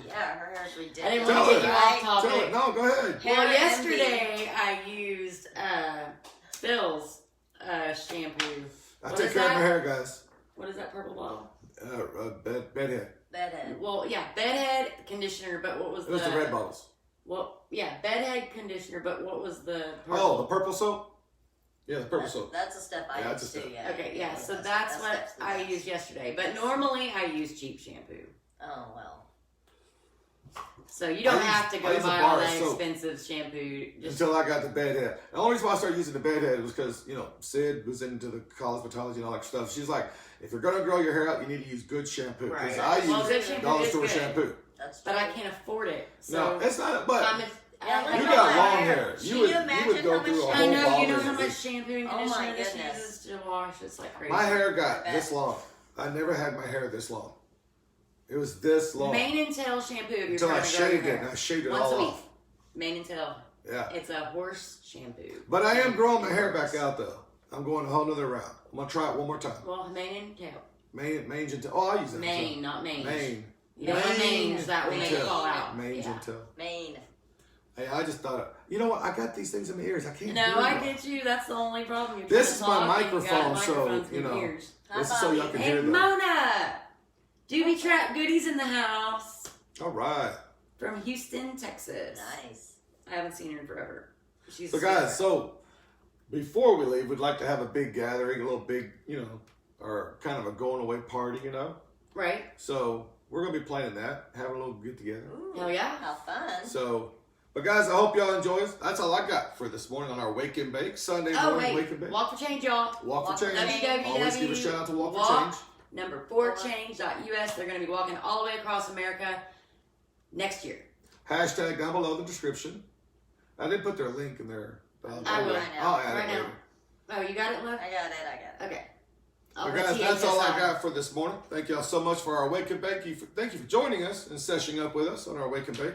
Speaker 3: Yeah, her hair's ridiculous.
Speaker 2: I didn't
Speaker 1: Tell
Speaker 2: want to
Speaker 1: it.
Speaker 2: get you off
Speaker 1: tell
Speaker 2: topic.
Speaker 1: it. No, go ahead.
Speaker 3: Hair
Speaker 2: Well,
Speaker 3: envy.
Speaker 2: yesterday I used Phil's shampoo.
Speaker 1: I
Speaker 2: What
Speaker 1: take
Speaker 2: is
Speaker 1: care of
Speaker 2: that?
Speaker 1: my hair, guys.
Speaker 2: What is that purple bottle?
Speaker 1: Bedhead.
Speaker 3: Bedhead.
Speaker 2: Well, yeah, bedhead conditioner. But what was
Speaker 1: It was the red bottles.
Speaker 2: Well, yeah, bedhead conditioner. But what was the
Speaker 1: Oh, the purple soap? Yeah, the purple soap.
Speaker 3: That's the stuff I
Speaker 1: Yeah,
Speaker 3: use
Speaker 1: that's the
Speaker 3: too.
Speaker 1: stuff.
Speaker 3: Yeah.
Speaker 2: Okay, yeah. So
Speaker 3: That
Speaker 2: that's what
Speaker 3: stuff's the
Speaker 2: I
Speaker 3: best.
Speaker 2: used yesterday. But normally I use cheap shampoo.
Speaker 3: Oh well.
Speaker 2: So you don't
Speaker 1: I use-
Speaker 2: have to
Speaker 1: I
Speaker 2: go
Speaker 1: use a
Speaker 2: buy
Speaker 1: bar
Speaker 2: all
Speaker 1: of
Speaker 2: that
Speaker 1: soap.
Speaker 2: expensive shampoo. Just
Speaker 1: Until I got the bedhead. The only reason why I started using the bedhead was because, Sid was into the cosmetology and all that stuff. She's like, if you're going to grow your hair out, you need to use good shampoo. Because
Speaker 2: Right.
Speaker 1: I
Speaker 2: Well,
Speaker 1: use
Speaker 2: good shampoo
Speaker 1: dollar
Speaker 2: is
Speaker 1: store
Speaker 2: good.
Speaker 1: shampoo.
Speaker 3: That's
Speaker 2: but I
Speaker 3: true.
Speaker 2: can't afford it. So
Speaker 1: No, it's not, but
Speaker 2: I'm
Speaker 3: Yeah,
Speaker 2: I
Speaker 3: look
Speaker 1: you
Speaker 3: at
Speaker 1: got
Speaker 3: my
Speaker 1: long
Speaker 3: hair.
Speaker 1: hair.
Speaker 3: Can
Speaker 1: You
Speaker 3: you
Speaker 1: would
Speaker 3: imagine
Speaker 1: go
Speaker 3: how
Speaker 1: through a
Speaker 3: much
Speaker 1: whole
Speaker 2: I know, you know
Speaker 1: bottle
Speaker 2: how
Speaker 1: of
Speaker 2: much
Speaker 1: this.
Speaker 2: shampoo and
Speaker 3: Oh my
Speaker 2: conditioner this
Speaker 3: goodness.
Speaker 2: uses to wash. It's like crazy.
Speaker 1: My hair got
Speaker 3: I bet.
Speaker 1: this long. I never had my hair this long. It was this long.
Speaker 2: Mane and tail shampoo. If you're
Speaker 1: Until I
Speaker 2: trying to grow your
Speaker 1: shaved it,
Speaker 2: hair.
Speaker 1: and I shaved it
Speaker 2: Once
Speaker 1: all
Speaker 2: a week.
Speaker 1: off.
Speaker 2: Mane and tail.
Speaker 1: Yeah.
Speaker 2: It's a horse shampoo.
Speaker 1: But I am growing my hair back out, though. I'm going a whole nother round. I'm going to try it one more time.
Speaker 2: Well, mane and tail.
Speaker 1: Mange and tail. Oh, I use that.
Speaker 2: Mane, not mange.
Speaker 1: Mane.
Speaker 2: You don't want mange. That will
Speaker 1: and
Speaker 2: make it
Speaker 1: tail.
Speaker 2: fall out.
Speaker 1: Mange
Speaker 2: Yeah.
Speaker 1: and tail.
Speaker 3: Maine.
Speaker 1: Hey, I just thought, you know what? I got these things in my ears. I can't
Speaker 2: No,
Speaker 1: hear
Speaker 2: I
Speaker 1: them.
Speaker 2: get you. That's the only problem. You're
Speaker 1: This
Speaker 2: trying
Speaker 1: is
Speaker 2: to
Speaker 1: my
Speaker 2: talk and you got
Speaker 1: microphone, so,
Speaker 2: microphones in
Speaker 1: you
Speaker 2: your
Speaker 1: know.
Speaker 2: ears.
Speaker 1: This is so y'all can
Speaker 2: Hey,
Speaker 1: hear them.
Speaker 2: Mona! Doobie Trap Goodies in the house
Speaker 1: All right.
Speaker 2: from Houston, Texas.
Speaker 3: Nice.
Speaker 2: I haven't seen her in forever. She's
Speaker 1: So,
Speaker 2: a
Speaker 1: guys,
Speaker 2: sweetheart.
Speaker 1: so before we leave, we'd like to have a big gathering, a little big, or kind of a going away party,
Speaker 2: Right?
Speaker 1: So we're going to be planning that, having a little get together.
Speaker 3: Ooh,
Speaker 2: Hell yeah.
Speaker 3: How fun.
Speaker 1: So, but guys, I hope y'all enjoy it. That's all I got for this morning on our Wake and Bake, Sunday
Speaker 2: Oh,
Speaker 1: morning
Speaker 2: wait.
Speaker 1: Wake and Bake.
Speaker 2: Walk for Change, y'all.
Speaker 1: Walk for Change.
Speaker 3: www.
Speaker 1: Always give a shout out to Walk for
Speaker 2: Walk.
Speaker 1: Change.
Speaker 2: Number 4change.us. They're going to be walking all the way across America next year.
Speaker 1: Hashtag down below the description. I didn't put their link in there.
Speaker 2: I will.
Speaker 1: I'll add
Speaker 2: Right
Speaker 1: it
Speaker 2: now.
Speaker 1: later.
Speaker 2: Oh, you got it, love?
Speaker 3: I got it.
Speaker 2: Okay. I'll
Speaker 1: But
Speaker 2: let
Speaker 1: guys,
Speaker 2: you
Speaker 1: that's all I
Speaker 2: decide.
Speaker 1: got for this morning. Thank y'all so much for our Wake and Bake. Thank you for joining us and seshing up with us on our Wake and Bake.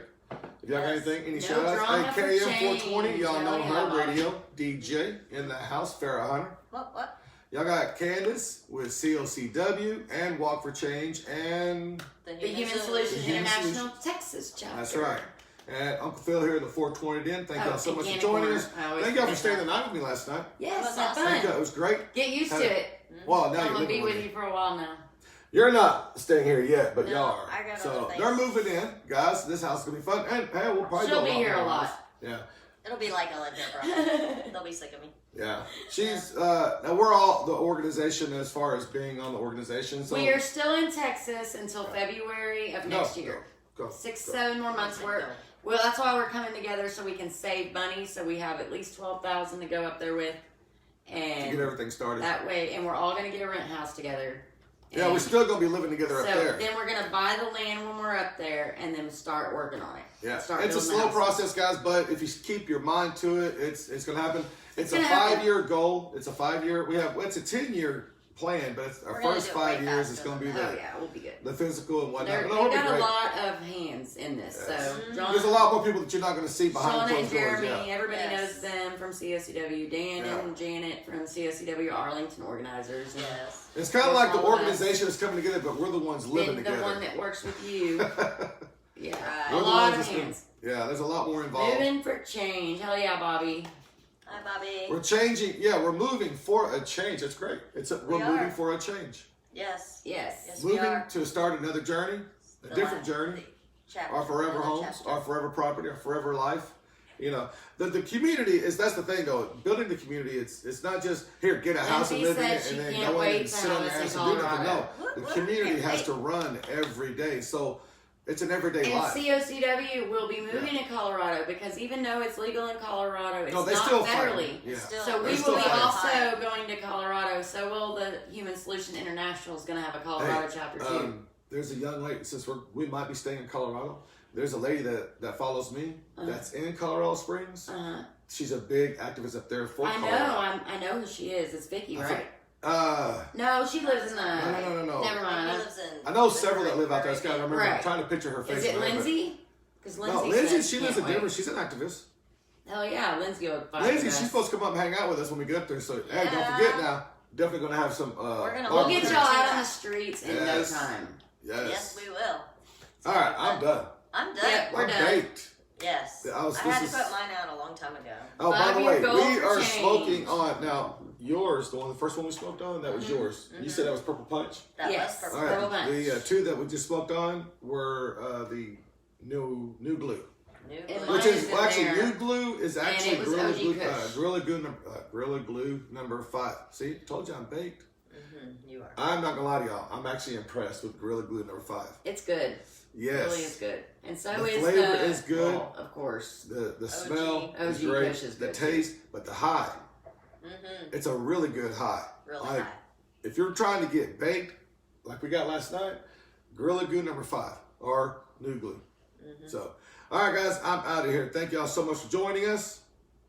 Speaker 1: If y'all got
Speaker 3: Yes.
Speaker 1: anything, any
Speaker 2: No
Speaker 1: shout outs,
Speaker 2: drama for
Speaker 1: hey, KM420,
Speaker 2: change.
Speaker 1: y'all know
Speaker 2: Oh, yeah.
Speaker 1: her radio DJ in the house, Farrah Hunter.
Speaker 3: What?
Speaker 1: Y'all got Candace with COCW and Walk for Change, and
Speaker 2: The Human Solutions
Speaker 1: Human
Speaker 2: International Texas chapter.
Speaker 1: that's right. And Uncle Phil here in the 420 Den. Thank y'all so much for
Speaker 2: Organic
Speaker 1: joining
Speaker 2: Corner.
Speaker 1: us.
Speaker 2: I always
Speaker 1: Thank y'all for
Speaker 2: forget
Speaker 1: staying
Speaker 2: that.
Speaker 1: the night with me last night.
Speaker 2: Yes,
Speaker 3: That was
Speaker 2: have
Speaker 3: awesome.
Speaker 1: Thank y'all.
Speaker 2: fun.
Speaker 1: It was great.
Speaker 2: Get used to it.
Speaker 1: Well, now
Speaker 2: I'm
Speaker 1: you're
Speaker 2: going to
Speaker 1: living
Speaker 2: be
Speaker 1: with
Speaker 2: with
Speaker 1: me.
Speaker 2: you for a while now.
Speaker 1: You're not staying here yet, but
Speaker 3: No,
Speaker 1: y'all are.
Speaker 3: I got
Speaker 1: So
Speaker 3: other things.
Speaker 1: they're moving in, guys. This house is gonna be fun, and hey, we'll probably
Speaker 2: She'll
Speaker 1: do
Speaker 2: be here a
Speaker 1: more.
Speaker 2: lot.
Speaker 1: Yeah,
Speaker 3: It'll be like a legit They'll be sick of me.
Speaker 1: yeah. She's now we're all the organization as far as being on the organization. So
Speaker 2: We are still in Texas until February of next
Speaker 1: No,
Speaker 2: year.
Speaker 1: Go.
Speaker 2: 6-7 more months. Well, that's why we're coming together so we can save money. So we have at least 12,000 to go up there with,
Speaker 1: To
Speaker 2: and
Speaker 1: get everything started.
Speaker 2: that way, and we're all gonna get a rent house together.
Speaker 1: Yeah,
Speaker 2: And
Speaker 1: we're still gonna be living together
Speaker 2: so
Speaker 1: up there.
Speaker 2: then we're gonna buy the land when we're up there, and then start working on it.
Speaker 1: Yeah,
Speaker 2: Start
Speaker 1: it's a
Speaker 2: building the
Speaker 1: slow
Speaker 2: house.
Speaker 1: process, guys. But if you keep your mind to it, it's gonna happen. It's a
Speaker 2: gonna happen.
Speaker 1: 5-year goal. It's a 5-year. It's a 10-year plan, but it's our
Speaker 3: We're gonna
Speaker 1: first
Speaker 3: do it way
Speaker 1: 5 years. It's
Speaker 3: faster
Speaker 1: gonna be
Speaker 3: than
Speaker 2: Oh
Speaker 1: the
Speaker 2: yeah, we'll be good.
Speaker 1: the physical and whatnot.
Speaker 2: There,
Speaker 1: But
Speaker 2: we
Speaker 1: it'll be
Speaker 2: got a
Speaker 1: great.
Speaker 2: lot of hands in this.
Speaker 1: Yes.
Speaker 2: So John,
Speaker 1: There's a lot more people that you're not gonna see behind
Speaker 2: Shauna and
Speaker 1: closed doors.
Speaker 2: Jeremy,
Speaker 1: Yeah.
Speaker 2: everybody
Speaker 3: Yes.
Speaker 2: knows them from COCW. Dan
Speaker 1: Yeah.
Speaker 2: and Janet from COCW Arlington organizers. And
Speaker 3: Yes.
Speaker 1: It's kind of like the
Speaker 2: All of us.
Speaker 1: organization is coming together, but we're the ones living
Speaker 2: then the
Speaker 1: together.
Speaker 2: one that works with you. Yeah,
Speaker 3: Right.
Speaker 2: a
Speaker 1: We're the
Speaker 2: lot
Speaker 1: ones
Speaker 2: of
Speaker 1: that's gonna-
Speaker 2: hands.
Speaker 1: Yeah, there's a lot more involved.
Speaker 2: Moving for change. Hell yeah, Bobby.
Speaker 3: Hi, Bobby.
Speaker 1: We're changing. Yeah, we're moving for a change. It's great. We're
Speaker 3: We
Speaker 1: moving
Speaker 3: are.
Speaker 1: for a change.
Speaker 3: Yes.
Speaker 2: Yes.
Speaker 3: Yes, we
Speaker 1: Moving
Speaker 3: are.
Speaker 1: to start another journey, a
Speaker 3: The
Speaker 1: different
Speaker 3: last-
Speaker 1: journey.
Speaker 3: Chapter.
Speaker 1: Our forever
Speaker 3: Another
Speaker 1: homes,
Speaker 3: chapter.
Speaker 1: our forever property, our forever life. You know, the community that's the thing though. Building the community, it's not just here get a house and
Speaker 2: Lindsay
Speaker 1: live in
Speaker 2: said
Speaker 1: it
Speaker 2: she
Speaker 1: and then
Speaker 2: can't
Speaker 1: go in
Speaker 2: wait
Speaker 1: and
Speaker 2: to
Speaker 1: sit on
Speaker 2: have
Speaker 1: your
Speaker 2: us
Speaker 1: ass
Speaker 2: in
Speaker 1: and do nothing. No,
Speaker 2: Colorado.
Speaker 3: What?
Speaker 1: the
Speaker 3: What?
Speaker 1: community
Speaker 3: Can't
Speaker 1: has
Speaker 3: wait.
Speaker 1: to run every day. So it's an everyday
Speaker 2: And
Speaker 1: life.
Speaker 2: COCW will be moving to Colorado because even though it's legal in Colorado, it's
Speaker 1: No, they
Speaker 2: not
Speaker 1: still
Speaker 2: federally.
Speaker 1: fight. Yeah.
Speaker 3: Still-
Speaker 2: So
Speaker 1: They're
Speaker 2: we will
Speaker 1: still
Speaker 2: be
Speaker 1: fighting.
Speaker 2: also going to Colorado. So will the Human Solution International is going to have a Colorado
Speaker 1: Hey,
Speaker 2: chapter too.
Speaker 1: There's a young lady, since we might be staying in Colorado, there's a lady that follows me that's in Colorado Springs.
Speaker 2: Uh-huh.
Speaker 1: She's a big activist up there for
Speaker 2: I know.
Speaker 1: Colorado.
Speaker 2: I know who she is. It's Vicky,
Speaker 1: I
Speaker 2: right?
Speaker 1: Uh,
Speaker 2: No, she lives in the.
Speaker 1: No.
Speaker 2: Never
Speaker 3: He
Speaker 2: mind.
Speaker 3: lives in
Speaker 1: I know several that live out there. I just gotta remember. I'm
Speaker 2: Right.
Speaker 1: trying to picture her face.
Speaker 2: Is it
Speaker 1: in there, but-
Speaker 2: Lindsay? Because
Speaker 1: No,
Speaker 2: Lindsay.
Speaker 1: Lindsay,
Speaker 2: said
Speaker 1: she lives in
Speaker 2: can't
Speaker 1: Denver.
Speaker 2: wait.
Speaker 1: She's an activist.
Speaker 2: Hell yeah, Lindsay will fight.
Speaker 1: Lindsay,
Speaker 2: with
Speaker 1: she's
Speaker 2: us.
Speaker 1: supposed to come up and hang out with us when we get up there. So, hey, don't
Speaker 3: Yeah.
Speaker 1: forget now. Definitely gonna have some.
Speaker 3: We're gonna-
Speaker 2: We'll get
Speaker 1: barbecue.
Speaker 2: y'all out on the streets in
Speaker 1: Yes.
Speaker 2: no time.
Speaker 1: Yes.
Speaker 3: Yes, we will.
Speaker 1: All right, I'm done.
Speaker 3: I'm done.
Speaker 2: Yep. We're
Speaker 1: I'm
Speaker 2: done.
Speaker 1: baked.
Speaker 3: Yes.
Speaker 1: I
Speaker 3: I
Speaker 1: was-
Speaker 3: had to
Speaker 1: this is-
Speaker 3: put mine out a long time ago.
Speaker 1: Oh, by the
Speaker 2: 5-year
Speaker 1: way,
Speaker 2: goal
Speaker 1: we
Speaker 2: for
Speaker 1: are
Speaker 2: change.
Speaker 1: smoking on now. Yours, the first one we smoked on, that was
Speaker 3: Mhm.
Speaker 1: yours. You said that was Purple Punch.
Speaker 3: That
Speaker 2: Yes.
Speaker 3: was
Speaker 1: All
Speaker 3: purple.
Speaker 1: right,
Speaker 2: Purple
Speaker 1: the
Speaker 2: Punch.
Speaker 1: two that we just smoked on were the new glue.
Speaker 3: New
Speaker 2: And
Speaker 3: glue.
Speaker 1: Which
Speaker 2: Mine
Speaker 1: is
Speaker 2: is
Speaker 1: well,
Speaker 2: in
Speaker 1: actually
Speaker 2: there.
Speaker 1: new glue is
Speaker 2: And
Speaker 1: actually
Speaker 2: it was
Speaker 1: Gorilla
Speaker 2: OG
Speaker 1: Glue,
Speaker 2: Kush.
Speaker 1: Gorilla Glue number 5. See, told you I'm baked.
Speaker 3: You are.
Speaker 1: I'm not gonna lie to y'all. I'm actually impressed with Gorilla Glue number 5.
Speaker 2: It's good.
Speaker 1: Yes,
Speaker 2: It really is good. And so
Speaker 1: The
Speaker 2: is
Speaker 1: flavor
Speaker 2: the.
Speaker 1: is good.
Speaker 2: Well, of course.
Speaker 1: the smell is
Speaker 2: OG
Speaker 1: great.
Speaker 2: Kush is
Speaker 1: the
Speaker 2: good,
Speaker 1: taste, but the high,
Speaker 3: Mm-hmm.
Speaker 1: it's a really good high.
Speaker 3: Really
Speaker 1: Like,
Speaker 3: high.
Speaker 1: if you're trying to get baked like we got last night, Gorilla Glue number 5 or new glue.
Speaker 3: Mm-hmm.
Speaker 1: So, all right, guys, I'm out of here. Thank y'all so much for joining us.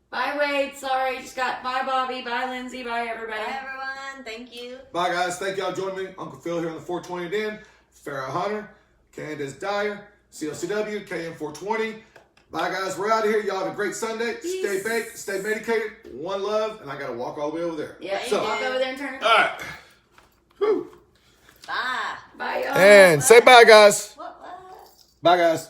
Speaker 2: Bye, Wade. Sorry. Just got. Bye, Bobby. Bye, Lindsay. Bye, everybody.
Speaker 3: Bye, everyone. Thank you.
Speaker 1: Bye, guys. Thank y'all for joining me. Uncle Phil here on the 420 Den. Farrah Hunter, Candace Dyer, CLCW, KM420. Bye, guys. We're out of here. Y'all have a great Sunday.
Speaker 2: Peace.
Speaker 1: Stay baked. Stay medicated. One love. And I got to walk all the way over there.
Speaker 2: Yeah,
Speaker 1: So,
Speaker 2: walk over there and turn it.
Speaker 1: all right. Whew.
Speaker 3: Bye.
Speaker 2: Bye, y'all.
Speaker 1: And say bye, guys.
Speaker 3: What?
Speaker 1: Bye, guys.